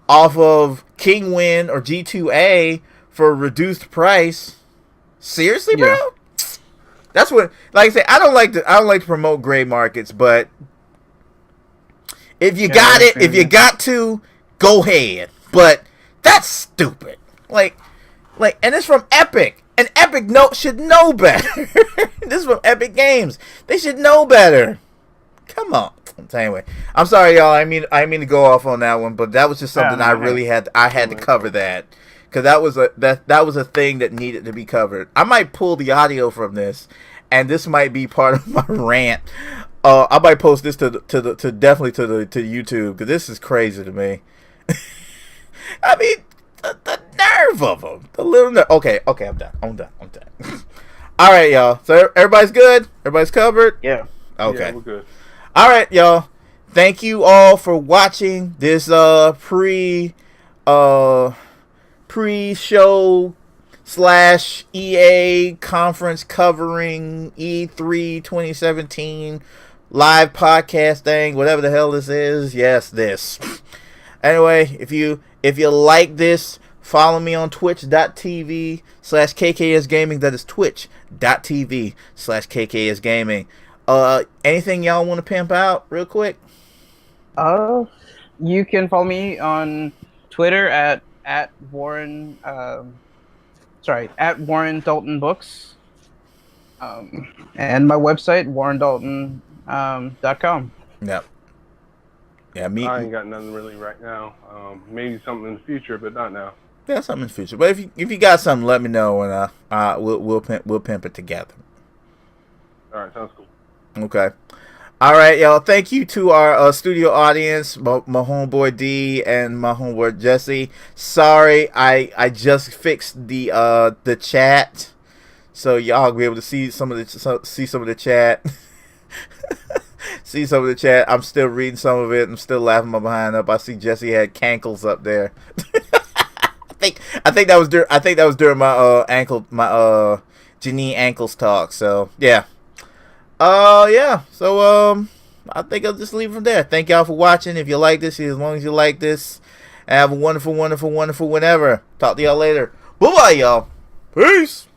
off of Kingwin or G2A for a reduced price. Seriously, bro? Yeah. That's what, like I say, I don't like to promote gray markets, but if you got to, go ahead. But that's stupid. Like, and it's from Epic, and Epic should know better. This is from Epic Games. They should know better. Come on. Anyway, I'm sorry, y'all. I mean to go off on that one, but that was just something I had to cover that, because that was a thing that needed to be covered. I might pull the audio from this, and this might be part of my rant. I might post this to YouTube, because this is crazy to me. I mean, the nerve of them, the little nerve. Okay, I'm done. All right, y'all. So everybody's good. Everybody's covered. Yeah. Okay. Yeah, we're good. All right, y'all. Thank you all for watching this pre-show / EA conference covering E3 2017 live podcast thing, whatever the hell this is. Yes, this. Anyway, if you like this, follow me on twitch.tv/KKSgaming. That is twitch.tv/KKSgaming. Anything y'all want to pimp out real quick? You can follow me on Twitter at Warren Warren Dalton Books. And my website, warrendalton.com. Yep. Yeah, I ain't got nothing really right now. Maybe something in the future, but not now. Yeah, something in the future. But if you got something, let me know, and we'll pimp it together. All right, sounds cool. Okay. All right, y'all. Thank you to our studio audience, my homeboy D and my homeboy Jesse. Sorry, I just fixed the chat, so y'all will be able to see some of the chat. see some of the chat. I'm still reading some of it. I'm still laughing my behind up. I see Jesse had cankles up there. I think that was during my Janine Ankles talk. So yeah. So I think I'll just leave it from there. Thank y'all for watching. If you like this, as long as you like this, have a wonderful, wonderful, wonderful whenever. Talk to y'all later. Bye bye, y'all. Peace.